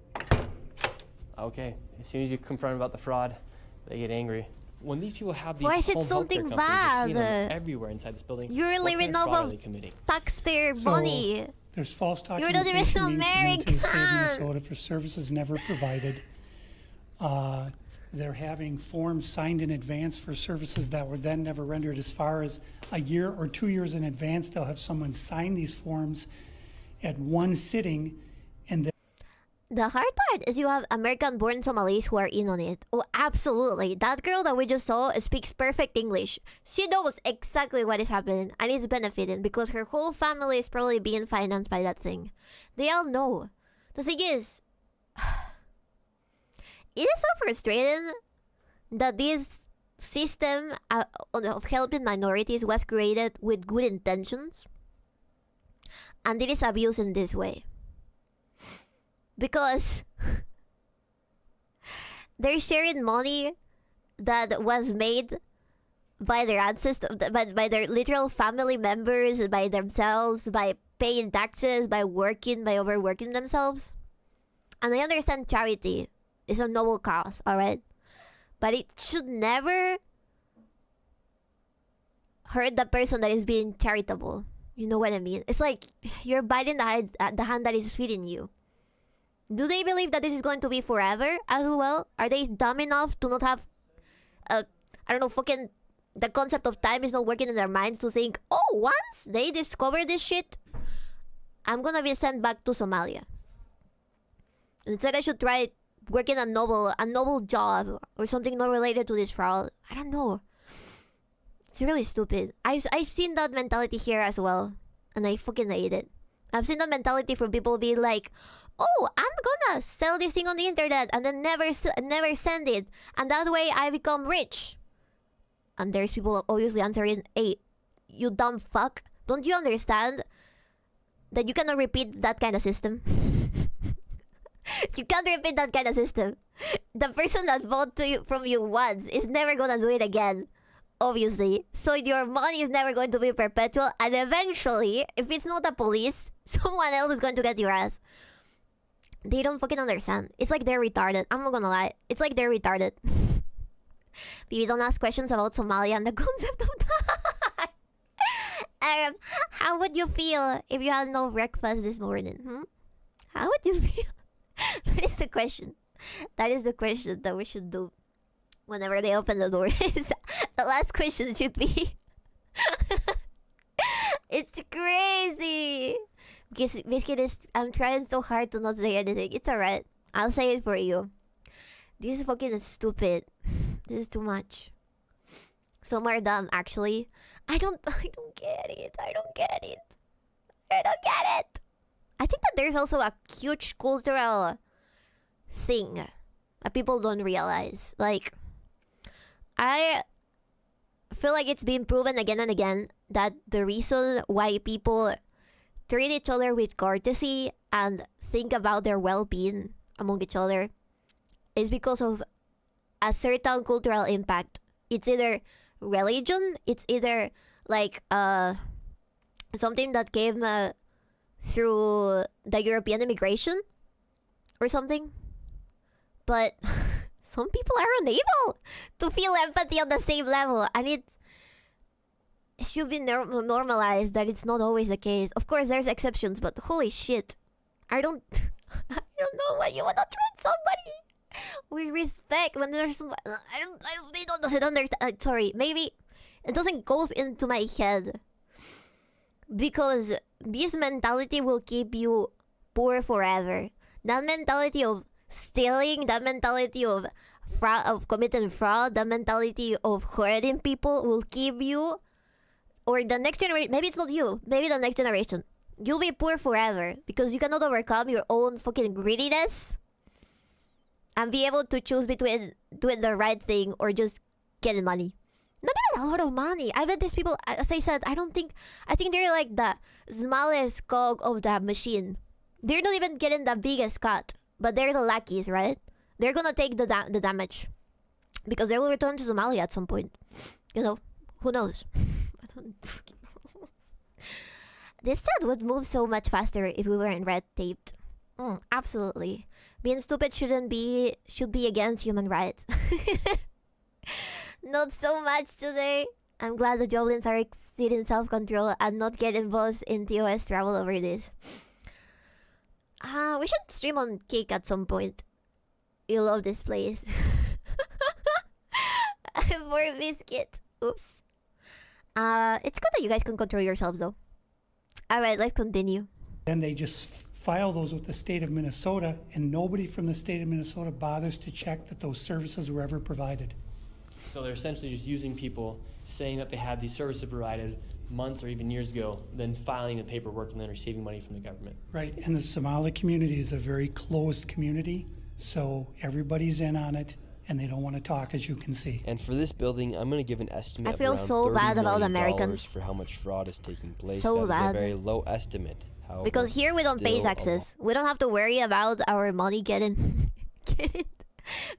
Okay. As soon as you confront them about the fraud, they get angry. When these people have these
Why is it
home healthcare
something
companies, you're seeing them
bad?
everywhere inside this building.
You're
What kind
living
of
off
fraud are
of
they committing?
taxpayer
So,
money.
There's false
You're not even
documentation being submitted to the state of
American.
Minnesota for services never provided. They're having forms signed in advance for services that were then never rendered. As far as a year or 2 years in advance, they'll have someone sign these forms at one sitting, and then
The hard part is you have American-born Somalis who are in on it. Oh, absolutely. That girl that we just saw speaks perfect English. She knows exactly what is happening and is benefiting because her whole family is probably being financed by that thing. They all know. The thing is, it is so frustrating that these system of helping minorities was created with good intentions, and it is abused in this way. Because they're sharing money that was made by their ancestors, by their literal family members, by themselves, by paying taxes, by working, by overworking themselves. And I understand charity is a noble cause, alright? But it should never hurt the person that is being charitable. You know what I mean? It's like you're biting the hand that is feeding you. Do they believe that this is going to be forever as well? Are they dumb enough to not have, I don't know, fucking the concept of time is not working in their minds to think, oh, once they discover this shit, I'm gonna be sent back to Somalia. Instead, I should try working a noble job or something not related to this fraud. I don't know. It's really stupid. I've seen that mentality here as well, and I fucking hate it. I've seen that mentality from people being like, oh, I'm gonna sell this thing on the internet and then never send it, and that way I become rich. And there's people obviously answering, hey, you dumb fuck, don't you understand that you cannot repeat that kind of system? You can't repeat that kind of system. The person that bought from you once is never gonna do it again, obviously. So your money is never going to be perpetual, and eventually, if it's not the police, someone else is going to get your ass. They don't fucking understand. It's like they're retarded. I'm not gonna lie. It's like they're retarded. Baby, don't ask questions about Somalia and the concept of that. How would you feel if you had no breakfast this morning? How would you feel? That is the question. That is the question that we should do whenever they open the door. The last question should be... It's crazy. Because I'm trying so hard to not say anything. It's alright. I'll say it for you. This is fucking stupid. This is too much. Some are dumb, actually. I don't get it. I don't get it. I think that there's also a huge cultural thing that people don't realize. Like, I feel like it's been proven again and again that the reason why people treat each other with courtesy and think about their well-being among each other is because of a certain cultural impact. It's either religion, it's either like something that came through the European immigration or something. But some people are unable to feel empathy on the same level, and it should be normalized that it's not always the case. Of course, there's exceptions, but holy shit, I don't know why you wanna treat somebody with respect when there's they doesn't understand. Sorry, maybe it doesn't go into my head because this mentality will keep you poor forever. That mentality of stealing, that mentality of committing fraud, that mentality of hurting people will keep you, or the next generation. Maybe it's not you. Maybe the next generation. You'll be poor forever because you cannot overcome your own fucking greediness and be able to choose between doing the right thing or just getting money. Not even a lot of money. I bet these people, as I said, I think they're like the smallest cog of the machine. They're not even getting the biggest cut, but they're the luckies, right? They're gonna take the damage because they will return to Somalia at some point. You know, who knows? I don't fucking know. This chat would move so much faster if we weren't red taped. Absolutely. Being stupid should be against human rights. Not so much today. I'm glad the Joblins are exceeding self-control and not getting boss in TOS travel over this. We should stream on Kick at some point. You love this place. For a biscuit. Oops. It's good that you guys can control yourselves though. Alright, let's continue.
Then they just file those with the state of Minnesota, and nobody from the state of Minnesota bothers to check that those services were ever provided.
So they're essentially just using people, saying that they had these services provided months or even years ago, then filing the paperwork and then receiving money from the government.
Right, and the Somali community is a very closed community, so everybody's in on it, and they don't want to talk, as you can see.
And for this building, I'm going to give an estimate
I feel
of around
so
$30
bad about
million
Americans.
for how much fraud is taking place.
So
That is
bad.
a very low estimate. However,
Because here we don't pay
still a
taxes. We don't have to worry about our money getting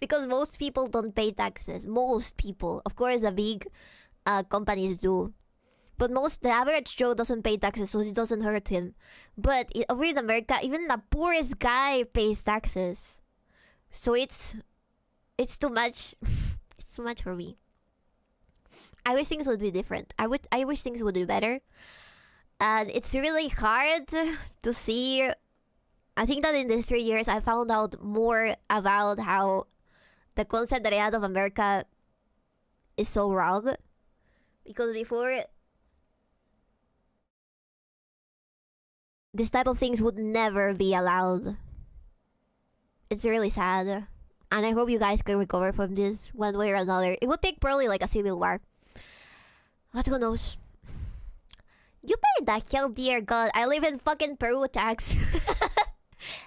because most people don't pay taxes. Most people, of course, the big companies do, but the average Joe doesn't pay taxes, so it doesn't hurt him. But over in America, even the poorest guy pays taxes, so it's too much. It's too much for me. I wish things would be different. I wish things would be better. And it's really hard to see. I think that in these 3 years, I found out more about how the concept that I had of America is so wrong. Because before, this type of things would never be allowed. It's really sad. And I hope you guys can recover from this one way or another. It would take probably like a civil war. But who knows? You paid that kill, dear God. I live in fucking Peru, tax.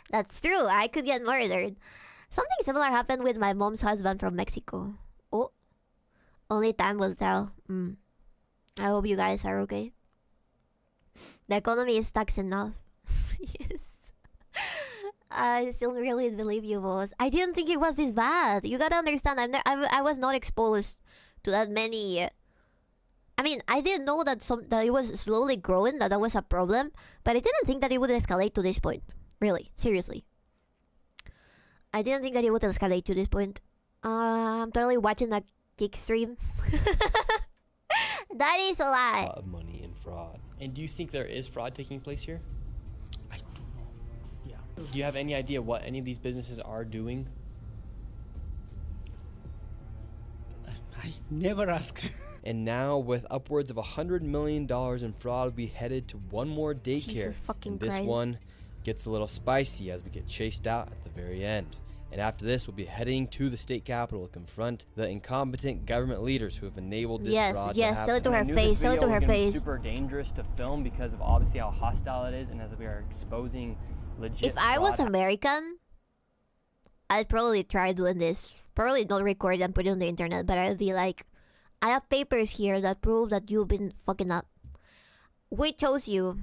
That's true. I could get murdered. Something similar happened with my mom's husband from Mexico. Oh. Only time will tell. I hope you guys are okay. The economy is taxed enough. Yes. I still really believe you, boss. I didn't think it was this bad. You gotta understand, I was not exposed to that many... I mean, I didn't know that it was slowly growing, that was a problem, but I didn't think that it would escalate to this point. Really, seriously. I didn't think that it would escalate to this point. I'm totally watching that kick stream. That is a lie.
A lot of money in fraud.
And do you think there is fraud taking place here?
I don't know. Yeah.
Do you have any idea what any of these businesses are doing?
I never ask.
And now, with upwards of $100 million in fraud, we headed to one more daycare.
Jesus fucking
And this
Christ.
one gets a little spicy as we get chased out at the very end. And after this, we'll be heading to the state capitol to confront the incompetent government leaders who have enabled this fraud to happen.
Tell it to
I
her
knew
face,
this
tell it
video
to her
was gonna be
face.
super dangerous to film because of obviously how hostile it is, and as we are exposing legit
If I was
fraud.
American, I'd probably try doing this. Probably not record it and put it on the internet, but I'd be like, I have papers here that prove that you've been fucking up. We chose you.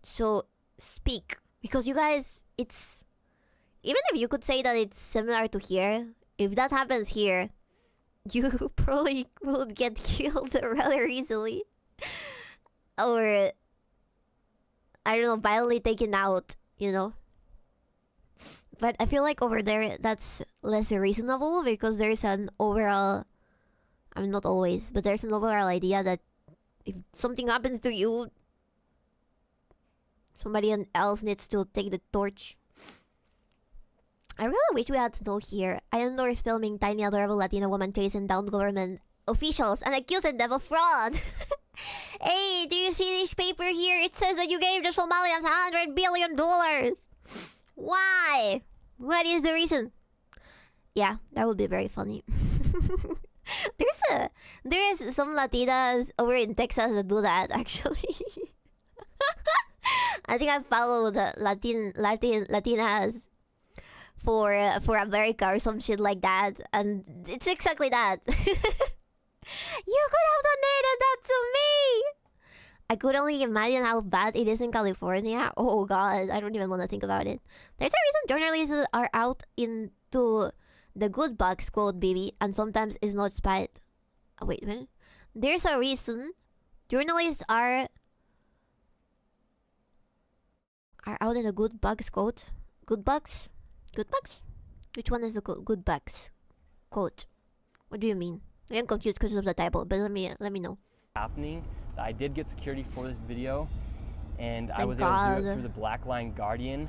So speak. Because you guys, it's... Even if you could say that it's similar to here, if that happens here, you probably will get killed rather easily. Or, I don't know, violently taken out, you know? But I feel like over there, that's less reasonable because there's an overall... I mean, not always, but there's an overall idea that if something happens to you, somebody else needs to take the torch. I really wish we had snow here. I endorse filming tiny adorable Latina woman chasing down government officials and accusing them of fraud. Hey, do you see this paper here? It says that you gave the Somalians $100 billion. Why? What is the reason? Yeah, that would be very funny. There's some Latinas over in Texas that do that, actually. I think I followed Latinas for America or some shit like that, and it's exactly that. You could have donated that to me. I could only imagine how bad it is in California. Oh God, I don't even want to think about it. There's a reason journalists are out into the good bugs, quote baby, and sometimes it's not spite. Oh, wait a minute. There's a reason journalists are out in the good bugs quote. Good bugs? Good bugs? Which one is the good bugs quote? What do you mean? I'm confused because of the typo, but let me know.
Happening. I did get security for this video, and I
Thank
was able to do
God.
it through the Black Line Guardian.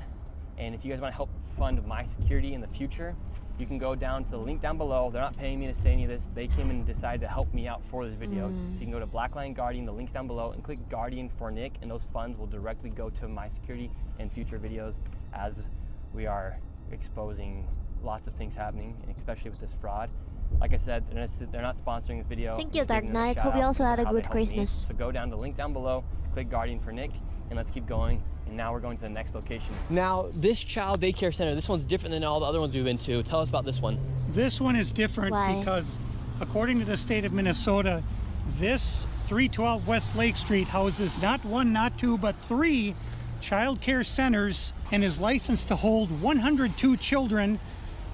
And if you guys want to help fund my security in the future, you can go down to the link down below. They're not paying me to say any of this. They came and decided to help me out for this video. So you can go to Black Line Guardian, the link's down below, and click Guardian for Nick, and those funds will directly go to my security and future videos as we are exposing lots of things happening, and especially with this fraud. Like I said, they're not sponsoring this video.
Thank
I'm
you,
just
Dark
giving them a
Knight.
shout
Hope you
out
also
because
had
of
a
how
good
they helped me.
Christmas.
So go down to the link down below, click Guardian for Nick, and let's keep going. And now we're going to the next location. Now, this child daycare center, this one's different than all the other ones we've been to. Tell us about this one.
This one is different because, according to the state of Minnesota, this 312 West Lake Street houses not one, not two, but 3 child care centers and is licensed to hold 102 children,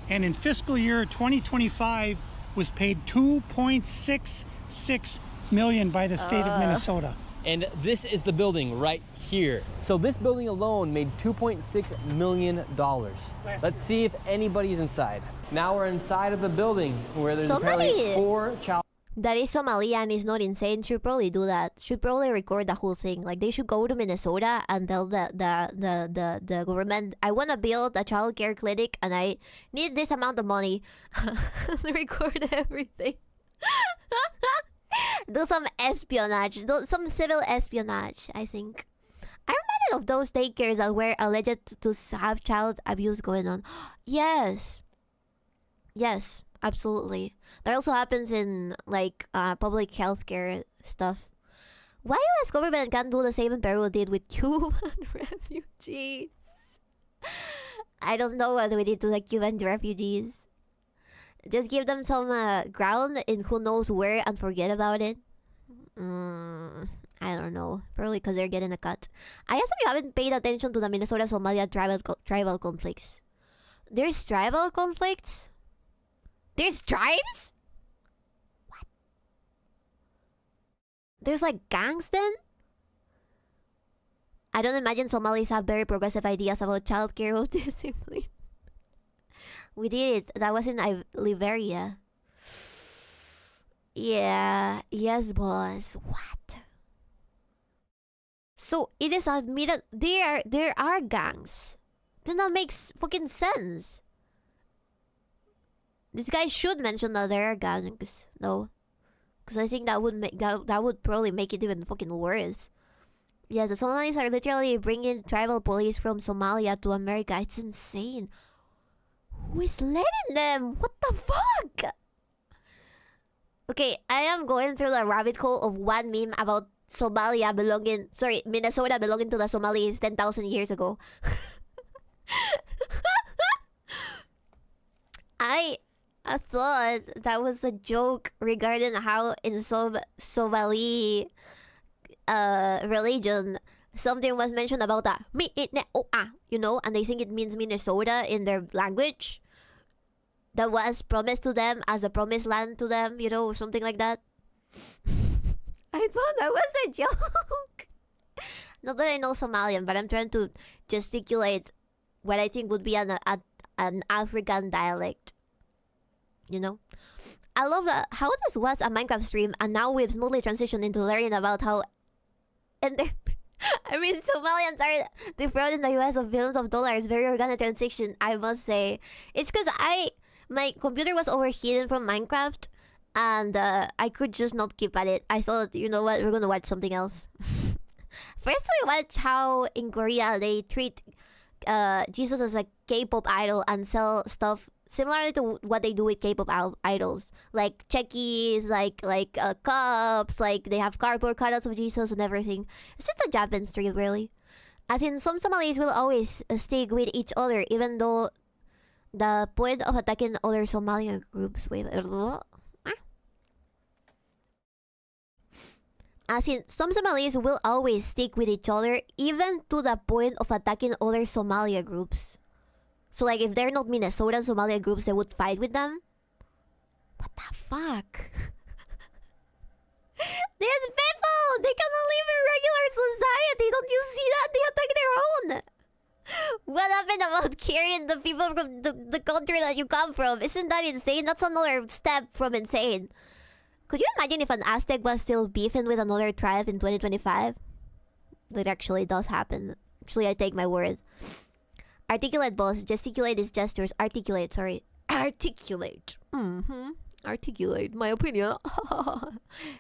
and in fiscal year 2025 was paid $2.66 million by the state of Minnesota.
And this is the building right here. So this building alone made $2.6 million. Let's see if anybody's inside. Now we're inside of the building where there's apparently 4 child.
That is Somalia and is not insane. Should probably do that. Should probably record the whole thing. Like, they should go to Minnesota and tell the government, I want to build a child care clinic and I need this amount of money. Record everything. Do some espionage. Do some civil espionage, I think. I reminded of those daycares that were alleged to have child abuse going on. Yes. Yes, absolutely. That also happens in, like, public healthcare stuff. Why US government can't do the same in Peru did with Cuban refugees? I don't know what we did to the Cuban refugees. Just give them some ground in who knows where and forget about it. I don't know. Probably because they're getting a cut. I guess you haven't paid attention to the Minnesota-Somalia tribal conflicts. There's tribal conflicts? There's tribes? What? There's like gangs then? I don't imagine Somalis have very progressive ideas about childcare or discipline. We did it. That was in Liberia. Yeah. Yes, boss. What? So it is admitted there are gangs. Then that makes fucking sense. This guy should mention that there are gangs, though, because I think that would make that would probably make it even fucking worse. Yes, the Somalis are literally bringing tribal police from Somalia to America. It's insane. Who is letting them? What the fuck? Okay, I am going through the rabbit hole of one meme about Minnesota belonging to the Somalis 10,000 years ago. I thought that was a joke regarding how in Somali religion something was mentioned about that, you know, and they think it means Minnesota in their language. That was promised to them as a promised land to them, you know, something like that. I thought that was a joke. Not that I know Somalian, but I'm trying to gesticulate what I think would be an African dialect. You know? I love how this was a Minecraft stream, and now we've smoothly transitioned into learning about how... I mean, Somalians are defrauding the US of billions of dollars. Very organic transaction, I must say. It's because my computer was overheating from Minecraft, and I could just not keep at it. I thought, you know what, we're gonna watch something else. First, we watch how in Korea they treat Jesus as a K-pop idol and sell stuff similar to what they do with K-pop idols, like checkies, like cups, like they have cardboard cutouts of Jesus and everything. It's just a Japan stream, really. As in, some Somalis will always stick with each other, even though the point of attacking other Somalian groups. As in, some Somalis will always stick with each other, even to the point of attacking other Somalia groups. So, like, if they're not Minnesota Somalia groups, they would fight with them? What the fuck? There's people! They cannot live in regular society! Don't you see that? They attack their own! What happened about carrying the people from the country that you come from? Isn't that insane? That's another step from insane. Could you imagine if an Aztec was still beefing with another tribe in 2025? That actually does happen. Actually, I take my word. Articulate, boss. Gesticulate his gestures. Articulate, sorry. Articulate. Articulate. My opinion.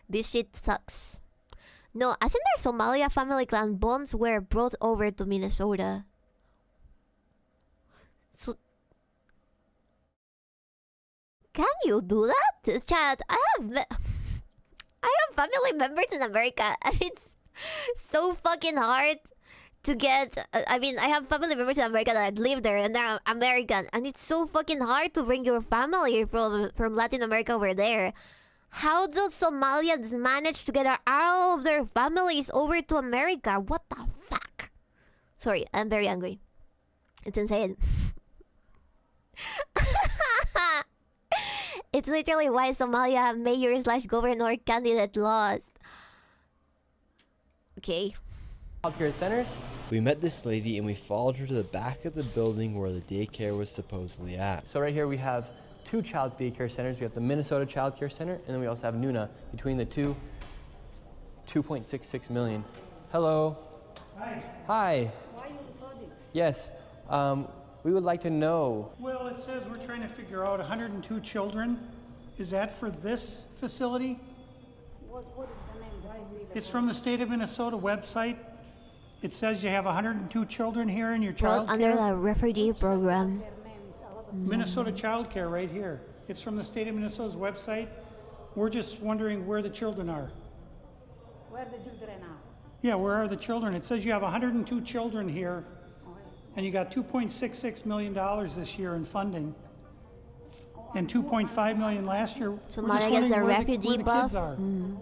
This shit sucks. No, as in their Somalia family clan bonds were brought over to Minnesota. So... Can you do that? Chat, I have family members in America, and it's so fucking hard to get. I mean, I have family members in America that live there, and they're American, and it's so fucking hard to bring your family from Latin America over there. How do Somalians manage to get all of their families over to America? What the fuck? Sorry, I'm very angry. It's insane. It's literally why Somalia mayor/governor candidate lost. Okay.
Childcare centers.
We met this lady and we followed her to the back of the building where the daycare was supposedly at.
So right here we have 2 child daycare centers. We have the Minnesota Child Care Center, and then we also have Nuna. Between the two, 2.66 million. Hello.
Hi.
Hi.
Why are you recording?
Yes. We would like to know.
Well, it says we're trying to figure out 102 children. Is that for this facility?
What is the name? Why is it?
It's from the state of Minnesota website. It says you have 102 children here in your child
Brought under
care.
the refugee program.
Minnesota Child Care right here. It's from the state of Minnesota's website. We're just wondering where the children are.
Where the children are?
Yeah, where are the children? It says you have 102 children here, and you got $2.66 million this year in funding, and $2.5 million last year.
Somalia gets a refugee buff.
Who are you?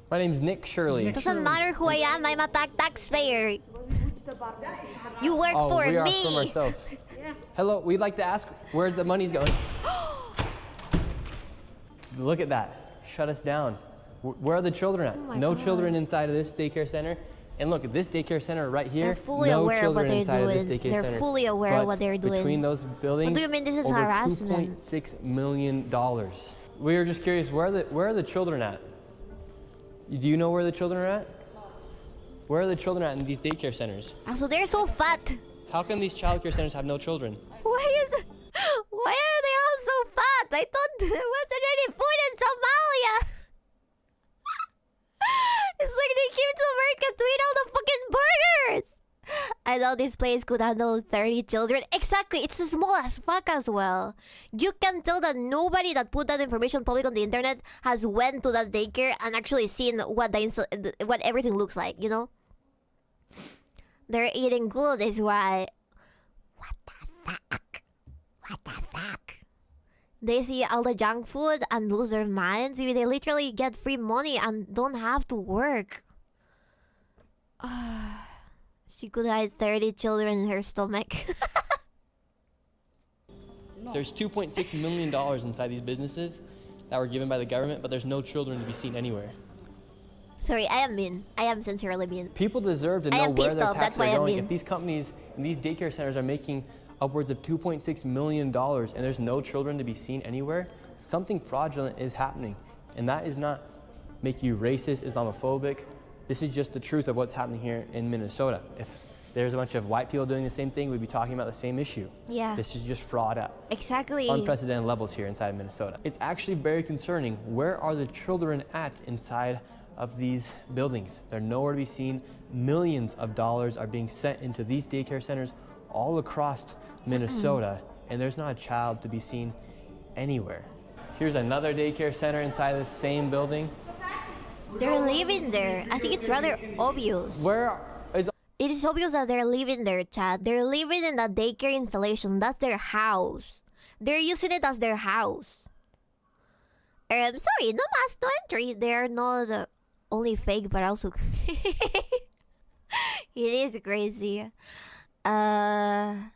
My name's Nick Shirley.
Doesn't matter who I am. I'm a taxpayer. You work
Oh,
for
we are
me.
from ourselves. Hello, we'd like to ask where the money's going. Look at that. Shut us down. Where are the children at?
Oh
No
God.
children inside of this daycare center. And look at this daycare center right here.
They're fully
no
aware of what
children
they're
inside of this
doing.
daycare
They're
center.
fully aware of
But
what they're doing.
Between those buildings,
What do you mean this is
over
harassment?
$2.6 million. We were just curious, where are the children at? Do you know where the children are at? Where are the children at in these daycare centers?
So they're so fat.
How come these child care centers have no children?
Why are they all so fat? I thought there wasn't any food in Somalia. It's like they came to America to eat all the fucking burgers. I know this place could handle 30 children. Exactly, it's small as fuck as well. You can tell that nobody that put that information public on the internet has went to that daycare and actually seen what what everything looks like, you know? They're eating good is why. What the fuck? What the fuck? They see all the junk food and lose their minds. Maybe they literally get free money and don't have to work. She could hide 30 children in her stomach.
There's $2.6 million inside these businesses that were given by the government, but there's no children to be seen anywhere.
Sorry, I am mean. I am sincerely mean.
People deserve to
I
know
am
where
pissed
their
off, that's
taxes
why
are
I'm
going.
mean.
If these companies and these daycare centers are making upwards of $2.6 million and there's no children to be seen anywhere, something fraudulent is happening. And that is not make you racist, Islamophobic. This is just the truth of what's happening here in Minnesota. If there's a bunch of white people doing the same thing, we'd be talking about the same issue.
Yeah.
This is just fraud at
Exactly.
unprecedented levels here inside of Minnesota. It's actually very concerning. Where are the children at inside of these buildings? They're nowhere to be seen. Millions of dollars are being sent into these daycare centers all across Minnesota, and there's not a child to be seen anywhere. Here's another daycare center inside of the same building.
They're living there. I think it's rather obvious.
Where is...
It is obvious that they're living there, Chad. They're living in that daycare installation. That's their house. They're using it as their house. Sorry, no mask, no entry. They're not only fake, but also... It is crazy. God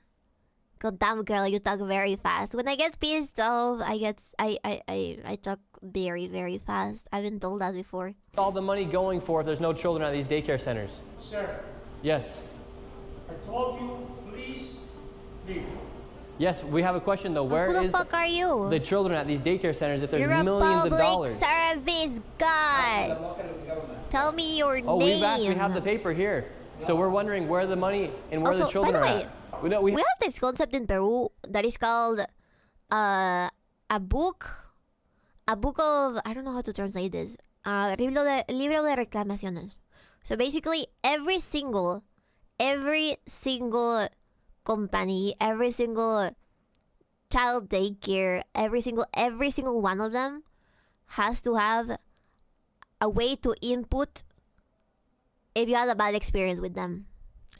damn, girl, you talk very fast. When I get pissed off, I talk very, very fast. I've been told that before.
all the money going for if there's no children at these daycare centers?
Sir,
Yes.
I told you, please leave.
Yes, we have a question though. Where
Who the
is
fuck are you?
the children at these daycare centers if there's
You're
millions
a
of
public
dollars?
service guy. Tell me your
Oh,
name.
we have the paper here. So we're wondering where the money and where the
Also,
children
by the
are
way,
at. We
we have this concept in Peru that is called a book of, I don't know how to translate this, libro de reclamaciones. So basically every single company, every single child daycare, every single one of them has to have a way to input if you had a bad experience with them.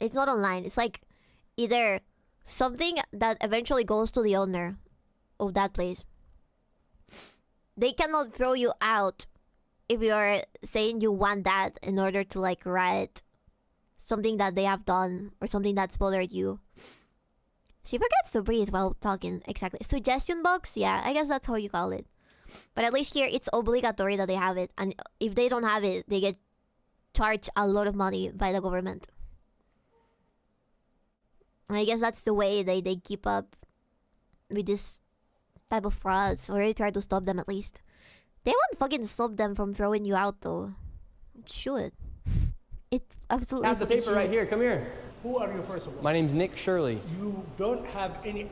It's not online. It's like either something that eventually goes to the owner of that place. They cannot throw you out if you're saying you want that in order to like write something that they have done or something that's bothered you. She forgets to breathe while talking. Exactly. Suggestion box? Yeah, I guess that's how you call it. But at least here, it's obligatory that they have it. And if they don't have it, they get charged a lot of money by the government. And I guess that's the way they keep up with this type of frauds. Or they try to stop them at least. They won't fucking stop them from throwing you out though. It should. It absolutely
I have the
fucking
paper right
should.
here. Come here.
Who are you, first of all?
My name's Nick Shirley.
You don't have any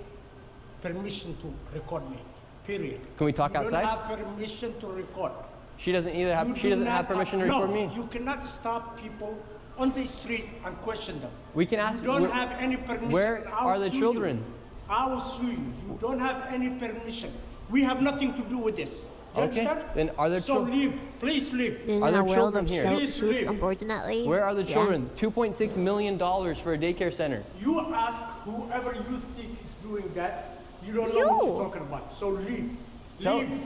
permission to record me. Period.
Can we talk
you
outside?
You don't have permission to record.
She doesn't either have. She doesn't have permission to record me.
No, you cannot stop people on the street and question them.
We can ask.
You don't have any permission.
Where are the children?
I will sue you. You don't have any permission. We have nothing to do with this. You understand?
Then are there
children? So leave. Please leave.
Are there children here?
Please leave. Unfortunately.
Where are the children? $2.6 million for a daycare center.
You ask whoever you think is doing that. You don't know what you're talking about. So leave.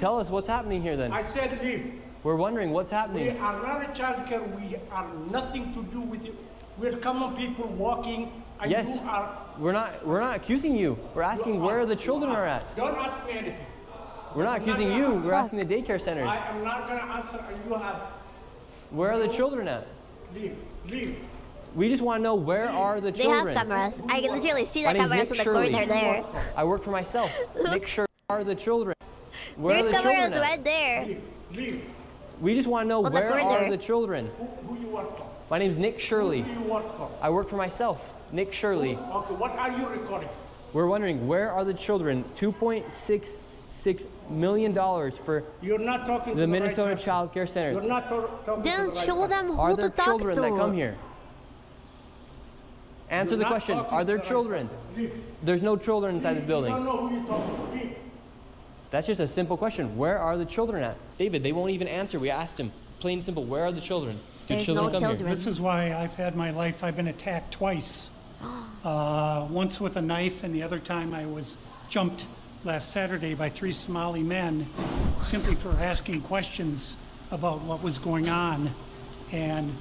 Tell us what's happening here then.
I said leave.
We're wondering what's happening.
We are not a child care. We are nothing to do with you. We're common people walking. And
yes.
You are.
We're not accusing you. We're asking where the children are at.
Don't ask me anything.
We're not accusing you. We're asking the daycare centers.
I am not going to answer. You have.
Where are the children at?
Leave. Leave.
We just want to know where are the children.
They have cameras. I can literally see the cameras in the corner there.
I work for myself. Make sure where are the children. Where
There's
are the
cameras
children
right there.
Leave.
We just want to know where are the children.
Who you work for?
My name's Nick Shirley.
Who do you work for?
I work for myself. Nick Shirley.
Okay, what are you recording?
We're wondering where are the children? $2.66 million for
You're not talking
the
to
Minnesota
right
Child Care Center.
You're not talking
then
to the right
show them who
are
to
there
talk
children
to.
that come here? Answer the question. Are there children? There's no children inside this building.
I don't know who you're talking to. Leave.
That's just a simple question. Where are the children at? David, they won't even answer. We asked him. Plain and simple. Where are the children? Do children come here?
This is why I've had my life. I've been attacked twice. Once with a knife, and the other time I was jumped last Saturday by 3 Somali men simply for asking questions about what was going on. And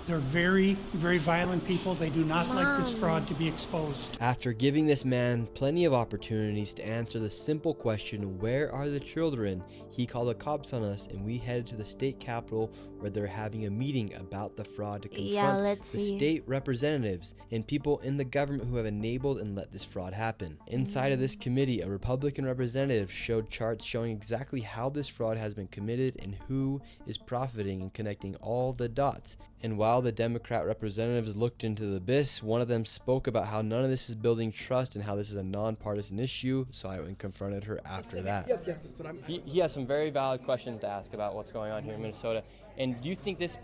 they're very, very violent people. They do not like this fraud to be exposed.
After giving this man plenty of opportunities to answer the simple question, where are the children, he called the cops on us and we headed to the state capitol where they're having a meeting about the fraud to confront the state representatives and people in the government who have enabled and let this fraud happen. Inside of this committee, a Republican representative showed charts showing exactly how this fraud has been committed and who is profiting and connecting all the dots. And while the Democrat representatives looked into the abyss, one of them spoke about how none of this is building trust and how this is a nonpartisan issue, so I went and confronted her after that.
Yes, but he has some very valid questions to ask about what's going on here in Minnesota. And do you think this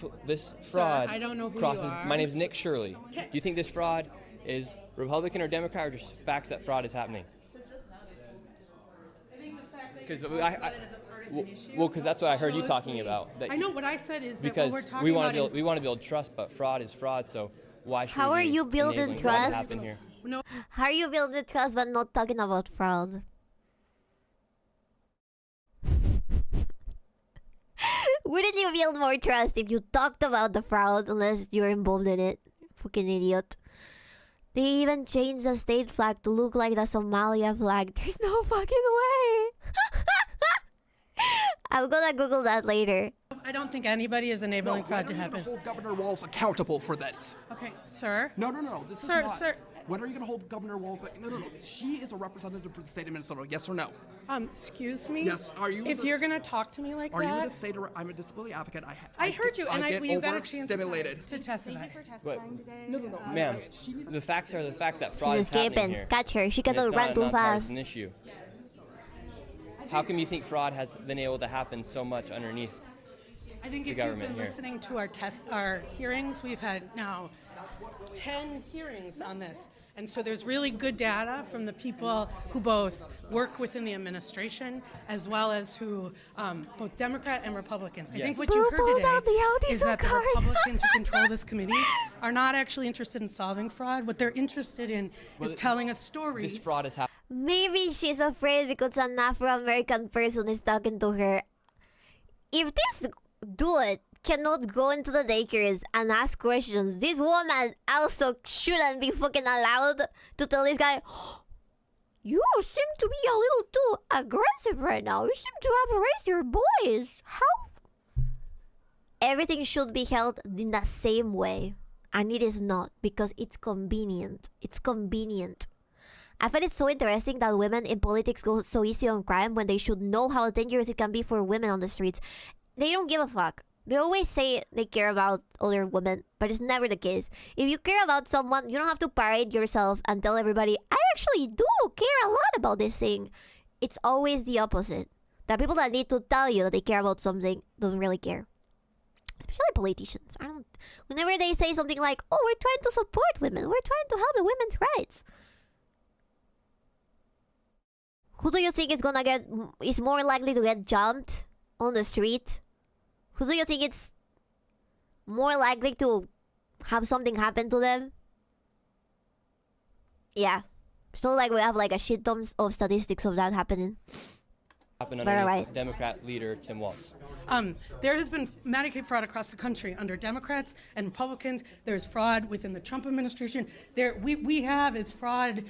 fraud
I don't know who
crosses...
you are.
My name's Nick Shirley. Do you think this fraud is Republican or Democrat or just facts that fraud is happening? Because because that's what I heard you talking about.
I know what I said is that
because
what we're talking about is...
we want to build trust, but fraud is fraud, so why should
How
we
are
be
you building
enabling fraud to
trust?
happen here?
No.
How are you building trust but not talking about fraud? Wouldn't you build more trust if you talked about the fraud unless you're involved in it? Fucking idiot. They even changed the state flag to look like the Somalia flag. There's no fucking way. I'm gonna Google that later.
I don't think anybody is enabling fraud to happen.
Hold Governor Walz accountable for this.
Okay, sir.
No. This
Sir,
is not.
sir.
When are you going to hold Governor Walz? No. She is a representative for the state of Minnesota. Yes or no?
Excuse me.
Yes. Are you?
If you're gonna talk to me like
are
that,
you going to say to her, "I'm a disability advocate"?
I heard you, and
get
got a chance
overstimulated.
to testify.
No.
Ma'am, the facts are the facts that fraud
She's
is happening
escaping.
here.
Catch her. She
And
cannot
it's
run
not
too
a
fast.
nonpartisan issue. How come you think fraud has been able to happen so much underneath
I think
the
if you've
government
been
here?
listening to our hearings, we've had now 10 hearings on this. And so there's really good data from the people who both work within the administration as well as who, both Democrat and Republicans. I think what you heard today is that the Republicans who control this committee are not actually interested in solving fraud. What they're interested in is telling a story.
This fraud is happening.
Maybe she's afraid because an Afro-American person is talking to her. If this dude cannot go into the daycares and ask questions, this woman also shouldn't be fucking allowed to tell this guy, you seem to be a little too aggressive right now. You seem to have raised your voice. How? Everything should be held in the same way. And it is not, because it's convenient. It's convenient. I find it so interesting that women in politics go so easy on crime when they should know how dangerous it can be for women on the streets. They don't give a fuck. They always say they care about other women, but it's never the case. If you care about someone, you don't have to parade yourself and tell everybody, I actually do care a lot about this thing. It's always the opposite. The people that need to tell you that they care about something don't really care. Especially politicians. Whenever they say something like, oh, we're trying to support women, we're trying to help the women's rights. Who do you think is more likely to get jumped on the street? Who do you think it's more likely to have something happen to them? Yeah. It's not like we have like a shit ton of statistics of that happening.
Happened
But
under
alright.
Democrat leader Tim Walz.
There has been Medicaid fraud across the country under Democrats and Republicans. There's fraud within the Trump administration. We have is fraud.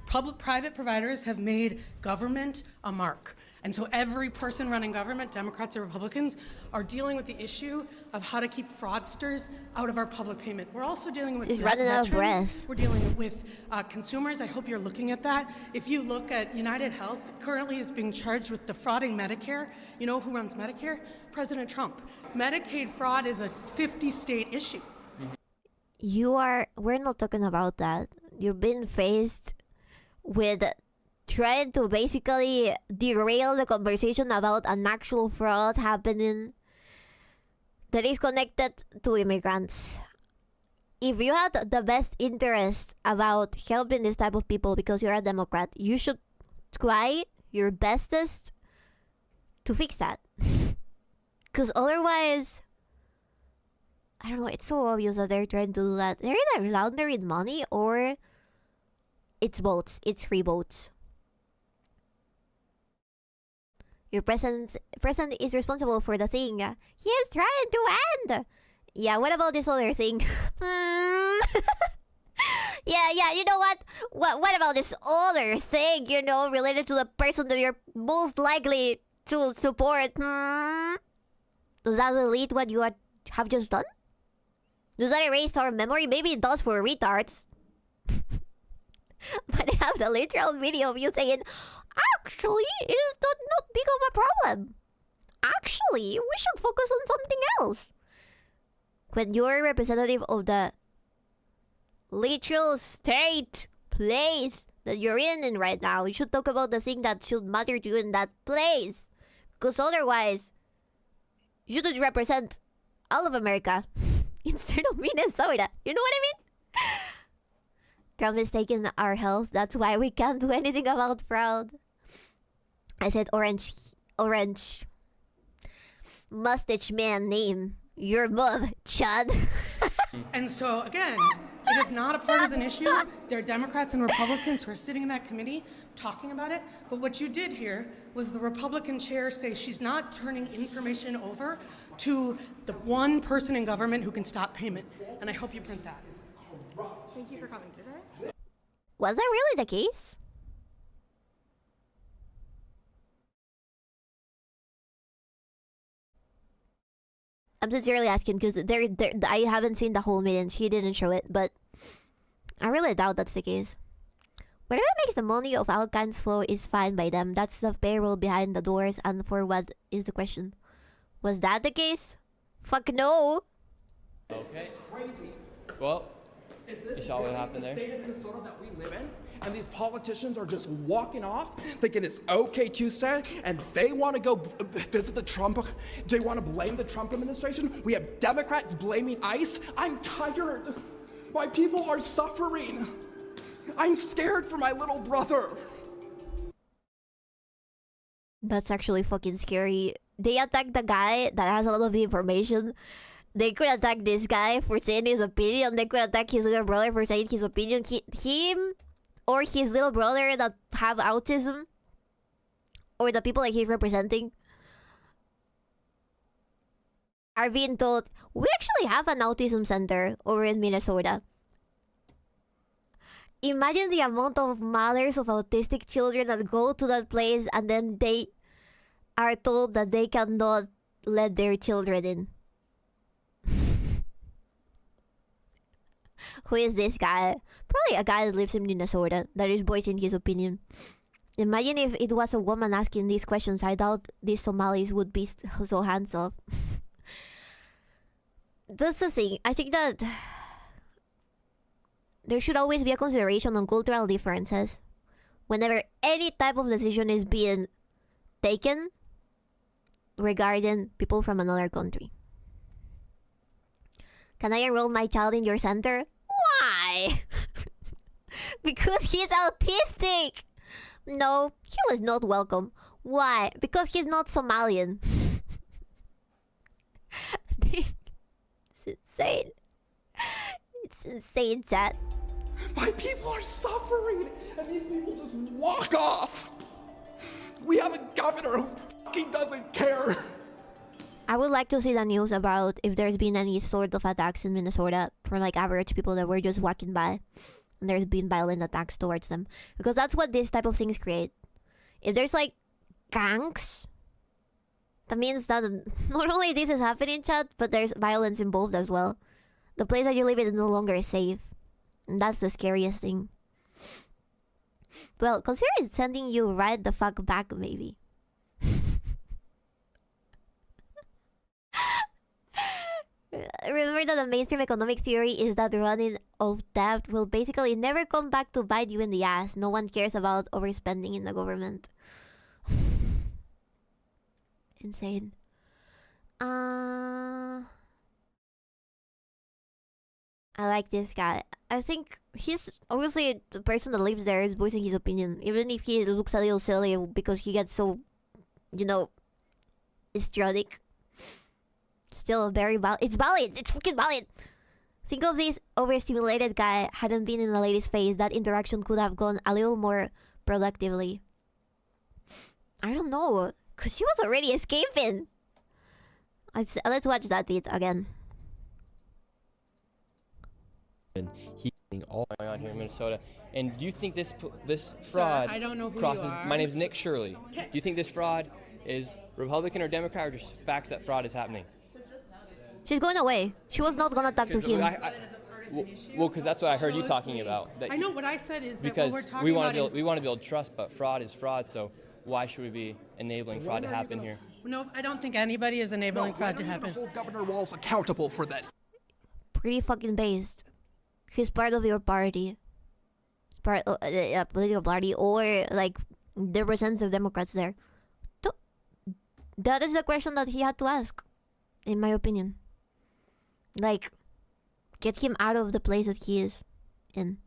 Private providers have made government a mark. And so every person running government, Democrats or Republicans, are dealing with the issue of how to keep fraudsters out of our public payment. We're also dealing with
She's running out of
veterans.
breath.
We're dealing with consumers. I hope you're looking at that. If you look at United Health, currently is being charged with defrauding Medicare. You know who runs Medicare? President Trump. Medicaid fraud is a 50-state issue.
We're not talking about that. You've been faced with trying to basically derail the conversation about an actual fraud happening that is connected to immigrants. If you had the best interest about helping this type of people because you're a Democrat, you should try your bestest to fix that. Because otherwise, I don't know, it's so obvious that they're trying to do that. They're either laundering money or it's votes. It's free votes. Your president is responsible for the thing he is trying to end. Yeah, what about this other thing? Yeah, you know what? What about this other thing, related to the person that you're most likely to support? Does that delete what you have just done? Does that erase our memory? Maybe it does for retards. But I have the literal video of you saying, actually, it's not big of a problem. Actually, we should focus on something else. When you're a representative of the literal state, place that you're in right now, you should talk about the thing that should matter to you in that place. Because otherwise, you should represent all of America instead of Minnesota. You know what I mean? Trump is taking our health. That's why we can't do anything about fraud. I said orange mustache man name. Your mother, Chad.
And so, again, it is not a partisan issue. There are Democrats and Republicans who are sitting in that committee talking about it. But what you did here was the Republican chair say she's not turning information over to the one person in government who can stop payment. And I hope you print that.
Thank you for coming today.
Was that really the case? I'm sincerely asking because I haven't seen the whole meeting. He didn't show it, but I really doubt that's the case. Whatever makes the money of all kinds flow is fine by them. That's the payroll behind the doors, and for what is the question? Was that the case? Fuck no.
Okay. Well, you saw what happened there.
The state of Minnesota that we live in, and these politicians are just walking off, thinking it's okay Tuesday, and they want to go visit the Trump. They want to blame the Trump administration. We have Democrats blaming ICE. I'm tired. My people are suffering. I'm scared for my little brother.
That's actually fucking scary. They attacked the guy that has a lot of the information. They could attack this guy for saying his opinion. They could attack his little brother for saying his opinion. Him or his little brother that have autism, or the people that he's representing, are being told, we actually have an autism center over in Minnesota. Imagine the amount of mothers of autistic children that go to that place and then they are told that they cannot let their children in. Who is this guy? Probably a guy that lives in Minnesota that is voicing his opinion. Imagine if it was a woman asking these questions. I doubt these Somalis would be so hands off. That's the thing. I think that there should always be a consideration on cultural differences whenever any type of decision is being taken regarding people from another country. Can I enroll my child in your center? Why? Because he's autistic. No, he was not welcome. Why? Because he's not Somalian. It's insane. It's insane, chat.
My people are suffering, and these people just walk off. We have a governor who fucking doesn't care.
I would like to see the news about if there's been any sort of attacks in Minnesota for like average people that were just walking by and there's been violent attacks towards them. Because that's what this type of things create. If there's like gangs, that means that not only this is happening, chat, but there's violence involved as well. The place that you live in is no longer safe. And that's the scariest thing. Well, consider sending you right the fuck back, maybe. Remember that the mainstream economic theory is that running of debt will basically never come back to bite you in the ass. No one cares about overspending in the government. Insane. I like this guy. I think he's obviously the person that lives there is voicing his opinion, even if he looks a little silly because he gets so, you know, histrionic. Still very valid. It's valid. It's fucking valid. Think of this overstimulated guy hadn't been in the lady's face. That interaction could have gone a little more productively. I don't know, cause she was already escaping. Let's watch that bit again.
And he's all going on here in Minnesota. And do you think this fraud
I don't know who
crosses?
you are.
My name's Nick Shirley. Do you think this fraud is Republican or Democrat, or just facts that fraud is happening?
She's going away. She was not gonna talk to him.
Well, because that's what I heard you talking about. That
I know what I said is that
because
what we're talking
we want
about
to build trust, but fraud is fraud. So why should we be enabling fraud to happen here?
No, I don't think anybody is enabling fraud to
When are you
happen.
gonna hold Governor Walz accountable for this?
Pretty fucking based. He's part of your party. He's part of a political party, or like represents the Democrats there. That is the question that he had to ask, in my opinion. Like, get him out of the place that he is in.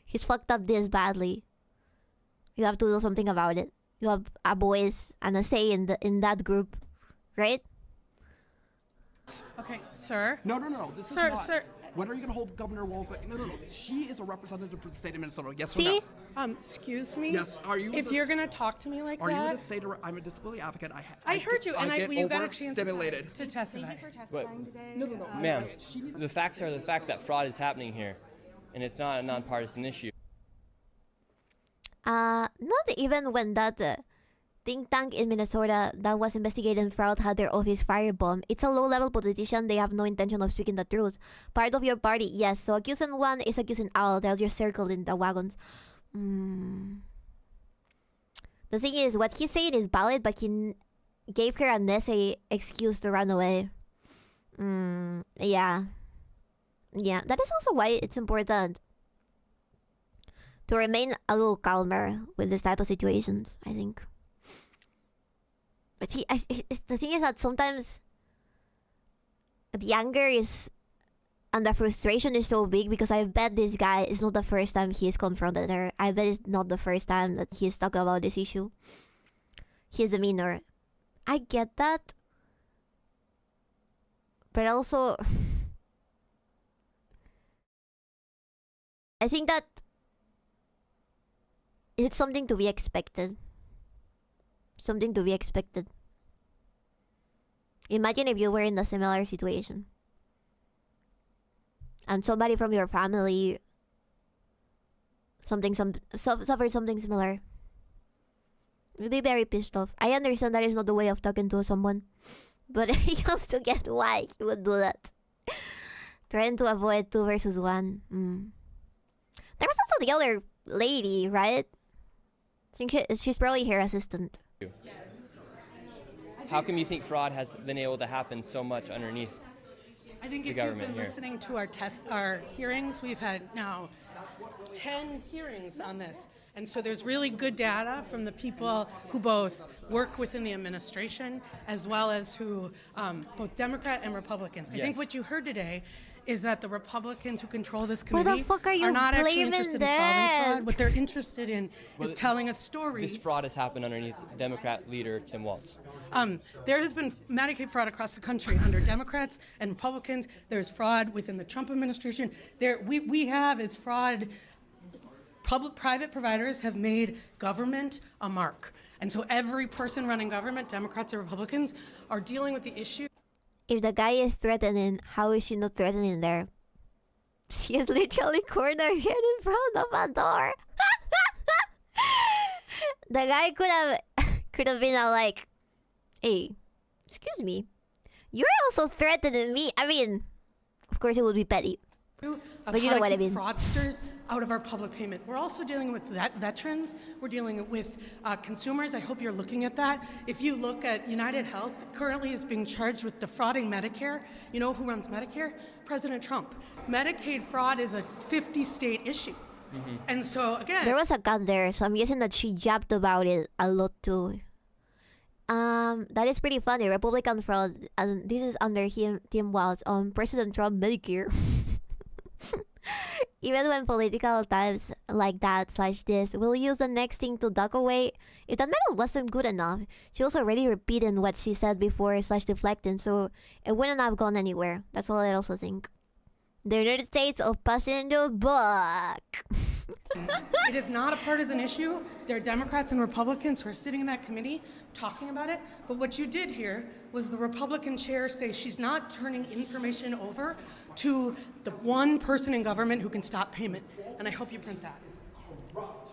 He's fucked up this badly. You have to do something about it. You have a voice and a say in that group, right?
Okay, sir.
No. This
Sir,
is not.
sir.
When are you gonna hold Governor Walz? No. She is a representative for the state of Minnesota. Yes
See?
or no?
Excuse me.
Yes. Are you?
If you're gonna talk to me like
Are you
that,
gonna say to her, "I'm a disability advocate.
I heard you, and
I get
you got a chance
overstimulated."
to testify.
Thank you for testifying today.
No.
Ma'am, the facts are the facts that fraud is happening here, and it's not a nonpartisan issue.
Not even when that think tank in Minnesota that was investigating fraud had their office firebombed. It's a low-level politician. They have no intention of speaking the truth. Part of your party, yes. So accusing one is accusing all. They'll just circle in the wagons. The thing is, what he's saying is valid, but he gave her an essay excuse to run away. Yeah. That is also why it's important to remain a little calmer with this type of situations, I think. But the thing is that sometimes the anger is And the frustration is so big because I bet this guy is not the first time he's confronted her. I bet it's not the first time that he's talking about this issue. His demeanor. I get that. But also, I think that it's something to be expected. Something to be expected. Imagine if you were in a similar situation. And somebody from your family suffered something similar. You'd be very pissed off. I understand that is not the way of talking to someone. But I used to get why he would do that. Trying to avoid 2 versus 1. There was also the other lady, right? I think she's probably her assistant.
How come you think fraud has been able to happen so much underneath
I think
the
if you've
government
been
here?
listening to our hearings, we've had now 10 hearings on this. And so there's really good data from the people who both work within the administration as well as who, both Democrat and Republicans. I think
Yes.
what you heard today is that the Republicans who control this
Why the
committee
fuck are you
not actually
blaming
interested in solving
them?
fraud. What they're interested in
Well,
is telling a story.
This fraud has happened underneath Democrat leader Tim Walz.
There has been Medicaid fraud across the country under Democrats and Republicans. There's fraud within the Trump administration. We have is fraud. Private providers have made government a mark. And so every person running government, Democrats or Republicans, are dealing with the issue.
If the guy is threatening, how is she not threatening there? She is literally cornered here in front of a door. The guy could have been like, hey, excuse me, you're also threatening me. I mean, of course it would be petty. But you know what I mean.
Fraudsters out of our public payment. We're also dealing with veterans. We're dealing with consumers. I hope you're looking at that. If you look at United Health, currently is being charged with defrauding Medicare. You know who runs Medicare? President Trump. Medicaid fraud is a 50-state issue. And so, again...
There was a cut there, so I'm guessing that she yapped about it a lot too. That is pretty funny. Republican fraud, and this is under Tim Walz on President Trump Medicare. Even when political types like that / this will use the next thing to duck away, if that medal wasn't good enough, she was already repeating what she said before / deflecting, so it wouldn't have gone anywhere. That's all I also think. The United States of passing the buck.
It is not a partisan issue. There are Democrats and Republicans who are sitting in that committee talking about it. But what you did here was the Republican chair say she's not turning information over to the one person in government who can stop payment. And I hope you print that.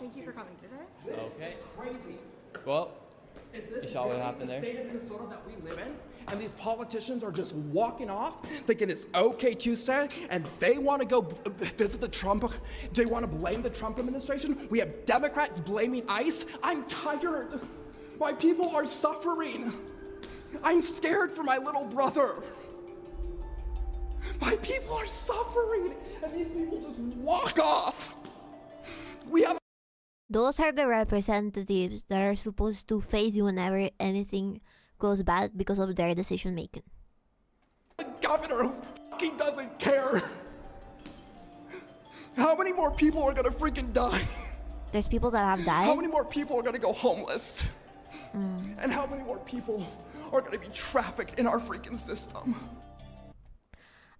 Thank you for coming today.
Okay. Well, you saw what happened there.
The state of Minnesota that we live in, and these politicians are just walking off, thinking it's okay Tuesday, and they want to go visit the Trump. They want to blame the Trump administration. We have Democrats blaming ICE. I'm tired. My people are suffering. I'm scared for my little brother. My people are suffering, and these people just walk off. We have.
Those are the representatives that are supposed to face you whenever anything goes bad because of their decision making.
A governor who fucking doesn't care. How many more people are gonna freaking die?
There's people that have died.
How many more people are gonna go homeless? And how many more people are gonna be trafficked in our freaking system?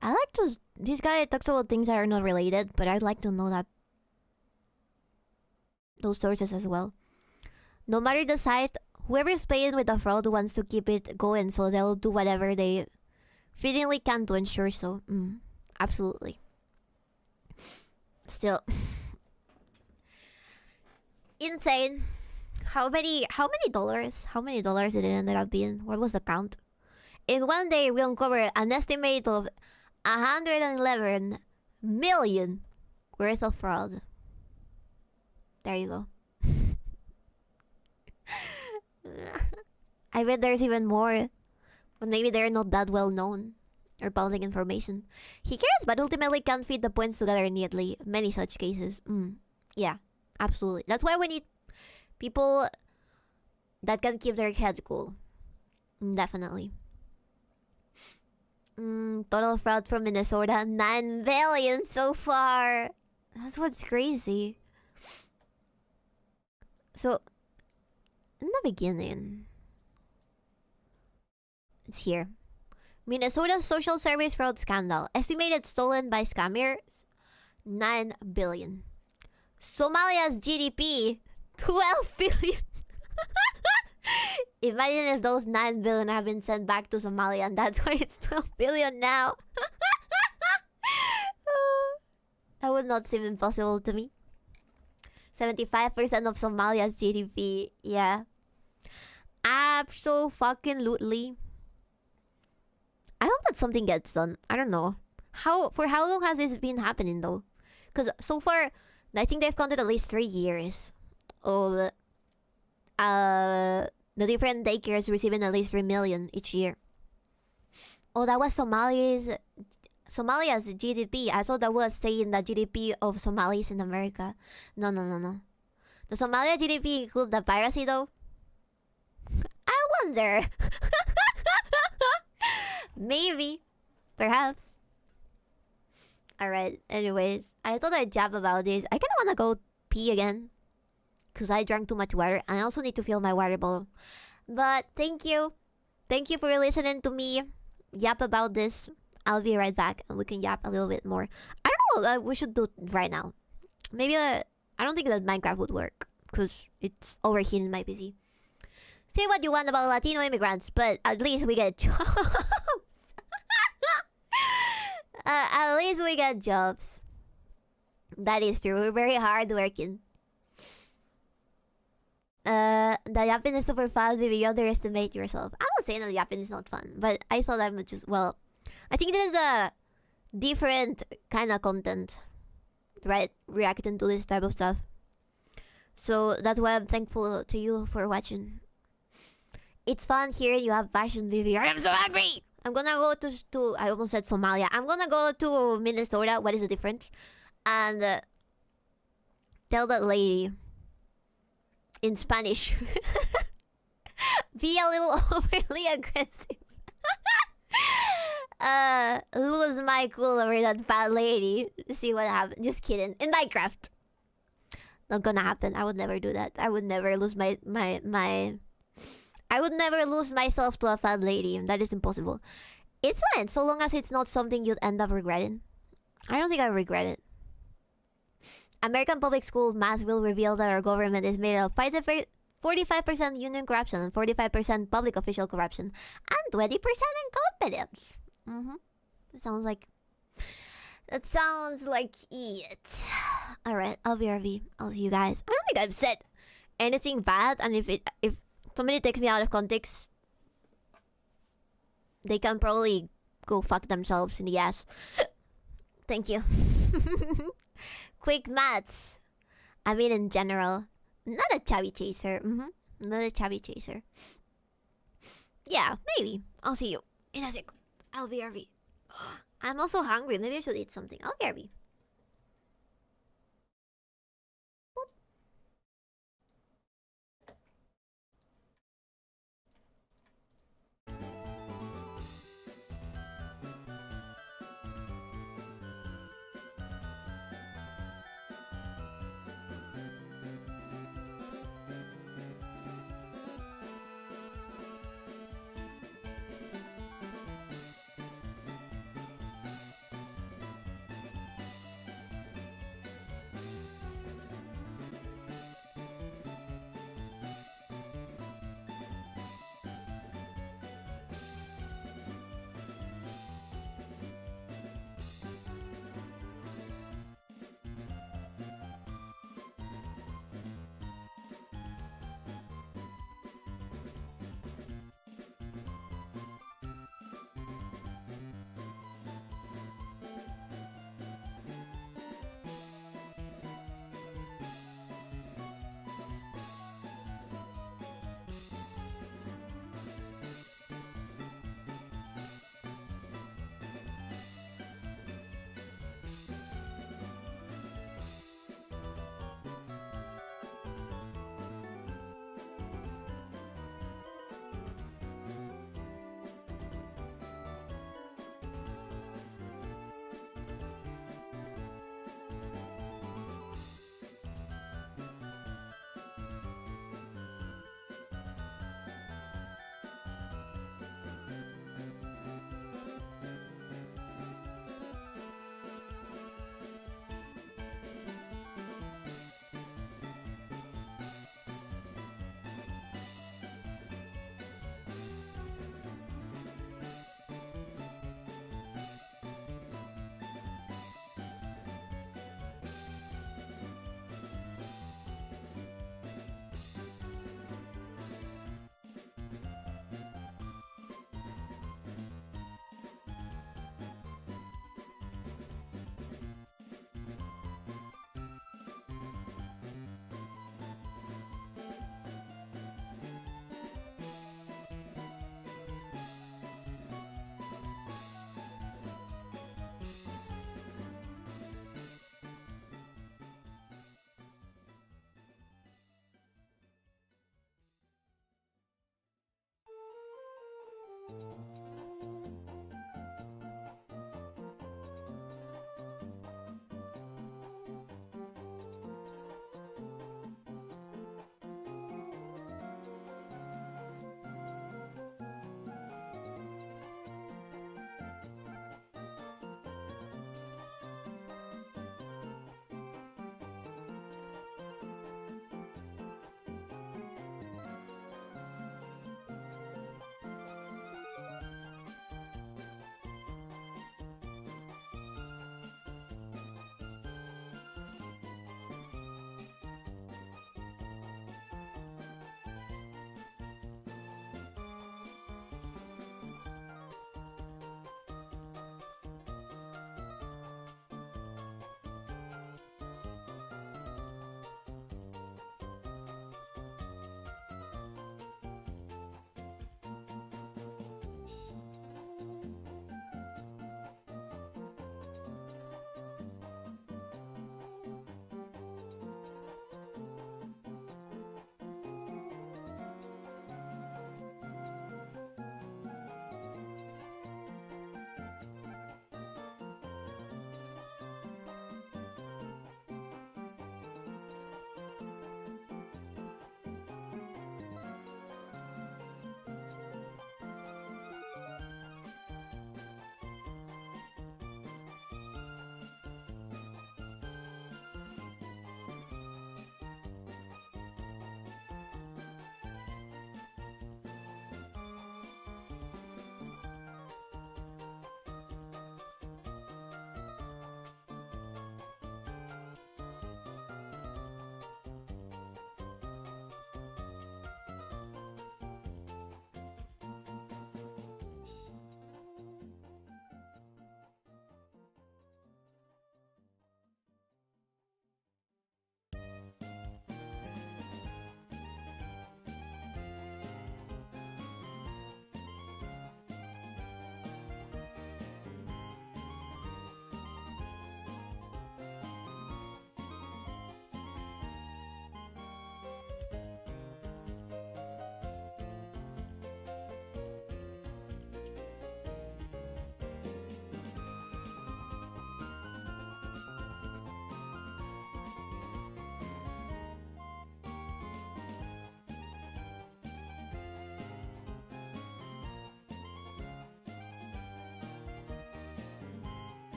I like to. This guy talks about things that are not related, but I'd like to know that those sources as well. No matter the site, whoever is paying with the fraud wants to keep it going, so they'll do whatever they fittingly can to ensure so. Absolutely. Still, insane. How many dollars? How many dollars did it end up being? What was the count? In one day, we uncovered an estimate of 111 million worth of fraud. There you go. I bet there's even more, but maybe they're not that well known or public information. He cares, but ultimately can't fit the points together neatly. Many such cases. Yeah, absolutely. That's why we need people that can keep their head cool. Definitely. Total fraud from Minnesota, 9 billion so far. That's what's crazy. So, in the beginning, it's here. Minnesota social service fraud scandal. Estimated stolen by scammers, 9 billion. Somalia's GDP, 12 billion. Imagine if those 9 billion have been sent back to Somalia and that's why it's 12 billion now. That would not seem impossible to me. 75% of Somalia's GDP. Yeah. Abso-fucking-lutely. I hope that something gets done. I don't know. For how long has this been happening though? Because so far, I think they've counted at least 3 years of the different daycares receiving at least 3 million each year. Oh, that was Somalia's GDP. I thought that was saying the GDP of Somalis in America. No. The Somalia GDP include the piracy though? I wonder. Maybe. Perhaps. Alright, anyways. I thought I'd jab about this. I kinda wanna go pee again. Because I drank too much water. And I also need to fill my water bottle. But thank you. Thank you for listening to me yap about this. I'll be right back. And we can yap a little bit more. I don't know. We should do it right now. Maybe I don't think that Minecraft would work. Because it's overheating my PC. Say what you want about Latino immigrants. But at least we get jobs. At least we get jobs. That is true. We're very hard working. The yapping is super fun, maybe you underestimate yourself. I'm not saying that yapping is not fun, but I thought I would just, well, I think this is a different kind of content, right? Reacting to this type of stuff. So that's why I'm thankful to you for watching. It's fun here, you have fashion, Vivi. I'm so hungry! I'm gonna go to I almost said Somalia. I'm gonna go to Minnesota, what is the difference? And tell that lady in Spanish. Be a little overly aggressive. Lose my cool over that fat lady. See what happens. Just kidding. In Minecraft. Not gonna happen. I would never do that. I would never lose my I would never lose myself to a fat lady. That is impossible. It's fine, so long as it's not something you'd end up regretting. I don't think I regret it. American public school math will reveal that our government is made of 45% union corruption and 45% public official corruption and 20% incompetence. That sounds like it. Alright, I'll be RV. I'll see you guys. I don't think I've said anything bad, and if somebody takes me out of context, they can probably go fuck themselves in the ass. Thank you. Quick maths. I mean, in general, not a chubby chaser. Not a chubby chaser. Yeah, maybe. I'll see you in a sec. I'll be RV. I'm also hungry. Maybe I should eat something. I'll be RV.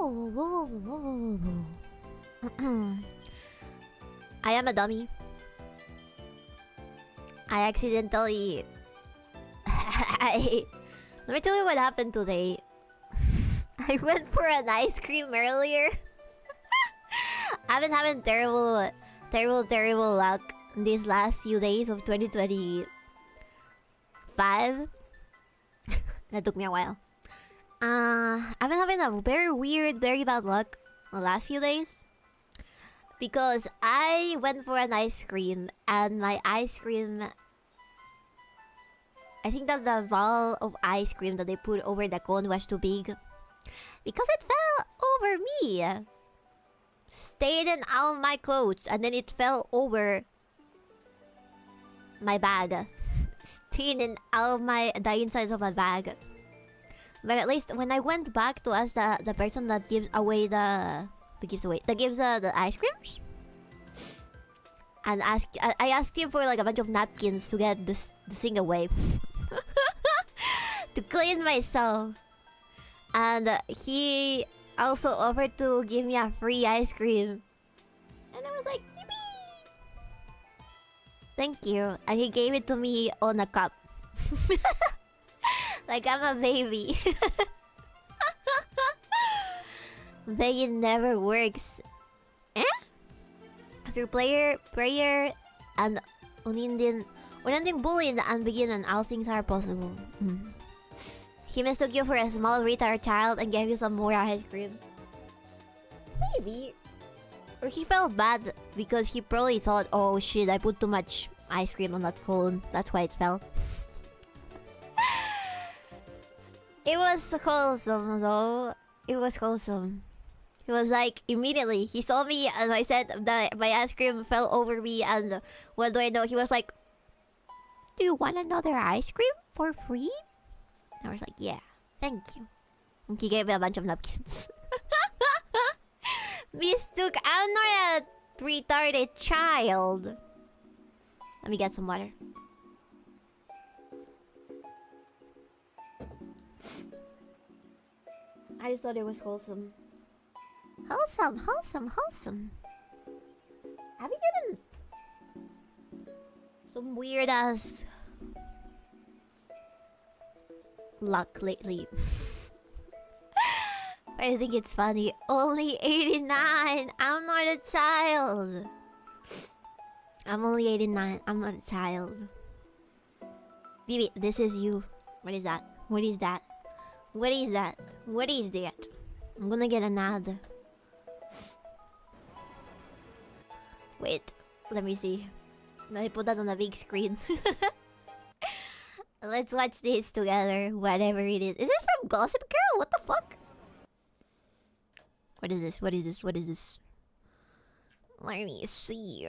whoa, whoa, whoa, whoa, whoa. I am a dummy. I accidentally... Let me tell you what happened today. I went for an ice cream earlier. I've been having terrible luck these last few days of 2025. That took me a while. I've been having a very weird, very bad luck the last few days. Because I went for an ice cream and my ice cream... I think that the ball of ice cream that they put over the cone was too big. Because it fell over me. Stayed in all my clothes and then it fell over my bag. Stayed in all the insides of my bag. But at least when I went back to ask the person that gives away the ice creams, and I asked him for like a bunch of napkins to get the thing away. To clean myself. And he also offered to give me a free ice cream. And I was like, yippee! Thank you. And he gave it to me on a cup. Like I'm a baby. Begging never works. Eh? Through prayer, and unending bullying and beginning, all things are possible. He mistook you for a small retard child and gave you some more ice cream. Maybe. Or he felt bad because he probably thought, oh shit, I put too much ice cream on that cone. That's why it fell. It was wholesome though. It was wholesome. He was like, immediately, he saw me and I said that my ice cream fell over me, and what do I know? He was like, do you want another ice cream for free? And I was like, yeah, thank you. And he gave me a bunch of napkins. Mistook, I'm not a retarded child. Let me get some water. I just thought it was wholesome. Wholesome. Have you gotten some weird ass luck lately? I think it's funny. Only 89. I'm not a child. I'm only 89. I'm not a child. Baby, this is you. What is that? What is that? What is that? What is that? I'm gonna get an ad. Wait, let me see. Let me put that on a big screen. Let's watch this together, whatever it is. Is this from Gossip Girl? What the fuck? What is this? What is this? What is this? Let me see.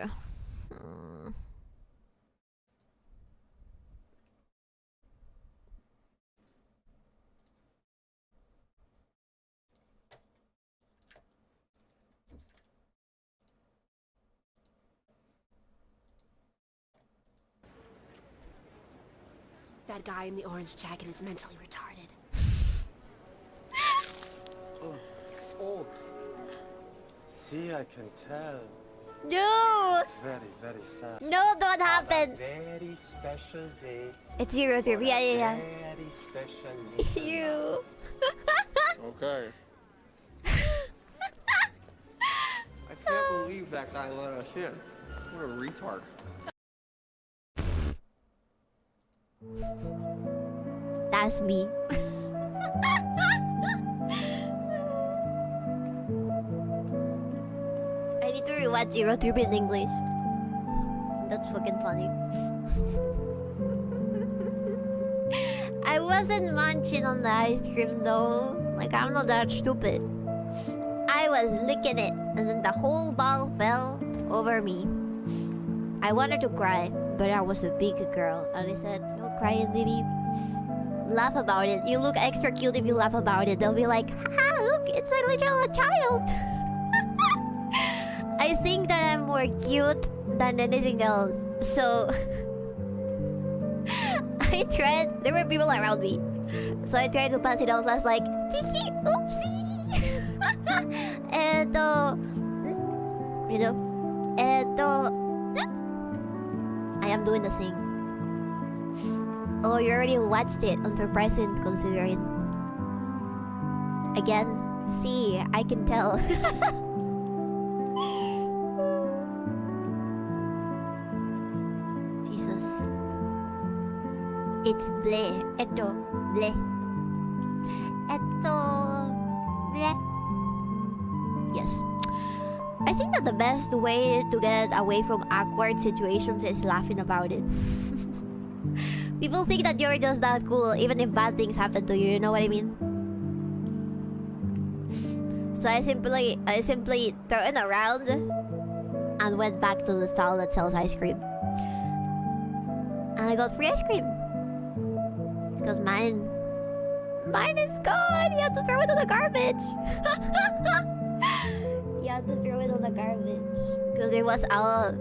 That guy in the orange jacket is mentally retarded.
Oh. See, I can tell.
No!
Very, very sad.
No, don't happen.
Very special day.
It's you, it's you. Yeah.
Very special day.
You.
Okay. I can't believe that guy let us in. What a retard.
That's me. I need to rewatch Zero Tube in English. That's fucking funny. I wasn't munching on the ice cream though. Like, I'm not that stupid. I was licking it, and then the whole ball fell over me. I wanted to cry, but I was a big girl, and I said, no crying, baby. Laugh about it. You look extra cute if you laugh about it. They'll be like, haha, look, it's a little child. I think that I'm more cute than anything else. So I tried. There were people around me, so I tried to pass it off as like, teehee, oopsie. you know, I am doing the thing. Oh, you already watched it. Unsurprising considering. Again, see, I can tell. Jesus. It's bleh. Eto bleh. Eto bleh. Yes. I think that the best way to get away from awkward situations is laughing about it. People think that you're just that cool even if bad things happen to you, you know what I mean? So I simply turned around and went back to the stall that sells ice cream. And I got free ice cream. Because mine is gone. You have to throw it on the garbage. You have to throw it on the garbage. Because it was all...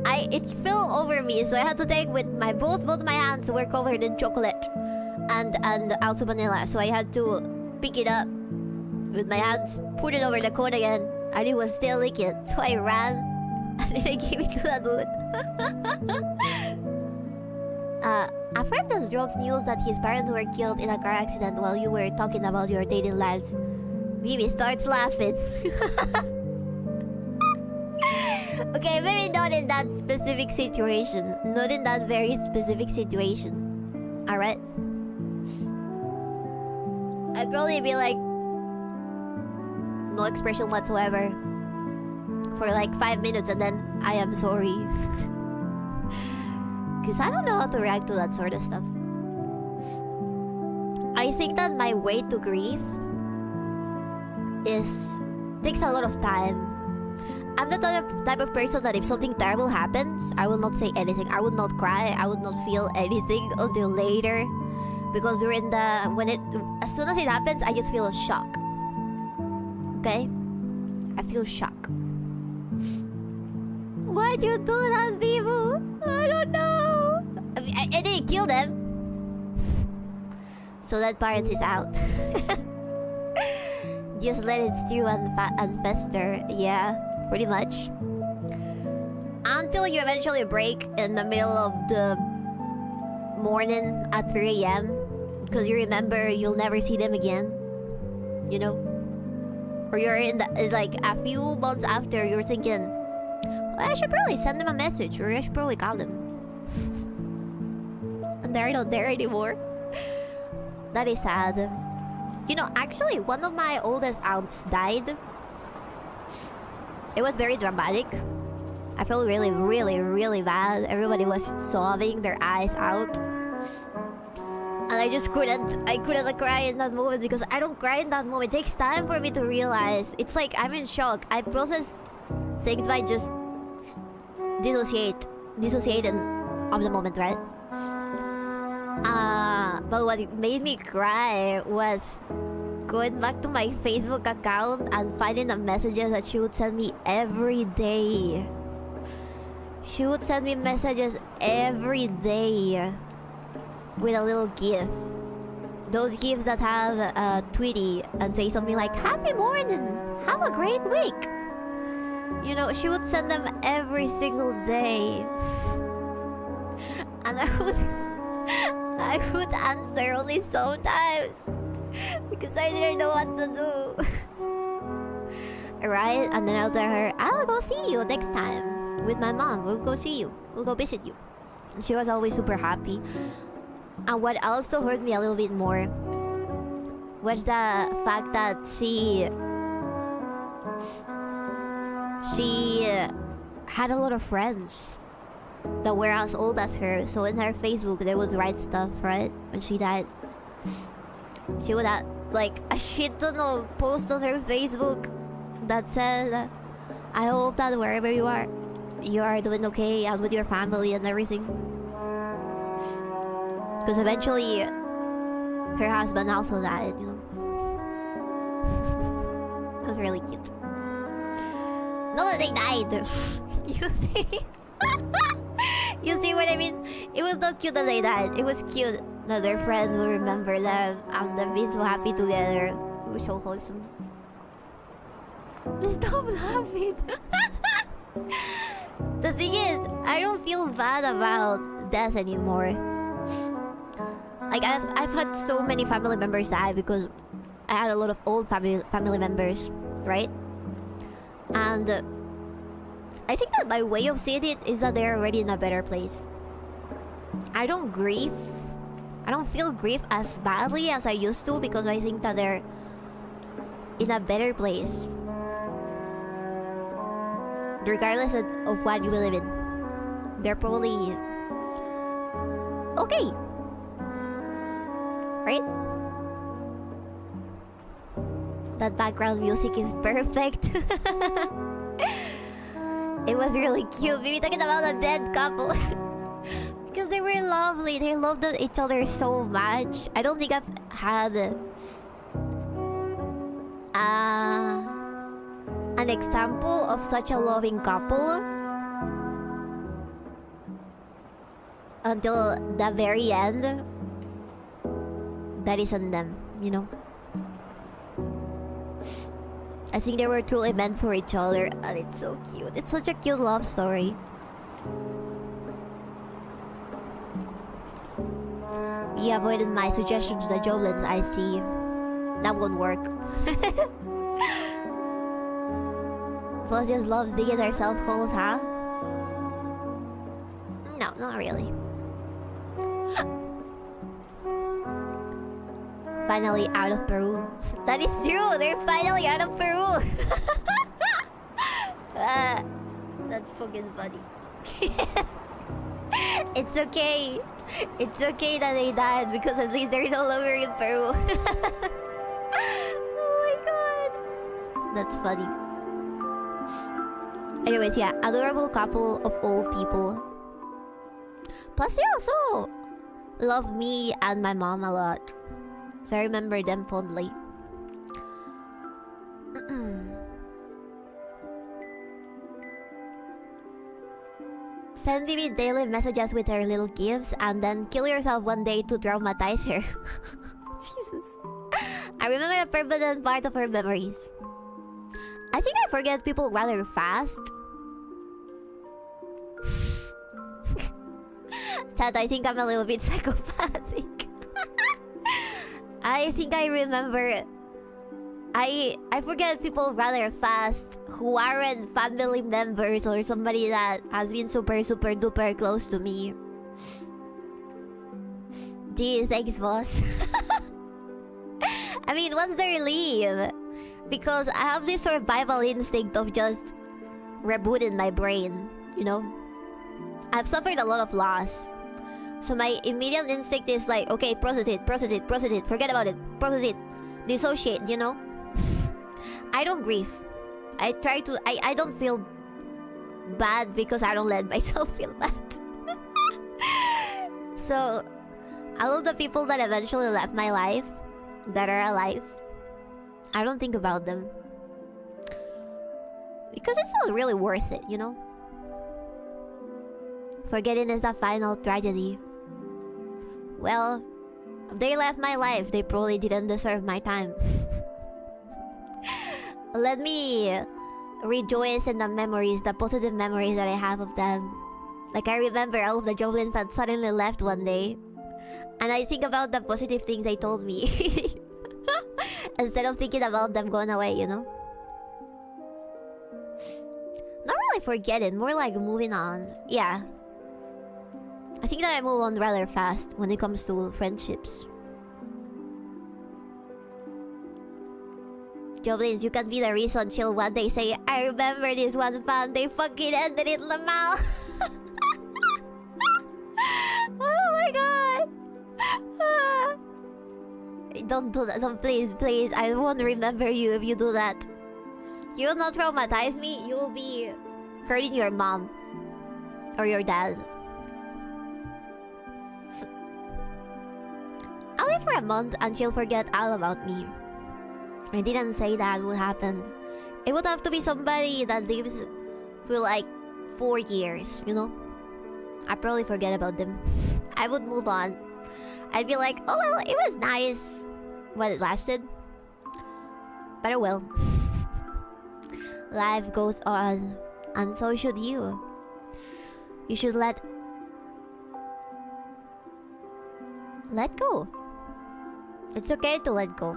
It fell over me, so I had to take with my both my hands were covered in chocolate and also vanilla. So I had to pick it up with my hands, put it over the cone again, and it was still leaking. So I ran and then I gave it to the dude. A friend just drops news that his parents were killed in a car accident while you were talking about your dating lives. Mimi starts laughing. Okay, maybe not in that specific situation. Not in that very specific situation. Alright? I'd probably be like... no expression whatsoever. For like 5 minutes and then I am sorry. Because I don't know how to react to that sort of stuff. I think that my way to grief takes a lot of time. I'm the type of person that if something terrible happens, I will not say anything. I would not cry. I would not feel anything until later. Because as soon as it happens, I just feel a shock. Okay? I feel shock. Why'd you do that, Vivo? I don't know. I didn't kill them. So that part is out. Just let it stew and fester. Yeah, pretty much. Until you eventually break in the middle of the morning at 3 a.m. Because you remember you'll never see them again. You know? Or you're in like a few months after, you're thinking, well, I should probably send them a message, or I should probably call them. And they're not there anymore. That is sad. You know, actually, one of my oldest aunts died. It was very dramatic. I felt really, really, really bad. Everybody was sobbing their eyes out. And I just couldn't cry in that moment because I don't cry in that moment. It takes time for me to realize. It's like I'm in shock. I process things by just dissociating of the moment, right? But what made me cry was going back to my Facebook account and finding the messages that she would send me every day. She would send me messages every day with a little gif. Those gifs that have a Tweety and say something like, "Happy morning! Have a great week!" You know, she would send them every single day. And I would answer only sometimes because I didn't know what to do. Right? And then I'll tell her, "I'll go see you next time with my mom. We'll go see you. We'll go visit you." And she was always super happy. And what also hurt me a little bit more was the fact that she had a lot of friends that were as old as her. So in her Facebook, they would write stuff, right? When she died, she would have like a shit ton of posts on her Facebook that said, "I hope that wherever you are doing okay and with your family and everything." Because eventually, her husband also died, you know. It was really cute. Not that they died. You see? You see what I mean? It was not cute that they died. It was cute that their friends will remember them and them being so happy together. It was so wholesome. Stop laughing. The thing is, I don't feel bad about death anymore. Like I've had so many family members die because I had a lot of old family members, right? And I think that my way of seeing it is that they're already in a better place. I don't grieve. I don't feel grief as badly as I used to because I think that they're in a better place. Regardless of what you believe in. They're probably okay. Right? That background music is perfect. It was really cute. We were talking about a dead couple. Because they were lovely. They loved each other so much. I don't think I've had an example of such a loving couple until the very end. That isn't them, you know? I think they were truly meant for each other, and it's so cute. It's such a cute love story. You avoided my suggestion to the Joblins, I see. That won't work. Boss just loves digging herself holes, huh? No, not really. Finally out of Peru. That is true! They're finally out of Peru! That's fucking funny. It's okay. It's okay that they died because at least they're no longer in Peru. Oh my god. That's funny. Anyways, yeah, adorable couple of old people. Plus they also love me and my mom a lot. So I remember them fondly. Send Vivi daily messages with her little gifts and then kill yourself one day to traumatize her. Jesus. I remember a permanent part of her memories. I think I forget people rather fast. Chat, I think I'm a little bit psychopathic. I think I remember... I forget people rather fast who aren't family members or somebody that has been super duper close to me. Geez, thanks boss. I mean, once they leave, because I have this survival instinct of just rebooting my brain, you know? I've suffered a lot of loss. So my immediate instinct is like, okay, process it, forget about it, process it, dissociate, you know? I don't grieve. I try to... I don't feel bad because I don't let myself feel bad. So, all of the people that eventually left my life, that are alive, I don't think about them. Because it's not really worth it, you know? Forgetting is the final tragedy. Well, they left my life. They probably didn't deserve my time. Let me rejoice in the memories, the positive memories that I have of them. Like I remember all of the Joblins that suddenly left one day. And I think about the positive things they told me. Instead of thinking about them going away, you know? Not really forgetting, more like moving on. Yeah. I think that I move on rather fast when it comes to friendships. Joblins, you can be the reason she'll one day say, I remember this one fan, they fucking ended it, Lamau. Oh my god. Don't do that, don't, please, I won't remember you if you do that. You will not traumatize me, you will be hurting your mom. Or your dad. I'll wait for a month and she'll forget all about me. I didn't say that would happen. It would have to be somebody that lives for like 4 years, you know? I'd probably forget about them. I would move on. I'd be like, oh well, it was nice while it lasted. But oh well. Life goes on, and so should you. You should let go. It's okay to let go.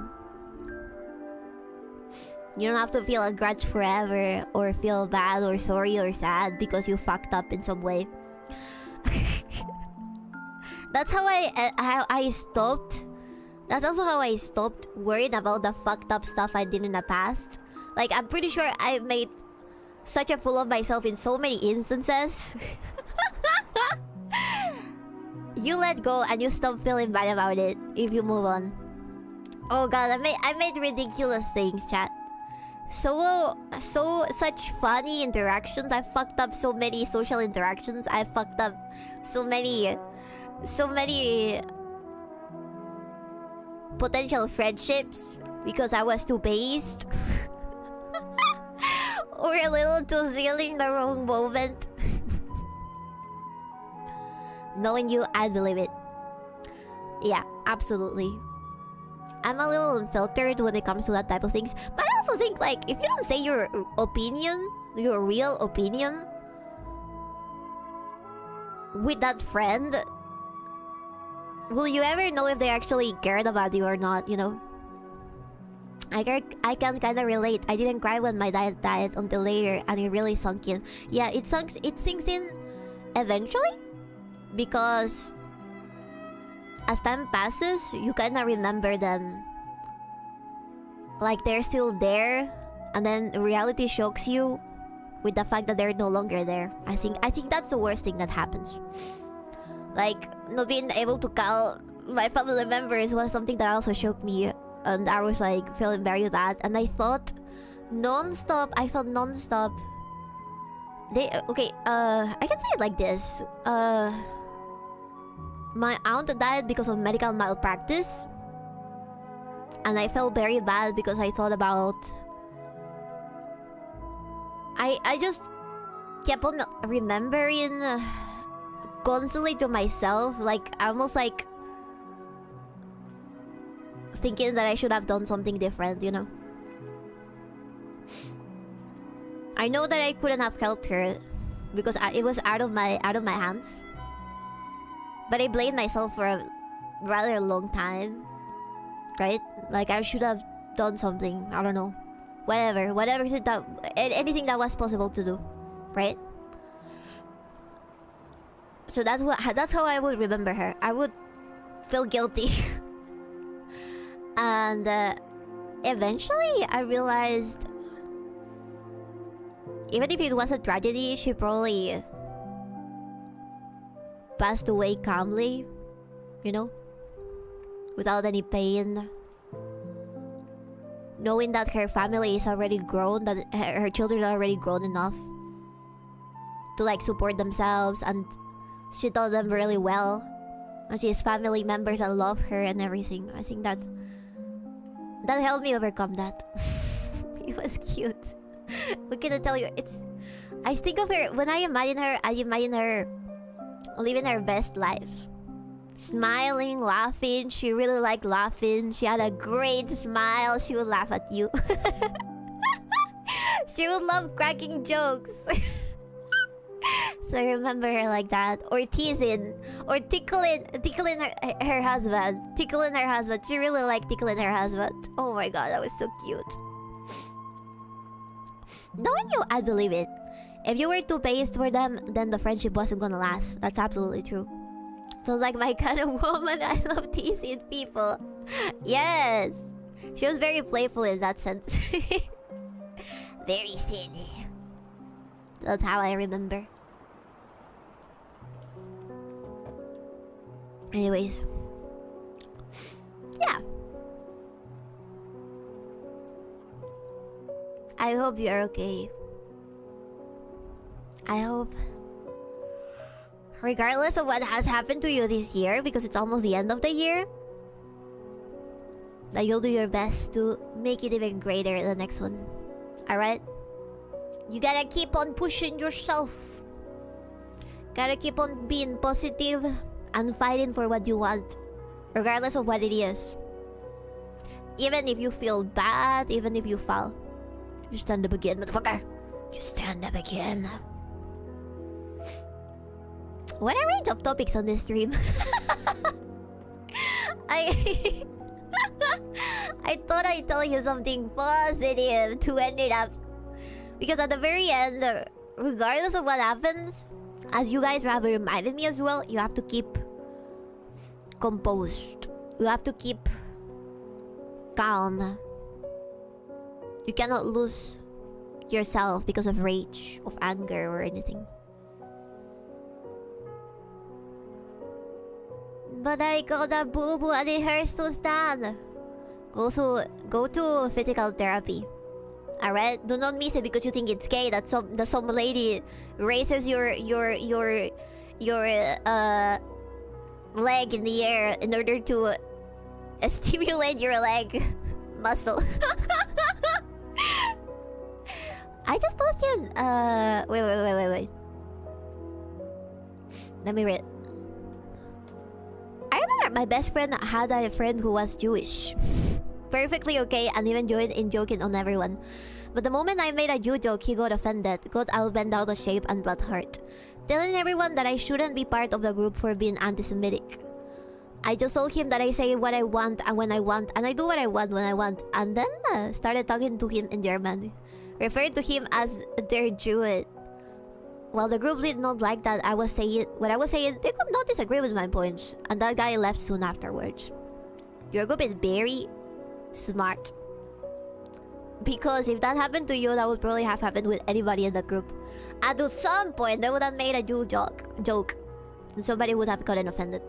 You don't have to feel a grudge forever, or feel bad or sorry or sad because you fucked up in some way. That's how I stopped. That's also how I stopped worrying about the fucked up stuff I did in the past. Like, I'm pretty sure I made such a fool of myself in so many instances. You let go and you stop feeling bad about it if you move on. Oh god, I made ridiculous things, chat. Such funny interactions. I fucked up so many social interactions. I fucked up so many potential friendships because I was too based. Or a little too silly in the wrong moment. Knowing you, I believe it. Yeah, absolutely. I'm a little unfiltered when it comes to that type of things. But I also think, like, if you don't say your opinion, your real opinion, with that friend, will you ever know if they actually cared about you or not, you know? I can kind of relate. I didn't cry when my dad died until later, and it really sunk in. Yeah, it sinks in eventually, because as time passes, you kind of remember them. Like, they're still there, and then reality shocks you with the fact that they're no longer there. I think that's the worst thing that happens. Like, not being able to call my family members was something that also shocked me. And I was like feeling very bad. And I thought non-stop. I can say it like this. My aunt died because of medical malpractice. And I felt very bad because I thought about... I just kept on remembering constantly to myself. Like, almost like thinking that I should have done something different, you know. I know that I couldn't have helped her because it was out of my hands. But I blamed myself for a rather long time, right? Like, I should have done something. I don't know, whatever anything that was possible to do, right? So that's how I would remember her. I would feel guilty. And eventually I realized, even if it was a tragedy, she probably passed away calmly, you know, without any pain, knowing that her family is already grown, that her children are already grown enough to like support themselves, and she taught them really well, and she has family members that love her and everything. I think that helped me overcome that. It was cute. What can I tell you? I think of her, when I imagine her living her best life. Smiling, laughing. She really liked laughing. She had a great smile. She would laugh at you. She would love cracking jokes. So I remember her like that. Or teasing. Or tickling her husband. Tickling her husband. She really liked tickling her husband. Oh my god, that was so cute. Knowing you, I believe it. If you were too based for them, then the friendship wasn't gonna last. That's absolutely true. Sounds like my kind of woman. I love teasing people. Yes! She was very playful in that sense. Very silly. That's how I remember. Anyways. Yeah. I hope you're okay. I hope, regardless of what has happened to you this year, because it's almost the end of the year, that you'll do your best to make it even greater the next one. Alright? You gotta keep on pushing yourself. Gotta keep on being positive and fighting for what you want, regardless of what it is. Even if you feel bad, even if you fall. You stand up again, motherfucker. You stand up again. What a range of topics on this stream. I I thought I'd tell you something positive to end it up. Because at the very end, regardless of what happens, as you guys have reminded me as well, you have to keep composed. You have to keep calm. You cannot lose yourself because of rage, of anger, or anything. But I got a boo-boo and it hurts to stand. Go to physical therapy. Alright? Do not miss it because you think it's gay that some lady raises your leg in the air in order to stimulate your leg muscle. I just thought you wait. Let me read. I remember my best friend had a friend who was Jewish. Perfectly okay and even joined in joking on everyone. But the moment I made a Jew joke, he got offended, got all bent out of shape and butt hurt, telling everyone that I shouldn't be part of the group for being anti-Semitic. I just told him that I say what I want and when I want, and I do what I want when I want, and then started talking to him in German, referred to him as their Jew. While the group did not like that, what I was saying, they could not disagree with my points, and that guy left soon afterwards. Your group is very smart. Because if that happened to you, that would probably have happened with anybody in that group. At some point, they would have made a Jew joke. And somebody would have gotten offended.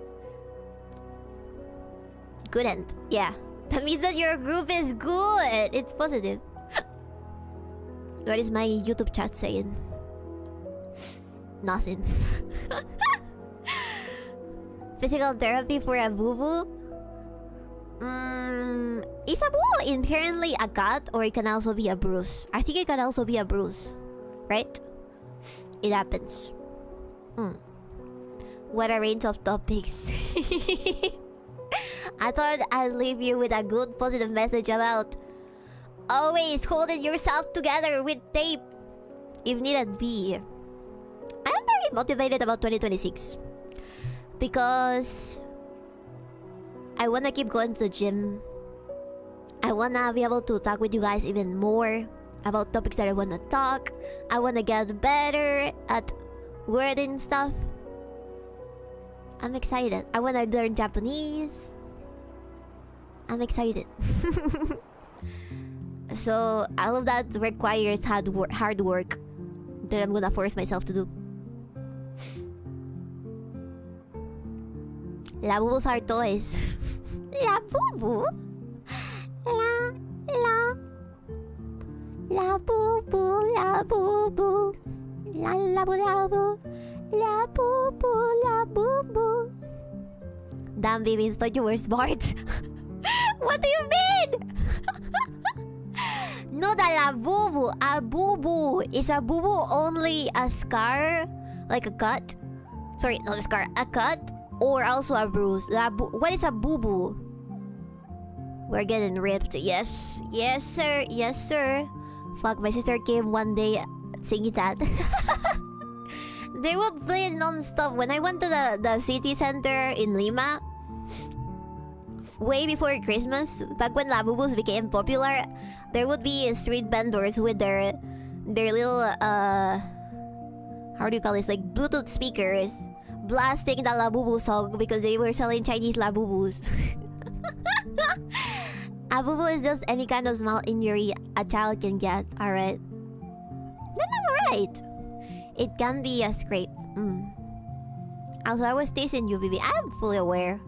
Good end. Yeah. That means that your group is good. It's positive. What is my YouTube chat saying? Nothing. Physical therapy for a boo-boo? Is a boo inherently a cut or it can also be a bruise? I think it can also be a bruise. Right? It happens. What a range of topics. I thought I'd leave you with a good positive message about always holding yourself together with tape if needed be. I'm very motivated about 2026 because I wanna keep going to the gym. I wanna be able to talk with you guys even more about topics that I wanna talk. I wanna get better at wording stuff. I'm excited. I wanna learn Japanese. I'm excited. So all of that requires hard work that I'm gonna force myself to do. Labubus are toys. Labubu? Labubu, labubu. La labu labu. Labubu, labubu. Damn, baby, I thought you were smart. What do you mean? No, the labubu. A boo-boo. Is a boo-boo only a scar? Like a cut? Sorry, not a scar. A cut? Or also a bruise? What is a boo-boo? We're getting ripped. Yes. Yes, sir. Yes, sir. Fuck, my sister came one day singing that. They would play it non-stop. When I went to the city center in Lima, way before Christmas, back when Labubus became popular, there would be street vendors with their little how do you call this, like Bluetooth speakers, blasting the Labubu song because they were selling Chinese Labubus. A boo-boo is just any kind of small injury a child can get, alright? Then I'm alright. It can be a scrape. Also, I was teasing you, baby. I'm fully aware.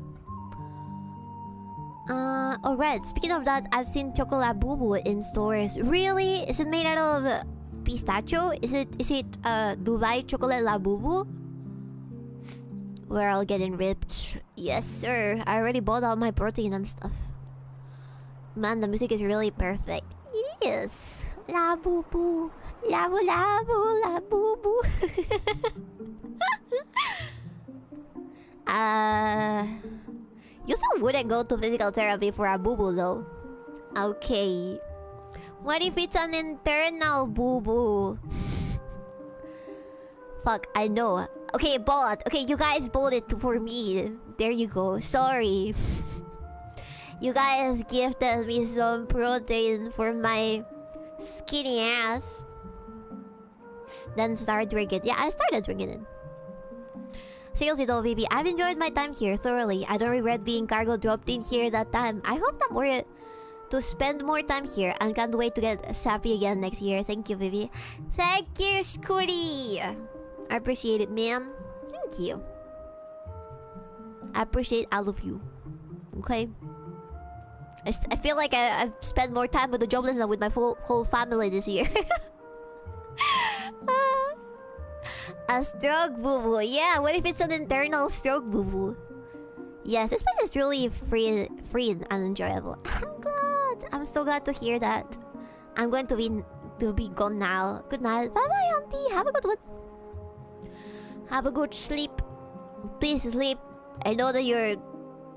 Alright, speaking of that, I've seen chocolate boo-boo in stores. Really? Is it made out of pistachio? Is it Dubai chocolate labubu? We're all getting ripped. Yes, sir. I already bought all my protein and stuff. Man, the music is really perfect. It is. Labubu. Labu labu labubu. You still wouldn't go to physical therapy for a boo-boo though. Okay. What if it's an internal boo-boo? Fuck, I know. Okay, bot. Okay, you guys voted for me. There you go. Sorry. You guys gifted me some protein for my skinny ass. Then start drinking. Yeah, I started drinking it. Seriously though, baby, I've enjoyed my time here thoroughly. I don't regret being cargo dropped in here that time. I hope that more to spend more time here and can't wait to get sappy again next year. Thank you, baby. Thank you, Scooty. I appreciate it, man. Thank you. I appreciate all of you. Okay? I feel like I've spent more time with the jobless than with my whole family this year. A stroke boo-boo. Yeah, what if it's an internal stroke boo-boo? Yes, this place is truly free and enjoyable. I'm glad. I'm so glad to hear that. I'm going to be gone now. Good night. Bye-bye, auntie. Have a good one. Have a good sleep. Please sleep. I know that your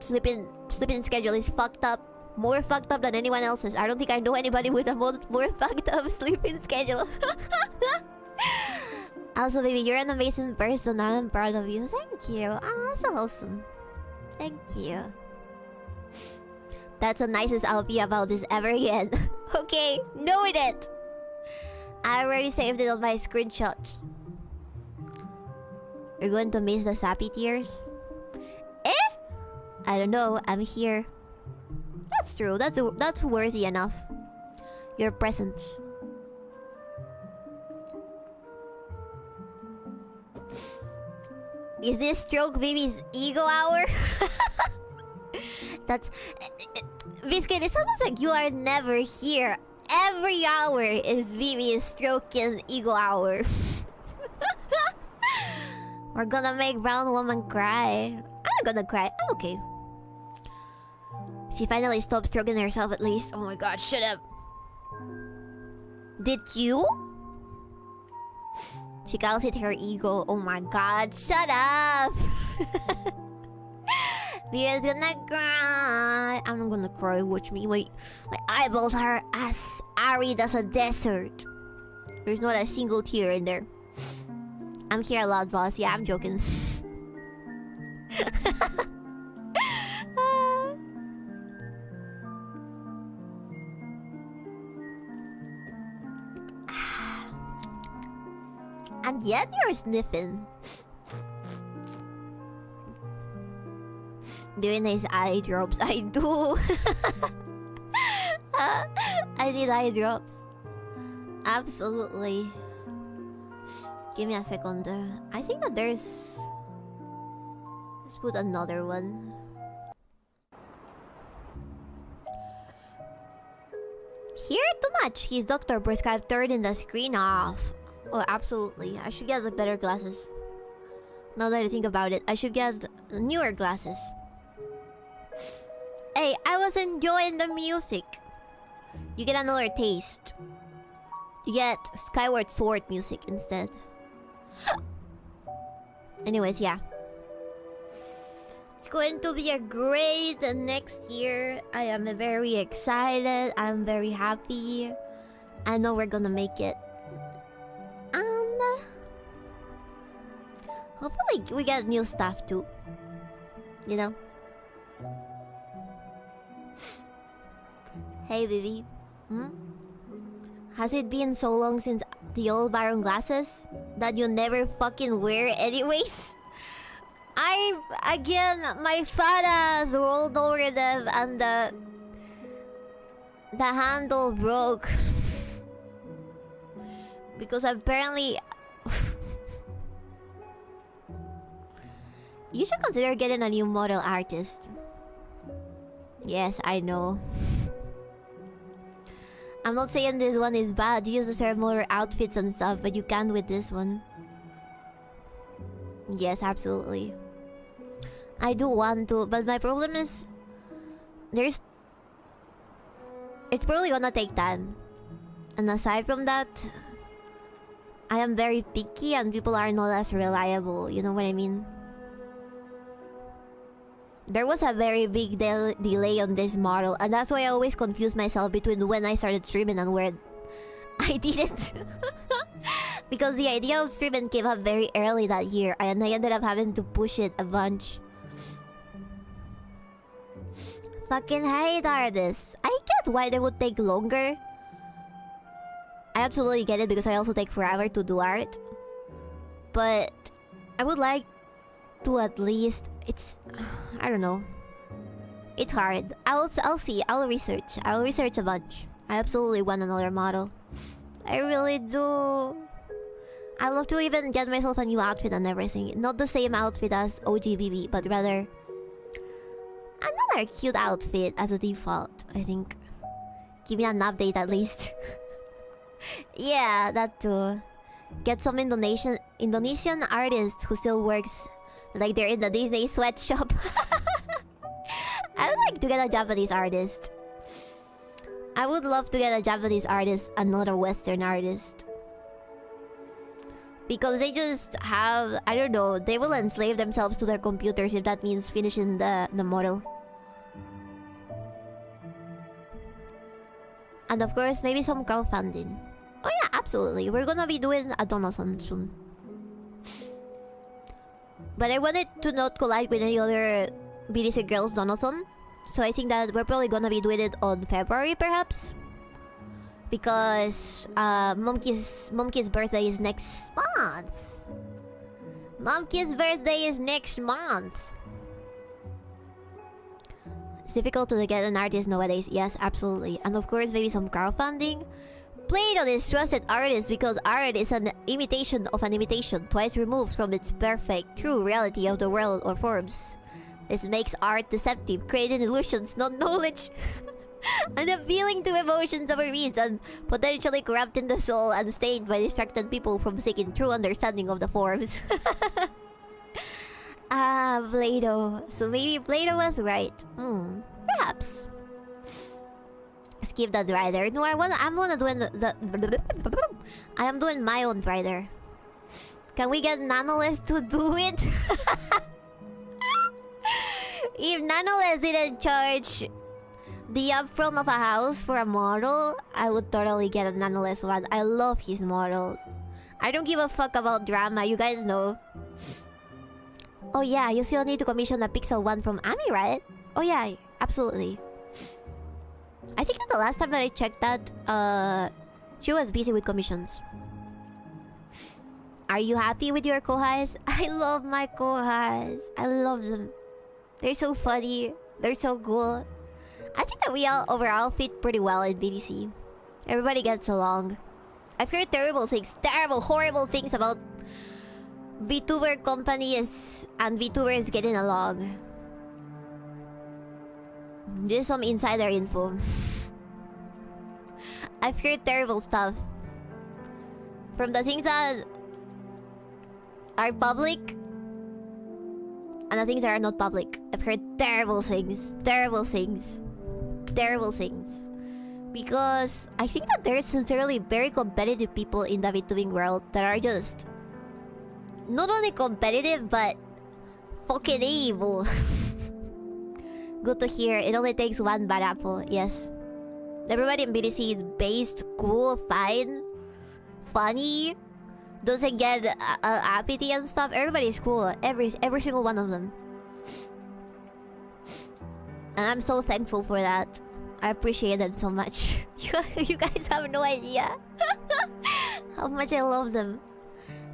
sleeping schedule is fucked up. More fucked up than anyone else's. I don't think I know anybody with a more fucked up sleeping schedule. Also, baby, you're an amazing person. I'm proud of you. Thank you. Oh, that's so awesome. Thank you. That's the nicest I'll be about this ever again. Okay, noted. I already saved it on my screenshot. You're going to miss the sappy tears? Eh? I don't know. I'm here. That's true. That's worthy enough. Your presence. Is this stroke baby's ego hour? That's... Biscuit, it's almost like you are never here. Every hour is Vivi's stroking ego hour. We're gonna make brown woman cry. I'm not gonna cry. I'm okay. She finally stopped stroking herself at least. Oh my god, shut up. Did you? She calls it her ego. Oh my god, shut up. Vivi's gonna cry. I'm not gonna cry, watch me. My eyeballs are as arid as a desert. There's not a single tear in there. I'm here a lot, boss. Yeah, I'm joking. And yet you're sniffing. Very nice eye drops. I do. I need eye drops. Absolutely. Give me a second. I think that there's... Let's put another one. Here, too much. His doctor prescribed turning the screen off. Oh, absolutely. I should get the better glasses. Now that I think about it, I should get newer glasses. Hey, I was enjoying the music. You get another taste. You get Skyward Sword music instead. Anyways, yeah. It's going to be a great next year. I am very excited. I'm very happy. I know we're gonna make it. And hopefully we get new stuff too. You know? Hey, baby. Has it been so long since the old Baron glasses that you never fucking wear anyways? My fat ass rolled over them and the handle broke. Because apparently... You should consider getting a new model artist. Yes, I know. I'm not saying this one is bad. You just deserve more outfits and stuff, but you can't with this one. Yes, absolutely. I do want to, but my problem is... It's probably gonna take time. And aside from that... I am very picky and people are not as reliable. You know what I mean? There was a very big delay on this model, and that's why I always confuse myself between when I started streaming and when I didn't. Because the idea of streaming came up very early that year, and I ended up having to push it a bunch. Fucking hate artists. I get why they would take longer. I absolutely get it because I also take forever to do art. But I would like to at least... It's... I don't know. It's hard. I'll see. I'll research. I'll research a bunch. I absolutely want another model. I really do. I love to even get myself a new outfit and everything. Not the same outfit as OGBB, but rather another cute outfit as a default, I think. Give me an update at least. Yeah, that too. Get some Indonesian artist who still works like they're in the Disney sweatshop. I would like to get a Japanese artist. I would love to get a Japanese artist and not a Western artist. Because they just have... I don't know. They will enslave themselves to their computers if that means finishing the model. And of course, maybe some crowdfunding. Oh yeah, absolutely. We're gonna be doing a donathon soon. But I wanted to not collide with any other BDC Girls donathon. So I think that we're probably gonna be doing it on February, perhaps. Because Momki's birthday is next month. Momki's birthday is next month. It's difficult to get an artist nowadays. Yes, absolutely. And of course, maybe some crowdfunding. Plato is trusted artist because art is an imitation of an imitation, twice removed from its perfect, true reality of the world or forms. This makes art deceptive, creating illusions, not knowledge. And appealing to emotions over reason, potentially corrupting the soul and stained by distracted people from seeking true understanding of the forms. Ah, Plato. So maybe Plato was right. Perhaps. Skip that rider. No, I'm doing I am doing my own rider. Can we get Nanoless to do it? If Nanoless didn't charge the upfront of a house for a model, I would totally get a Nanoless one. I love his models. I don't give a fuck about drama, you guys know. Oh yeah, you still need to commission a Pixel 1 from Ami, right? Oh yeah, absolutely. I think that the last time that I checked that, she was busy with commissions. Are you happy with your kohais? I love my kohais. I love them. They're so funny. They're so cool. I think that we all overall fit pretty well in BDC. Everybody gets along. I've heard terrible things, horrible things about VTuber companies and VTubers getting along. Just some insider info. I've heard terrible stuff. From the things that are public and the things that are not public. I've heard terrible things. Terrible things. Terrible things. Because I think that there's sincerely very competitive people in the VTubing world that are just not only competitive but fucking evil. Good to hear. It only takes one bad apple. Yes. Everybody in BDC is based, cool, fine, funny, doesn't get apathy and stuff. Everybody's cool. Every single one of them. And I'm so thankful for that. I appreciate them so much. You guys have no idea how much I love them.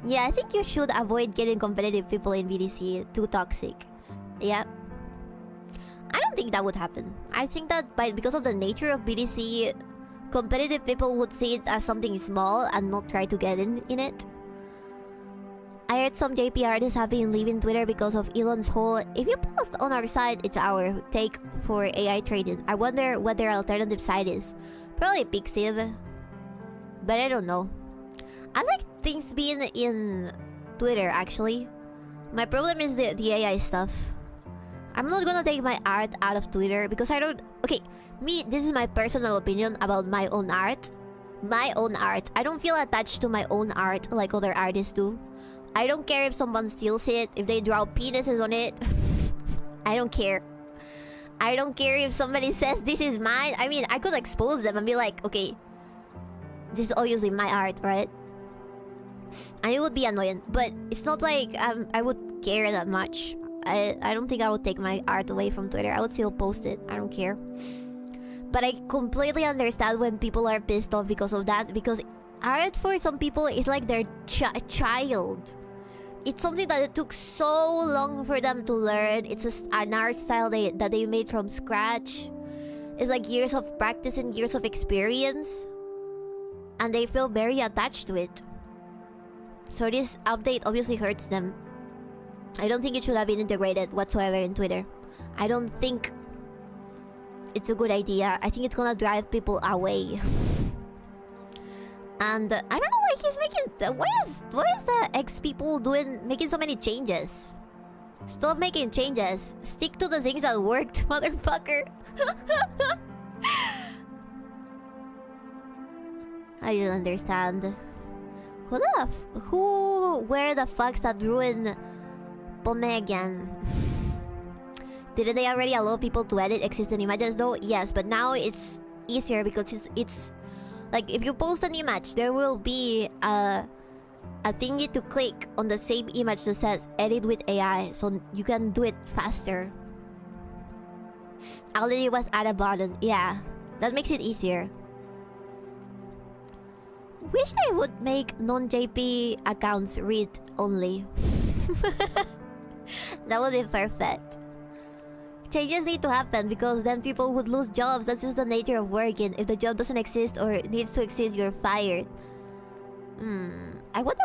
Yeah, I think you should avoid getting competitive people in BDC. Too toxic. Yep. I don't think that would happen. I think that because of the nature of BDC, competitive people would see it as something small and not try to get in it. I heard some JP artists have been leaving Twitter because of Elon's whole "if you post on our site, it's our" take for AI trading. I wonder what their alternative site is. Probably Pixiv. But I don't know. I like things being in Twitter, actually. My problem is the AI stuff. I'm not gonna take my art out of Twitter because I don't... Okay, this is my personal opinion about my own art. My own art. I don't feel attached to my own art like other artists do. I don't care if someone steals it, if they draw penises on it. I don't care. I don't care if somebody says this is mine. I mean, I could expose them and be like, okay, this is obviously my art, right? And it would be annoying, but it's not like I would care that much. I don't think I would take my art away from Twitter. I would still post it. I don't care. But I completely understand when people are pissed off because of that. Because art for some people is like their child. It's something that it took so long for them to learn. It's an art style that they made from scratch. It's like years of practice and years of experience. And they feel very attached to it. So this update obviously hurts them. I don't think it should have been integrated whatsoever in Twitter. I don't think it's a good idea. I think it's gonna drive people away. And I don't know why he's making... Why is the X people making so many changes? Stop making changes. Stick to the things that worked, motherfucker. I don't understand. Where the fucks that ruined Pome again? Didn't they already allow people to edit existing images though? Yes, but now it's easier because it's like if you post an image, there will be a thingy to click on the same image that says edit with AI, so you can do it faster. All it was add a button. Yeah, that makes it easier. Wish they would make non-JP accounts read only. That would be perfect. Changes need to happen because then people would lose jobs. That's just the nature of working. If the job doesn't exist or needs to exist, you're fired. I wonder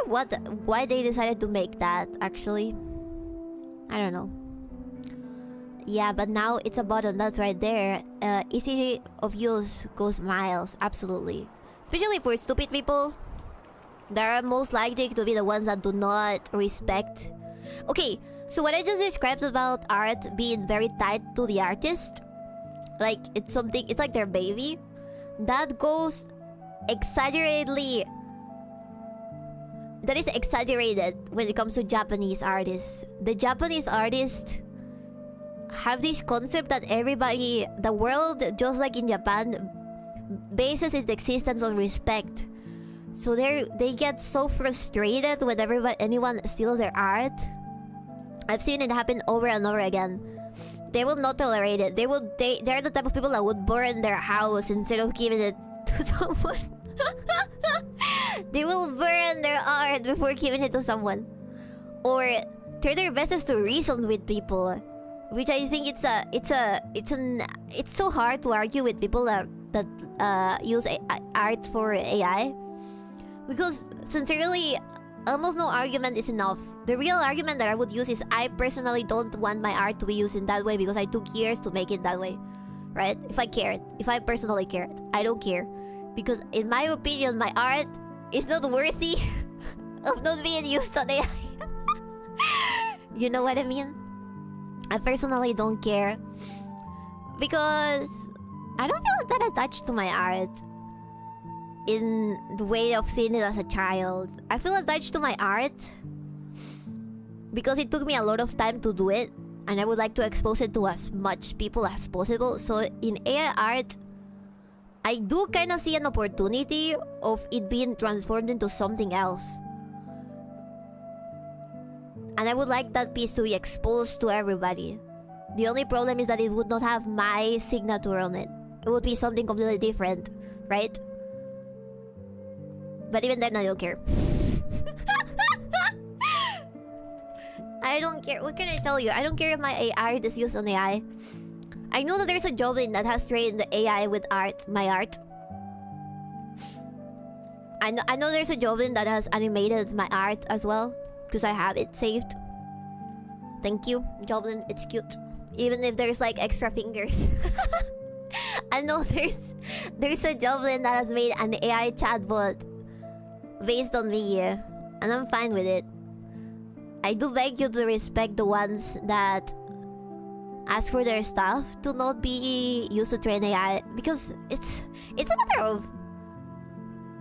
why they decided to make that, actually. I don't know. Yeah, but now it's a button that's right there. Easy of use goes miles, absolutely. Especially for stupid people. They are most likely to be the ones that do not respect. Okay, so what I just described about art being very tied to the artist, like it's like their baby, that goes exaggeratedly. That is exaggerated when it comes to Japanese artists. The Japanese artists have this concept that everybody, the world, just like in Japan, bases its existence on respect. So they get so frustrated whenever anyone steals their art. I've seen it happen over and over again. They will not tolerate it. They're the type of people that would burn their house instead of giving it to someone. They will burn their art before giving it to someone, or try their best to reason with people, which I think it's so hard to argue with people that use art for AI, because sincerely, almost no argument is enough. The real argument that I would use is I personally don't want my art to be used in that way because I took years to make it that way, right? If I personally cared, I don't care. Because in my opinion, my art is not worthy of not being used on AI. You know what I mean? I personally don't care. Because I don't feel that attached to my art in the way of seeing it as a child. I feel attached to my art because it took me a lot of time to do it, and I would like to expose it to as much people as possible. So in AI art, I do kind of see an opportunity of it being transformed into something else. And I would like that piece to be exposed to everybody. The only problem is that it would not have my signature on it. It would be something completely different, right? But even then, I don't care. I don't care. What can I tell you? I don't care if my art is used on AI. I know that there's a Joblin that has trained the AI with my art. I know there's a Joblin that has animated my art as well, because I have it saved. Thank you, Joblin. It's cute. Even if there's like extra fingers. I know there's a Joblin that has made an AI chatbot based on me, and I'm fine with it. I do beg you to respect the ones that ask for their stuff to not be used to train AI, because it's a matter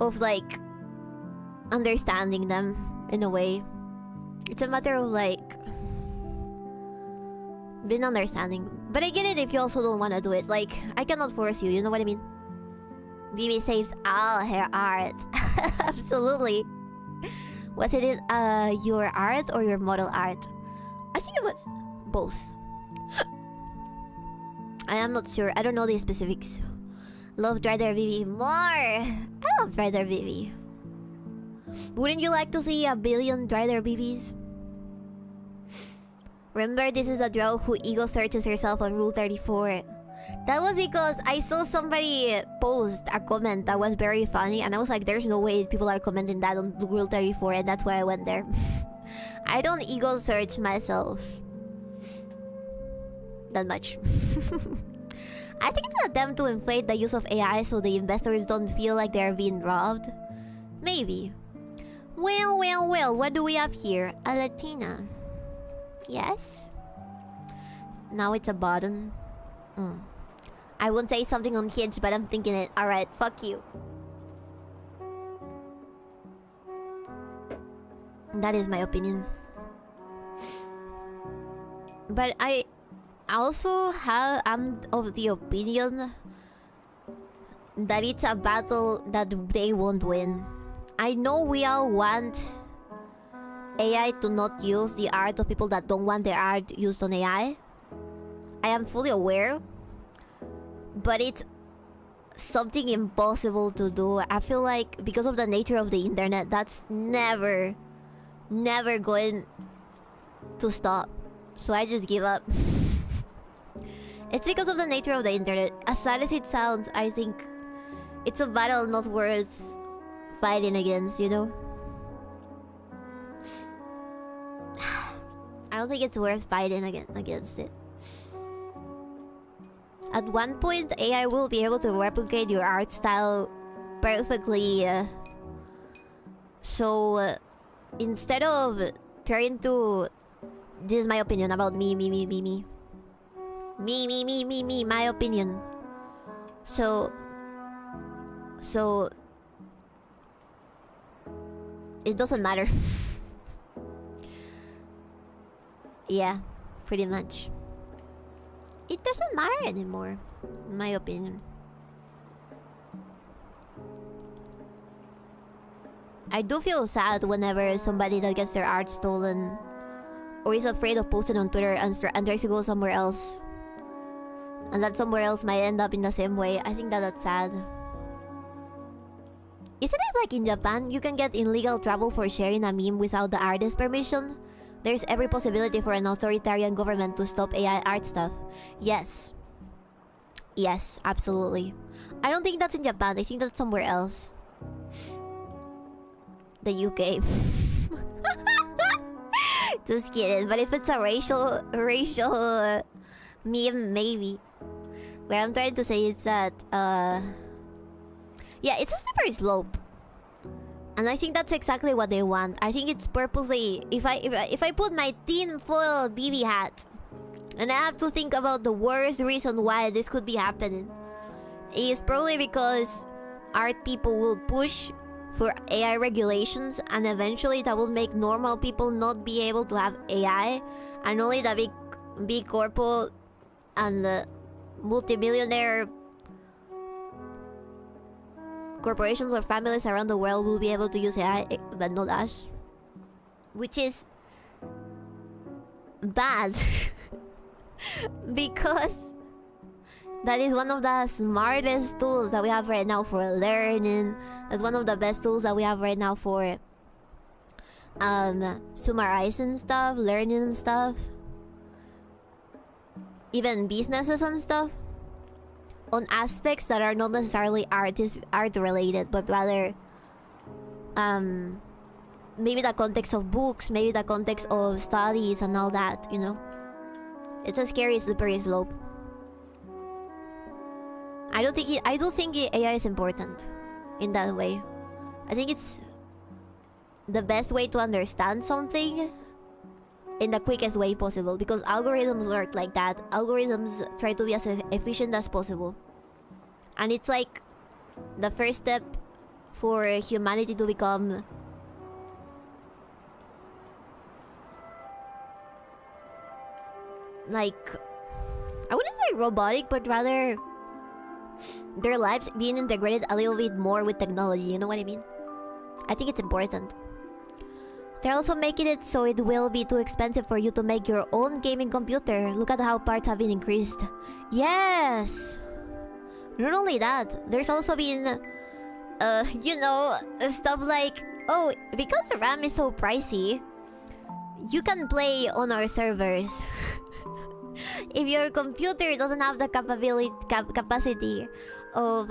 of like understanding them in a way. It's a matter of like been understanding. But I get it if you also don't want to do it. Like, I cannot force you, you know what I mean? Vivi saves all her art. Absolutely. Was it your art or your model art? I think it was both. I am not sure. I don't know the specifics. Love Drider Vivi more. I love Drider Vivi. Wouldn't you like to see 1 billion Drider Vivis? Remember, this is a girl who ego searches herself on Rule 34. That was because I saw somebody post a comment that was very funny, and I was like, there's no way people are commenting that on Rule 34, and that's why I went there. I don't ego search myself that much. I think it's an attempt to inflate the use of AI so the investors don't feel like they're being robbed. Maybe. Well, what do we have here? A Latina. Yes? Now it's a button. I won't say something unhinged, but I'm thinking it. Alright, fuck you. That is my opinion. But I also am of the opinion that it's a battle that they won't win. I know we all want AI to not use the art of people that don't want their art used on AI. I am fully aware. But it's something impossible to do. I feel like because of the nature of the internet, that's never going to stop. So I just give up. It's because of the nature of the internet. As sad as it sounds, I think it's a battle not worth fighting against, you know? I don't think it's worth fighting against it. At one point, AI will be able to replicate your art style perfectly. So, instead of trying to... This is my opinion about me, my opinion. So... It doesn't matter. Yeah, pretty much. It doesn't matter anymore, in my opinion. I do feel sad whenever somebody that gets their art stolen or is afraid of posting on Twitter and tries to go somewhere else. And that somewhere else might end up in the same way. I think that's sad. Isn't it like in Japan, you can get illegal trouble for sharing a meme without the artist's permission? There's every possibility for an authoritarian government to stop AI art stuff. Yes. Yes, absolutely. I don't think that's in Japan. I think that's somewhere else. The UK. Just kidding. But if it's a racial meme, maybe. What I'm trying to say is that, yeah, it's a slippery slope. And I think that's exactly what they want. I think it's purposely... If I put my tinfoil BB hat and I have to think about the worst reason why this could be happening, it's probably because art people will push for AI regulations, and eventually that will make normal people not be able to have AI, and only the big corpo and the multimillionaire corporations or families around the world will be able to use AI, but not us. Which is bad. Because that is one of the smartest tools that we have right now for learning. That's one of the best tools that we have right now for summarizing stuff, learning stuff. Even businesses and stuff. On aspects that are not necessarily art related, but rather maybe the context of books, maybe the context of studies and all that, you know. It's a scary slippery slope. I do think AI is important in that way. I think it's the best way to understand something in the quickest way possible, because algorithms work like that. Algorithms try to be as efficient as possible. And it's like the first step for humanity to become like, I wouldn't say robotic, but rather their lives being integrated a little bit more with technology, you know what I mean? I think it's important. They're also making it so it will be too expensive for you to make your own gaming computer. Look at how parts have been increased. Yes! Not only that, there's also been, you know, stuff like, oh, because RAM is so pricey, you can play on our servers. If your computer doesn't have the capacity of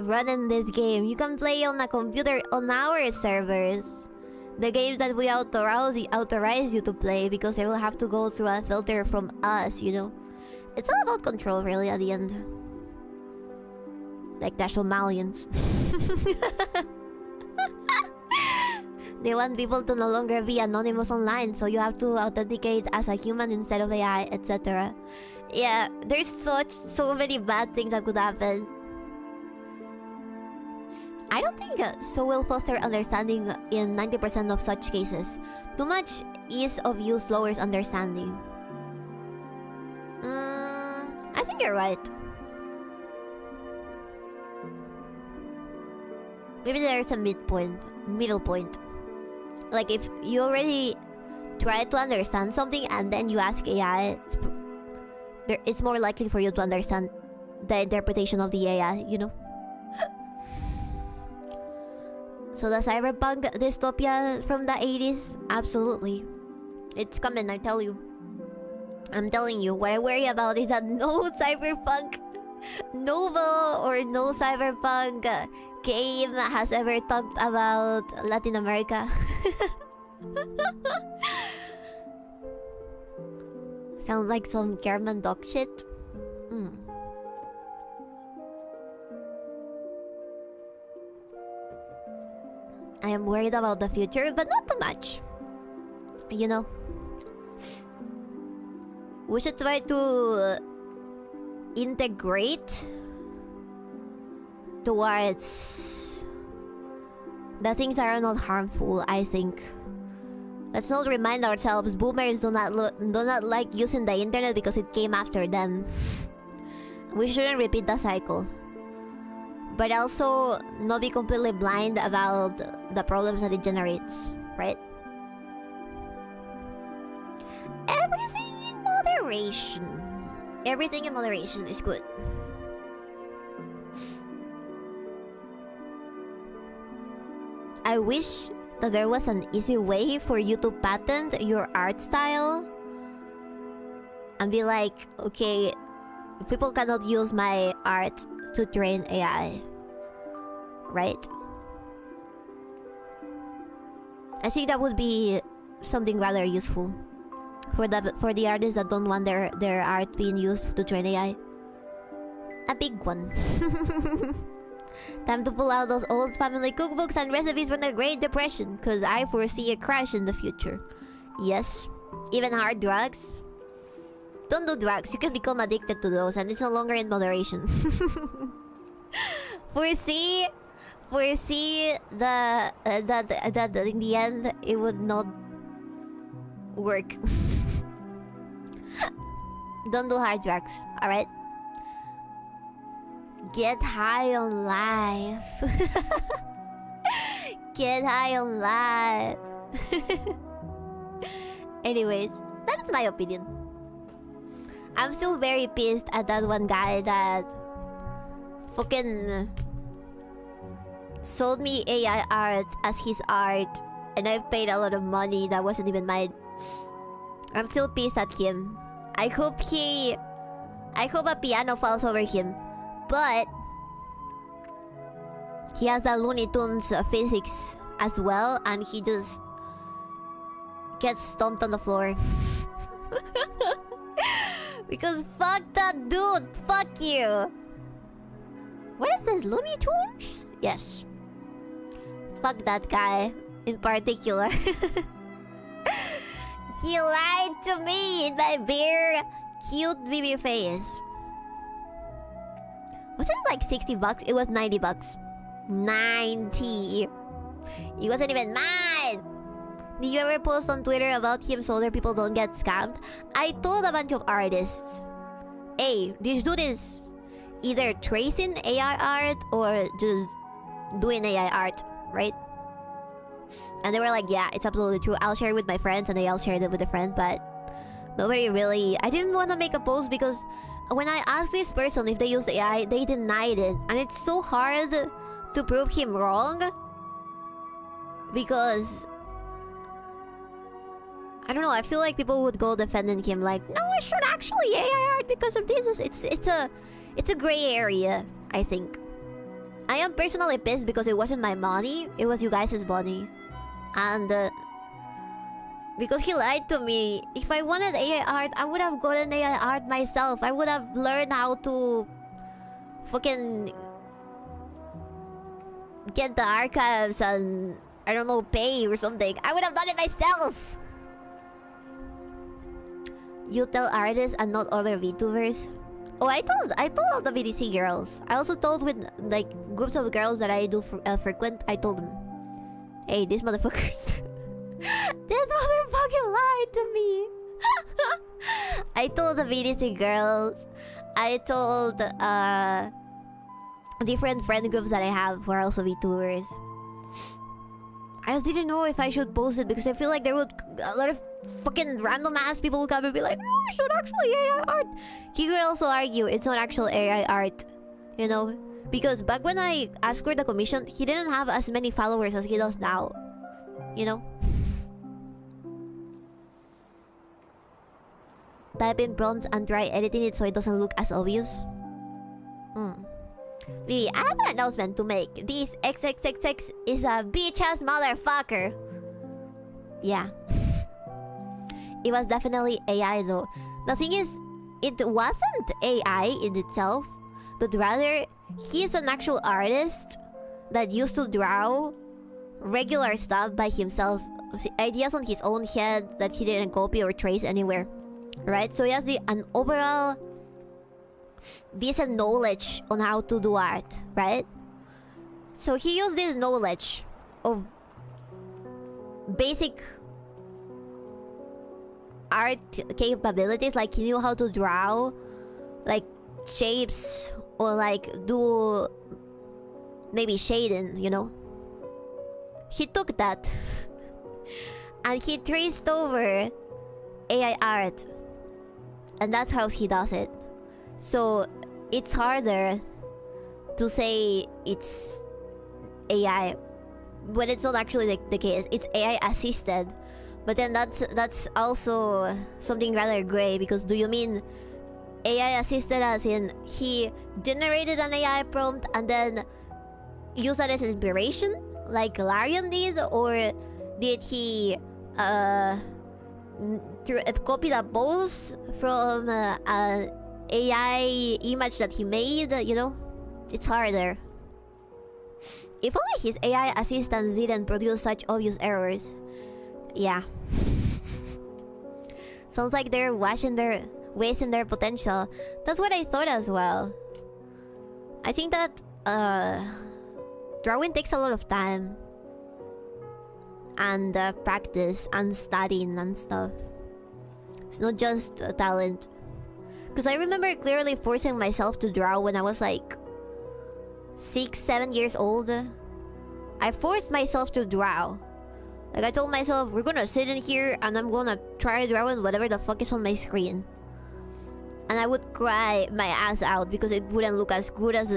running this game, you can play on a computer on our servers. The games that we authorize you to play, because they will have to go through a filter from us, you know. It's all about control, really, at the end. Like the Somalians. They want people to no longer be anonymous online, so you have to authenticate as a human instead of AI, etc. Yeah, there's so many bad things that could happen. I don't think so will foster understanding in 90% of such cases. Too much ease of use lowers understanding. I think you're right. Maybe there's a middle point. Like if you already try to understand something and then you ask AI, it's more likely for you to understand the interpretation of the AI, you know? So the cyberpunk dystopia from the 80s? Absolutely. It's coming, I tell you. I'm telling you, what I worry about is that no cyberpunk novel or no cyberpunk game has ever talked about Latin America. Sounds like some German dog shit. I am worried about the future, but not too much. You know, we should try to integrate towards the things that are not harmful, I think. Let's not remind ourselves boomers do not like using the internet because it came after them. We shouldn't repeat the cycle. But also not be completely blind about the problems that it generates, right? Everything in moderation. Everything in moderation is good. I wish that there was an easy way for you to patent your art style and be like, okay, people cannot use my art to train AI, right? I think that would be something rather useful for the artists that don't want their art being used to train AI. A big one. Time to pull out those old family cookbooks and recipes from the Great Depression, because I foresee a crash in the future. Yes, even hard drugs. Don't do drugs, you can become addicted to those and it's no longer in moderation. Foresee that in the end it would not work. Don't do hard drugs, alright? Get high on life. Get high on life. Anyways, that's my opinion. I'm still very pissed at that one guy that fucking sold me AI art as his art, and I've paid a lot of money that wasn't even mine. I'm still pissed at him. I hope a piano falls over him. But he has the Looney Tunes physics as well, and he just gets stomped on the floor. Because fuck that dude, fuck you. What is this, Looney Tunes? Yes. Fuck that guy in particular. He lied to me in my bare, cute baby face. Wasn't it like 60 bucks? It was 90 bucks. 90. It wasn't even mine. Did you ever post on Twitter about him so other people don't get scammed? I told a bunch of artists, hey, this dude is either tracing AI art or just doing AI art, right? And they were like, yeah, it's absolutely true. I'll share it with my friends, and they all shared it with a friend, but nobody really... I didn't want to make a post because when I asked this person if they used AI, they denied it. And it's so hard to prove him wrong because... I don't know, I feel like people would go defending him like, no, it's not actually AI art because of this. It's a gray area, I think. I am personally pissed because it wasn't my money, it was you guys' money. And because he lied to me. If I wanted AI art, I would have gotten AI art myself. I would have learned how to fucking get the archives and, I don't know, pay or something. I would have done it myself. You tell artists and not other VTubers? Oh, I told all the VDC girls. I also told with like groups of girls that I do frequent. I told them, hey, these motherfuckers, this motherfucker lied to me. I told the VDC girls. I told different friend groups that I have who are also VTubers. I just didn't know if I should post it because I feel like there would a lot of fucking random ass people will come and be like, no, it's not actually AI art. He could also argue it's not actual AI art, you know, because back when I asked for the commission, he didn't have as many followers as he does now, you know. Type in prompts and try editing it so it doesn't look as obvious. Vivi, I have an announcement to make. This XXXX is a bitch-ass motherfucker. Yeah. It was definitely AI though. The thing is, it wasn't AI in itself, but rather, he's an actual artist that used to draw regular stuff by himself. Ideas on his own head that he didn't copy or trace anywhere. Right? So he has an overall decent knowledge on how to do art, right? So he used this knowledge of basic art capabilities, like he knew how to draw like shapes or like do maybe shading, you know. He took that and he traced over AI art, and that's how he does it. So it's harder to say it's AI when it's not actually the case. It's AI assisted, but then that's also something rather gray, because do you mean AI assisted as in he generated an AI prompt and then used that as inspiration like Larian did, or did he copy the pose from an AI image that he made, you know? It's harder. If only his AI assistants didn't produce such obvious errors. Yeah. Sounds like they're wasting their potential. That's what I thought as well. I think that drawing takes a lot of time and practice and studying and stuff. It's not just talent. Because I remember clearly forcing myself to draw when I was like 6-7 years old. I forced myself to draw. Like I told myself, we're gonna sit in here and I'm gonna try drawing whatever the fuck is on my screen. And I would cry my ass out because it wouldn't look as good as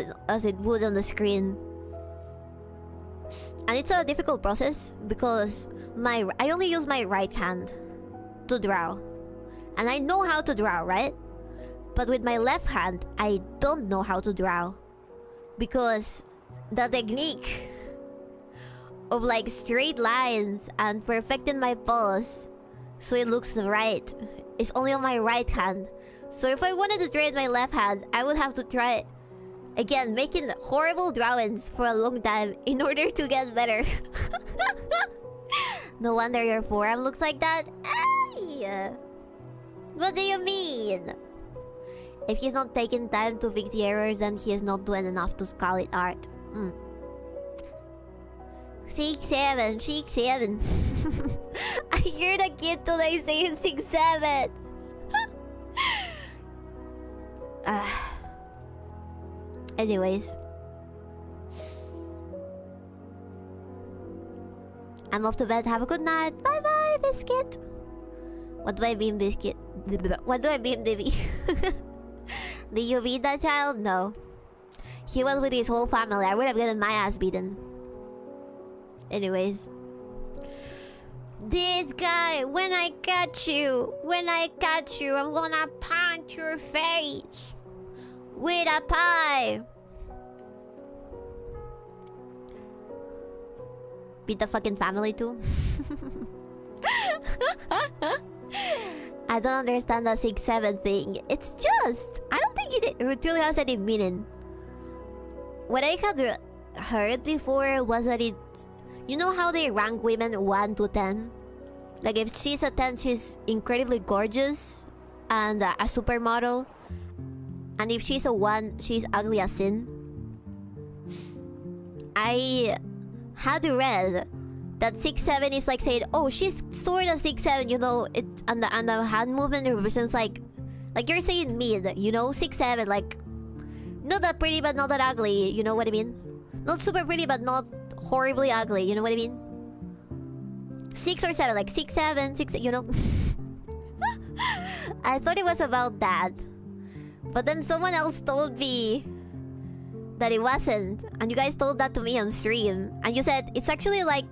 it would on the screen. And it's a difficult process because I only use my right hand to draw. And I know how to draw, right? But with my left hand, I don't know how to draw. Because the technique of like straight lines and perfecting my pose so it looks right is only on my right hand. So if I wanted to train my left hand, I would have to try again making horrible drawings for a long time in order to get better. No wonder your forearm looks like that. Ay! What do you mean? If he's not taking time to fix the errors, then he is not doing enough to call it art. 6-7. I hear the kid today saying 6'7". Anyways. I'm off to bed. Have a good night. Bye bye, Biscuit. What do I mean, Biscuit? What do I mean, baby? Did you beat that child? No. He was with his whole family. I would have gotten my ass beaten. Anyways. This guy, when I catch you, I'm gonna punch your face with a pie. Beat the fucking family too. I don't understand the 6'7" thing. It's just, I don't think it really has any meaning. What I had heard before was that it, you know how they rank women 1 to 10? Like if she's a 10, she's incredibly gorgeous and a supermodel. And if she's a 1, she's ugly as sin. I had read that 6'7" is like saying, oh, she's sort of 6'7", you know, it and the hand movement represents like you're saying mid, you know, 6'7", like not that pretty but not that ugly, you know what I mean? Not super pretty but not horribly ugly, you know what I mean? 6 or 7, like 6'7", 6, you know. I thought it was about that, but then someone else told me that it wasn't, and you guys told that to me on stream, and you said it's actually like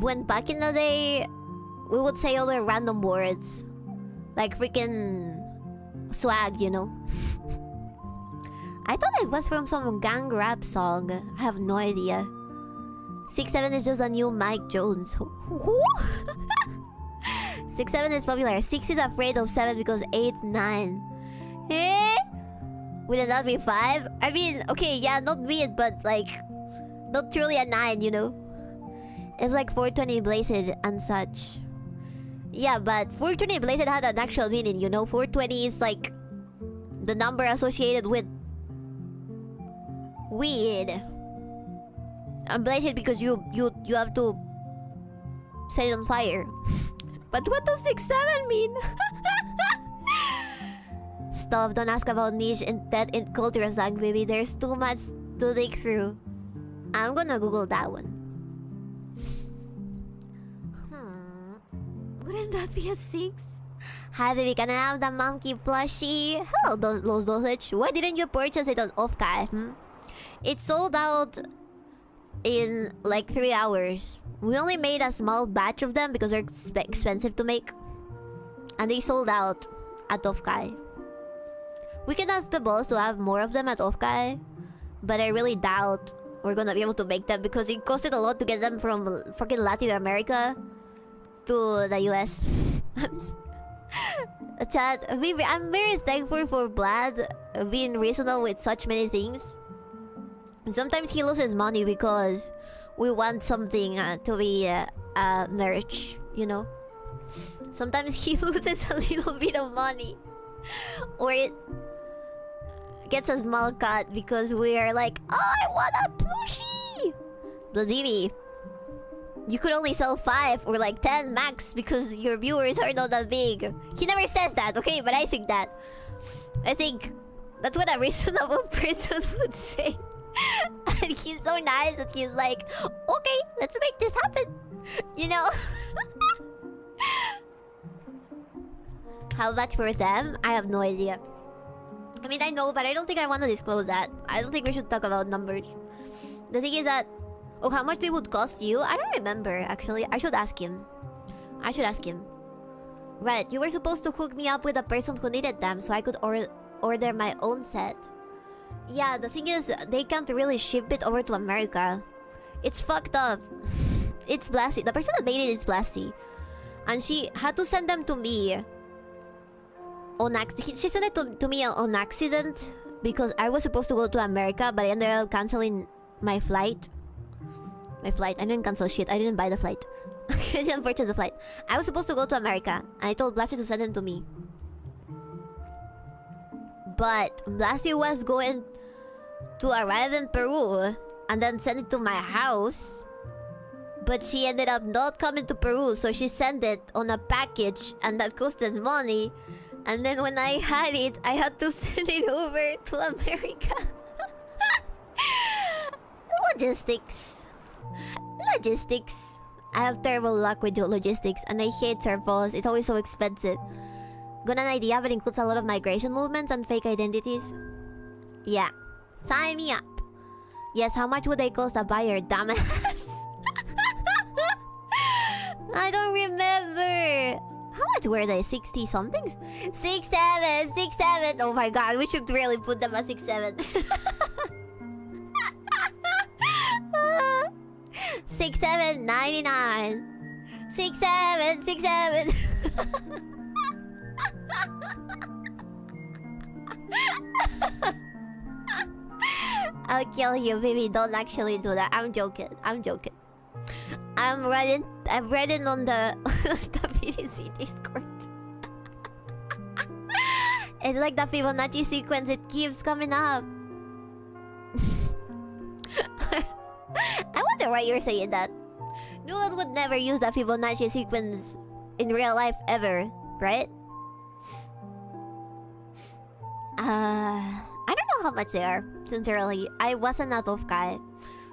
when back in the day we would say all the random words like freaking swag, you know. I thought it was from some gang rap song. I have no idea. 6'7" is just a new Mike Jones. Who? 6'7" is popular. 6 is afraid of 7 because 8, 9. Eh? Wouldn't that be 5? I mean, okay, yeah, not mid, but like not truly a 9, you know. It's like 420 Blazed and such. Yeah, but 420 Blazed had an actual meaning, you know. 420 is like the number associated with weed. And Blazed because you have to set it on fire. But what does 6'7" mean? Stop, don't ask about niche and that in culture slang, baby. There's too much to dig through. I'm gonna Google that one. Wouldn't that be a 6? Hi baby, can I have the monkey plushie? Hello, Los Dosage. Why didn't you purchase it on Offkai? It sold out in like 3 hours. We only made a small batch of them because they're expensive to make. And they sold out at Offkai. We can ask the boss to have more of them at Offkai, but I really doubt we're gonna be able to make them because it costed a lot to get them from fucking Latin America to the US. Chat, I'm very thankful for Vlad being reasonable with such many things. Sometimes he loses money because we want something to be merch, you know. Sometimes he loses a little bit of money, or it gets a small cut because we are like, oh, I want a plushie. But baby, you could only sell 5 or like 10 max because your viewers are not that big. He never says that, okay? But I think that. I think that's what a reasonable person would say. And he's so nice that he's like, okay, let's make this happen. You know? How much for them? I have no idea. I mean, I know, but I don't think I want to disclose that. I don't think we should talk about numbers. The thing is that... Oh, how much they would cost you? I don't remember, actually. I should ask him. Right, you were supposed to hook me up with a person who needed them so I could order my own set. Yeah, the thing is, they can't really ship it over to America. It's fucked up. It's Blasty. The person that made it is Blasty. And she had to send them to me. She sent it to me on accident because I was supposed to go to America, but I ended up canceling my flight. I didn't cancel shit. I didn't buy the flight. I didn't purchase the flight. I was supposed to go to America, and I told Blasty to send them to me. But Blasty was going to arrive in Peru and then send it to my house. But she ended up not coming to Peru, so she sent it on a package, and that costed money. And then when I had it, I had to send it over to America. Logistics. Logistics. I have terrible luck with logistics, and I hate servos. It's always so expensive. Got an idea, but includes a lot of migration movements and fake identities. Yeah. Sign me up. Yes, how much would they cost a buyer, dumbass? I don't remember. How much were they? 60 somethings? 6'7", 6'7". Oh my god, we should really put them at 6'7". 6'7", 99. 6'7", 6'7". I'll kill you, baby. Don't actually do that. I'm joking. I'm joking. I'm reading on the stability Discord. It's like the Fibonacci sequence. It keeps coming up. I wonder why you're saying that. No one would never use the Fibonacci sequence in real life ever, right? I don't know how much they are, sincerely. I wasn't a tough guy,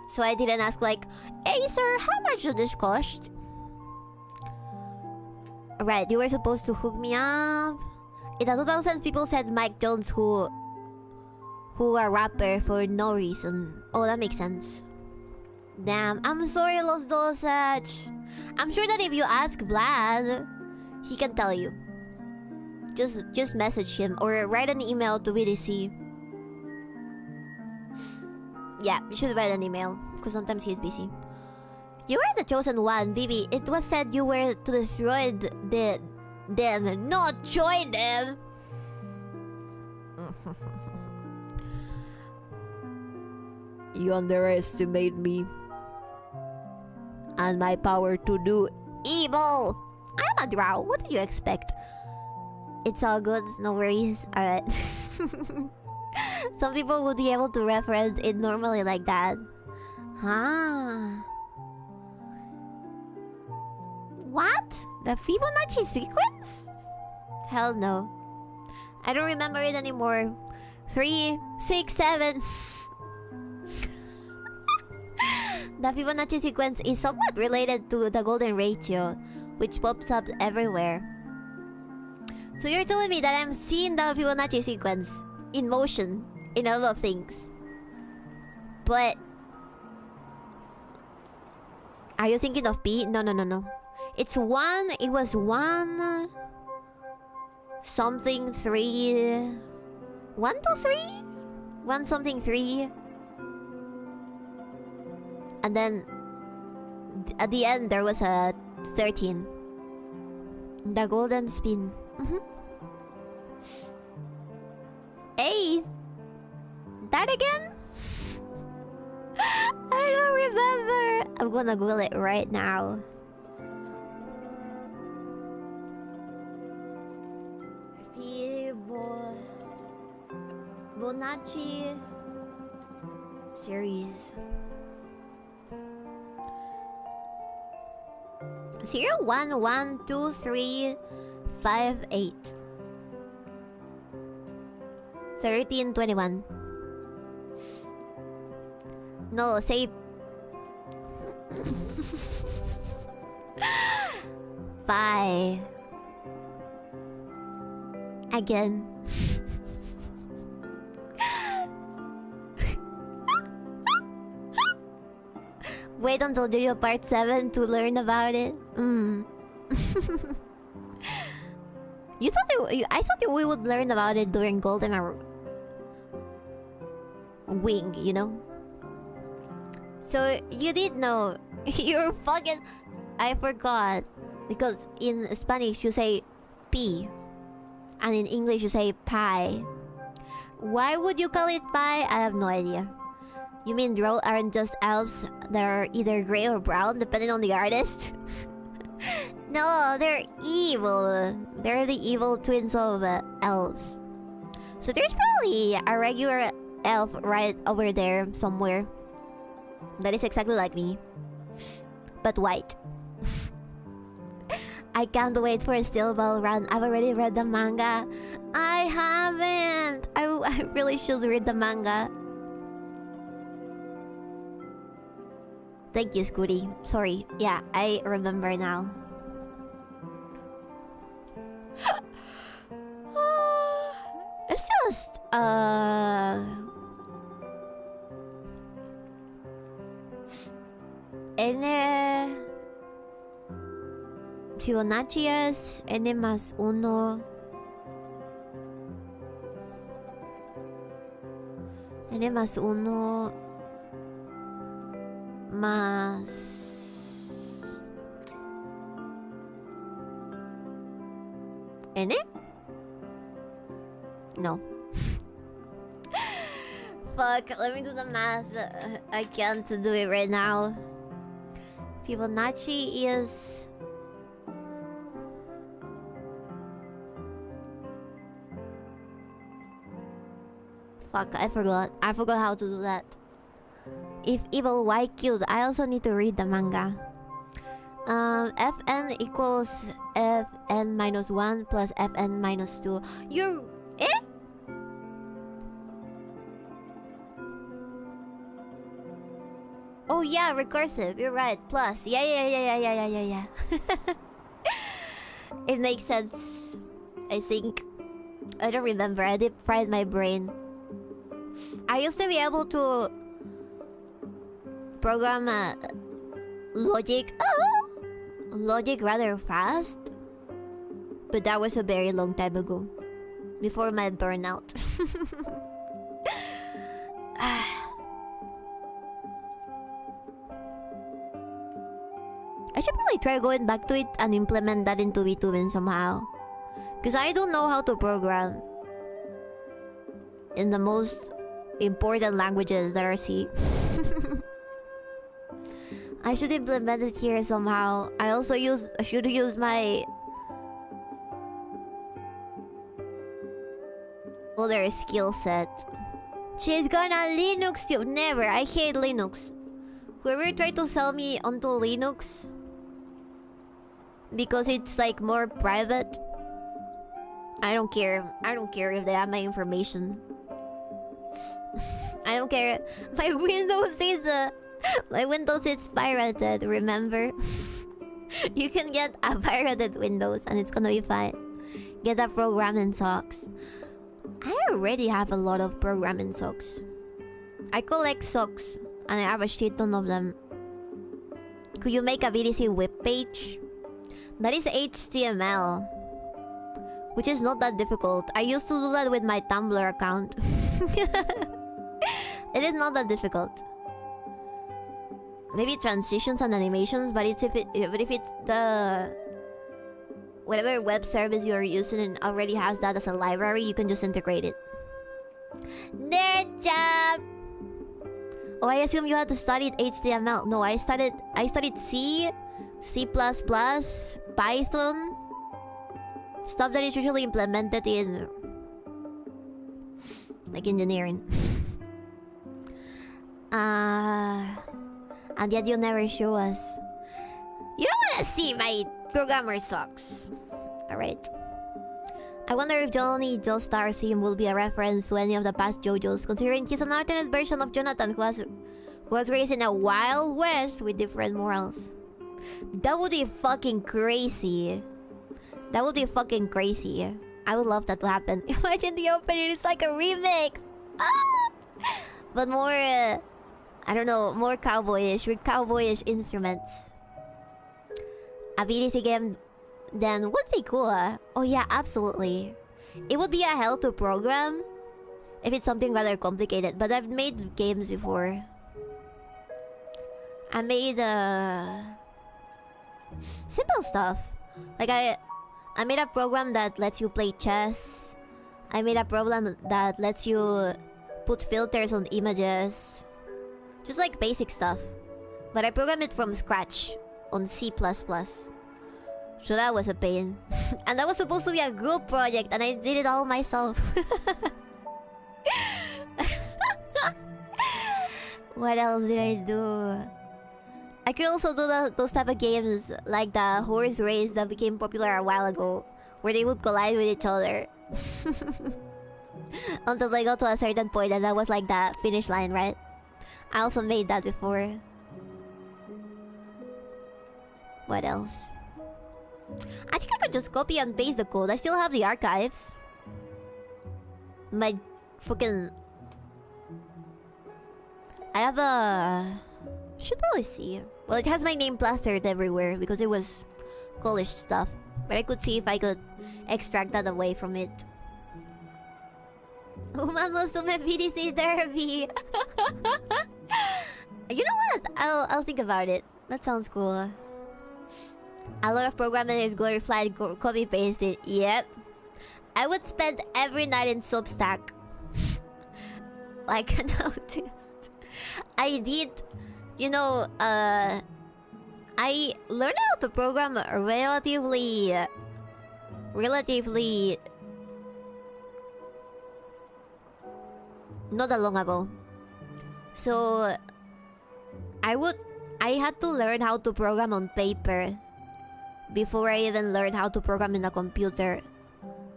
so I didn't ask like, hey sir, how much does this cost? Right, you were supposed to hook me up. In the 2000s, people said Mike Jones who a rapper for no reason. Oh, that makes sense. Damn, I'm sorry, Los Dosage. I'm sure that if you ask Vlad, he can tell you. Just message him or write an email to VDC. Yeah, you should write an email because sometimes he's busy. You were the chosen one, Vivi. It was said you were to destroy them, not join them. You underestimate me and my power to do evil. I'm a drow. What do you expect? It's all good, no worries. Alright. Some people would be able to reference it normally like that. Huh? What? The Fibonacci sequence? Hell no. I don't remember it anymore. 3, 6, 7. The Fibonacci sequence is somewhat related to the golden ratio, which pops up everywhere. So you're telling me that I'm seeing the Fibonacci sequence in motion in a lot of things. But are you thinking of P? No. It's 1, it was 1 something 3. 1 to 3? 1 something 3. And then at the end there was a 13. The golden spin. Hey, that again? I don't remember. I'm gonna Google it right now. Fibonacci series. 0, 1, 1, 2, 3, 5, 8. 13, 21. No, say 5. Again. Wait until Jojo Part 7 to learn about it. I thought we would learn about it during Golden Wing, you know? So you did know. You're fucking... I forgot. Because in Spanish you say P. And in English you say pie. Why would you call it pie? I have no idea. You mean drow aren't just elves that are either gray or brown, depending on the artist? No, they're evil. They're the evil twins of elves. So there's probably a regular elf right over there somewhere that is exactly like me. but white. I can't wait for Steel Ball Run. I've already read the manga. I haven't. I really should read the manga. Thank you, Scooty. Sorry. Yeah, I remember now. It's just N Fibonacci es N más 1 N más 1 más N? No. Fuck, let me do the math. I can't do it right now. Fibonacci is... Fuck, I forgot. I forgot how to do that. If evil Y killed, I also need to read the manga. Fn equals Fn minus 1 plus Fn minus 2. You're... Eh? Oh yeah, recursive. You're right. Plus. Yeah. It makes sense. I think. I don't remember. I deep fried my brain. I used to be able to program logic rather fast, but that was a very long time ago, before my burnout. I should probably try going back to it and implement that into VTubing somehow, because I don't know how to program in the most important languages that are C. I should implement it here somehow. I also should use my other skill set. She's gonna Linux tube. Never. I hate Linux. Whoever tried to sell me onto Linux because it's like more private, I don't care. I don't care if they have my information. I don't care. My Windows is pirated, remember? You can get a pirated Windows and it's gonna be fine. Get a programming socks. I already have a lot of programming socks. I collect socks and I have a shit ton of them. Could you make a VDC web page? That is HTML, which is not that difficult. I used to do that with my Tumblr account. It is not that difficult. Maybe transitions and animations, but if it's the whatever web service you're using and already has that as a library, you can just integrate it. Nerd job. Oh, I assume you had to study HTML. No, I studied C, C++, Python, stuff that is usually implemented in like engineering. And yet you never show us. You don't want to see my programmer socks. Alright. I wonder if Johnny Joestar theme will be a reference to any of the past JoJo's, considering he's an alternate version of Jonathan who was raised in a wild west with different morals. That would be fucking crazy. That would be fucking crazy. I would love that to happen. Imagine the opening, it's like a remix. Ah! But more... I don't know, more cowboyish, with cowboyish instruments. A VDC game then would be cool. Oh yeah, absolutely. It would be a hell to program if it's something rather complicated, but I've made games before. I made simple stuff. Like I made a program that lets you play chess. I made a program that lets you put filters on images. Just like basic stuff. But I programmed it from scratch on C++. So that was a pain. And that was supposed to be a group project and I did it all myself. What else did I do? I could also do those type of games like the horse race that became popular a while ago, where they would collide with each other until they got to a certain point, and that was like the finish line, right? I also made that before. What else? I think I could just copy and paste the code. I still have the archives. My fucking... I have a... Should probably see. Well, it has my name plastered everywhere because it was college stuff. But I could see if I could extract that away from it. Human must do my PDC therapy. You know what? I'll think about it. That sounds cool. A lot of programming is glorified, copy pasted. Yep. I would spend every night in Substack. Like an autist. I did, you know, I learned how to program relatively not that long ago. So I had to learn how to program on paper before I even learned how to program in a computer.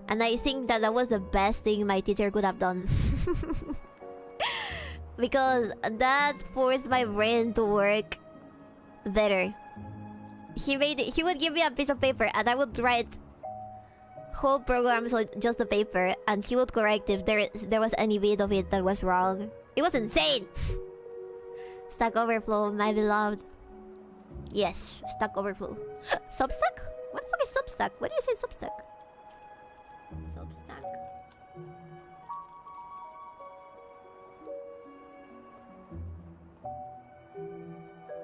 And I think that was the best thing my teacher could have done. Because that forced my brain to work better. He would give me a piece of paper and I would write whole programs on just the paper, and he would correct if there was any bit of it that was wrong. It was insane! Stack Overflow, my beloved. Yes, Stack Overflow. Substack? What the fuck is Substack? Why did you say Substack? Substack.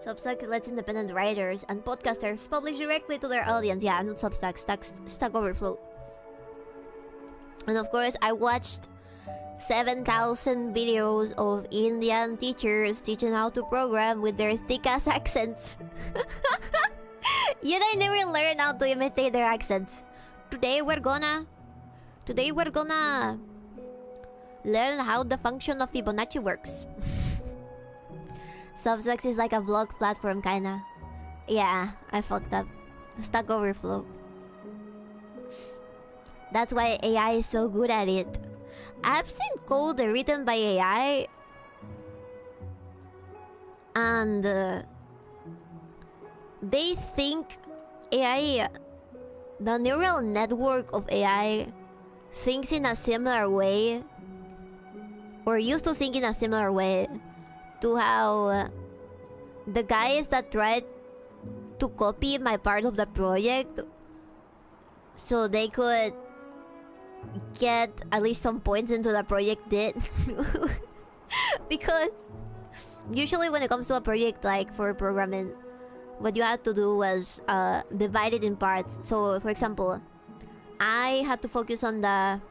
Substack lets independent writers and podcasters publish directly to their audience. Yeah, not Substack, Stack Overflow. And of course, I watched 7,000 videos of Indian teachers teaching how to program with their thick-ass accents. Yet I never learned how to imitate their accents. Today we're gonna learn how the function of Fibonacci works. Substack is like a blog platform, kinda. Yeah, I fucked up. Stack Overflow. That's why AI is so good at it. I've seen code written by AI, and they think AI, the neural network of AI, thinks in a similar way, or used to think in a similar way to how the guys that tried to copy my part of the project so they could get at least some points into the project did. Because usually when it comes to a project like for programming, what you had to do was divide it in parts. So for example, I had to focus on the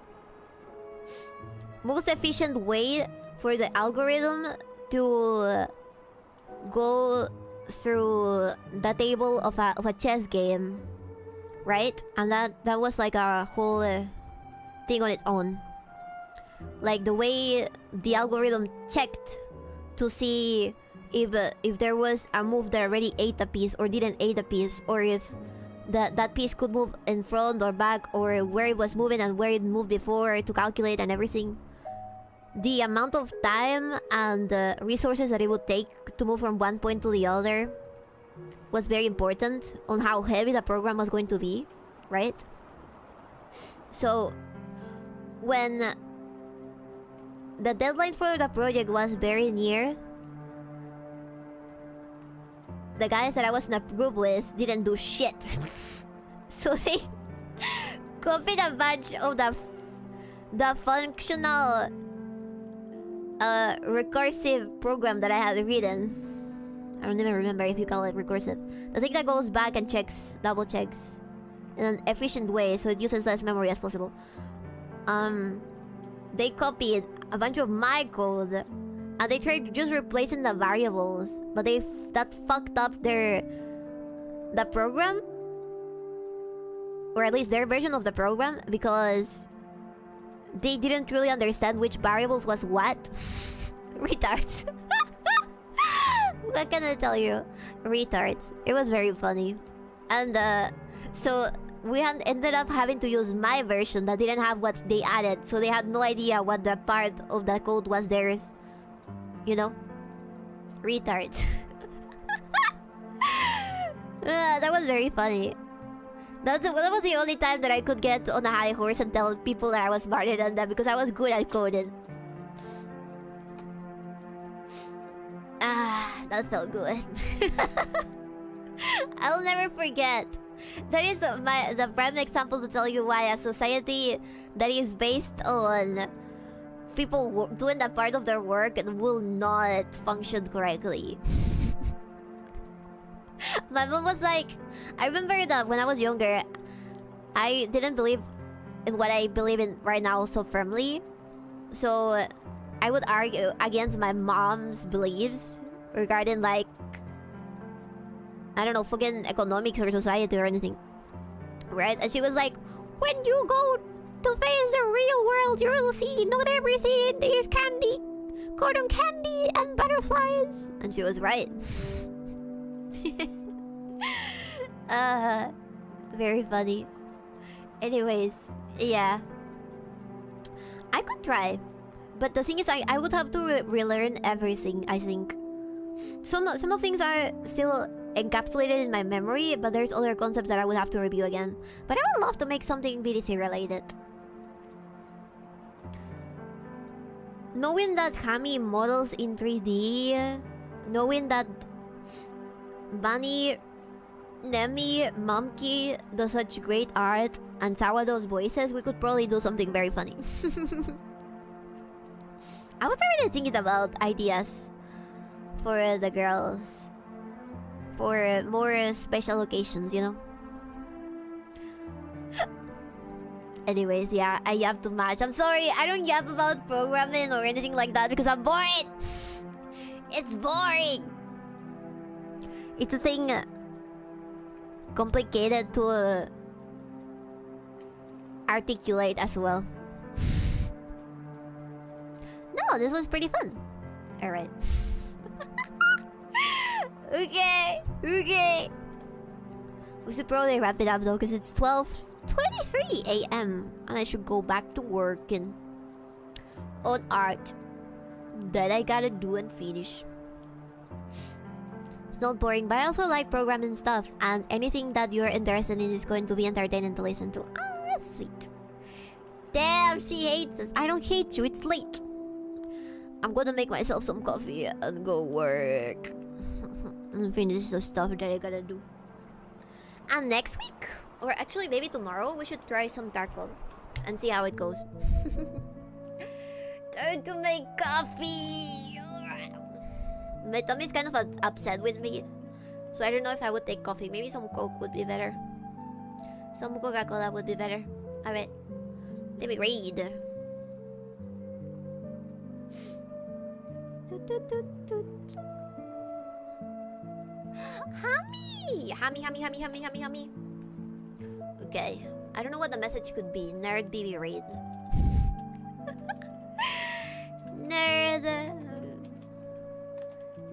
most efficient way for the algorithm to go through the table of a chess game, right? And that was like a whole thing on its own. Like the way the algorithm checked to see if there was a move that already ate a piece or didn't ate a piece, or if that piece could move in front or back, or where it was moving and where it moved before, to calculate and everything. The amount of time and resources that it would take to move from one point to the other was very important on how heavy the program was going to be, right? So when the deadline for the project was very near, the guys that I was in a group with didn't do shit. So they copied a bunch of the functional recursive program that I had written. I don't even remember if you call it recursive. The thing that goes back and checks, double checks in an efficient way, so it uses less memory as possible. They copied a bunch of my code, and they tried just replacing the variables, but that fucked up the program, or at least their version of the program, because they didn't really understand which variables was what. Retards. What can I tell you? Retards. It was very funny. And so we had ended up having to use my version that didn't have what they added. So they had no idea what the part of the code was theirs. You know? Retards. That was very funny. That was the only time that I could get on a high horse and tell people that I was smarter than them because I was good at coding. That felt good. I'll never forget. That is the prime example to tell you why a society that is based on people doing that part of their work will not function correctly. My mom was like, I remember that when I was younger, I didn't believe in what I believe in right now so firmly. So I would argue against my mom's beliefs regarding, like, I don't know, fucking economics or society or anything. Right? And she was like, when you go to face the real world, you will see not everything is candy, cotton candy and butterflies. And she was right. Very funny. Anyways, yeah. I could try. But the thing is, I would have to relearn everything, I think. Some of things are still encapsulated in my memory, but there's other concepts that I would have to review again. But I would love to make something BDC related. Knowing that Hami models in 3D, knowing that Bunny, Nemi, Momki does such great art, and Sawado's voices, we could probably do something very funny. I was already thinking about ideas for the girls. For more special occasions, you know? Anyways, yeah, I yap too much. I'm sorry, I don't yap about programming or anything like that because I'm bored! It's boring! It's a thing complicated to articulate as well. No, this was pretty fun. Alright. Okay. We should probably wrap it up though because it's 12:23 a.m. and I should go back to work and on art that I gotta do and finish. It's not boring, but I also like programming stuff, and anything that you're interested in is going to be entertaining to listen to. Oh, that's sweet. Damn, she hates us. I don't hate you, it's late. I'm gonna make myself some coffee and go work. And finish the stuff that I gotta do. And next week, or actually maybe tomorrow, we should try some taco and see how it goes. Time to make coffee. My tummy's kind of upset with me, so I don't know if I would take coffee. Maybe some Coke would be better. Some Coca-Cola would be better. Alright, let me read. Hami. Okay, I don't know what the message could be. Nerd BB raid. Nerd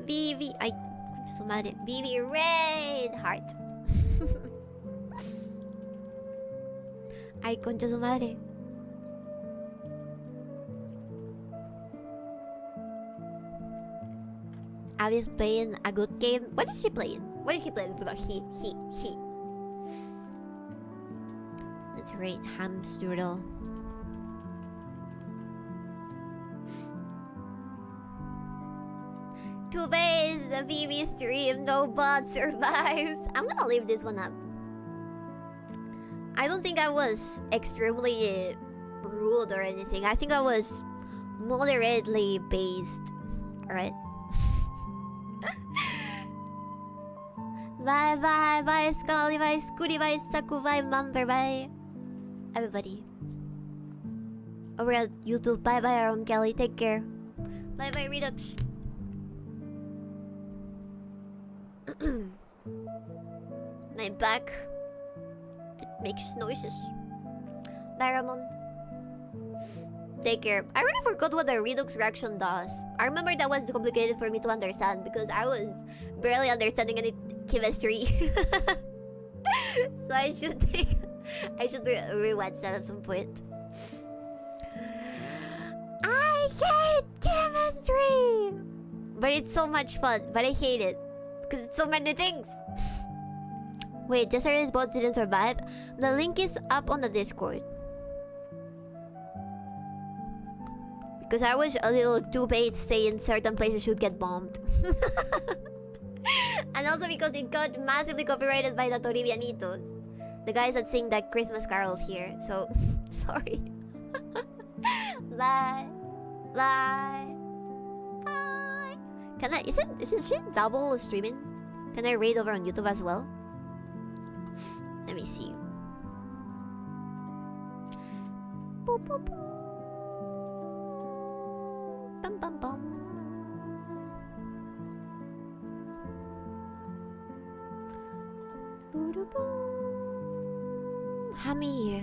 BB. Ay, concha su madre. BB raid heart. Ay, concha su madre. Abby's playing a good game. What is she playing? What is he playing? He. Let's rate Hamstrudel. Two base, the VV stream, no bot survives. I'm gonna leave this one up. I don't think I was extremely rude or anything. I think I was moderately based. Alright. Bye, Scully, bye, Scooty, bye, Saku, bye, Mumber, bye. Everybody. Over at YouTube, bye, Aaron Kelly, take care. Bye, Redux. My back, it makes noises. Bye, Ramon. Daycare. I really forgot what the Redux reaction does. I remember that was complicated for me to understand because I was barely understanding any chemistry. So I should rewind that at some point. I hate chemistry! But it's so much fun, but I hate it. Because it's so many things. Wait, yesterday's boat didn't survive? The link is up on the Discord. Because I was a little too paid saying certain places should get bombed. And also because it got massively copyrighted by the Toribianitos. The guys that sing the Christmas carols here. So, sorry. Bye. Bye. Bye. Can I, is it shit double streaming? Can I raid over on YouTube as well? Let me see. Boop, boop, boop. Bum, bum, bum. How many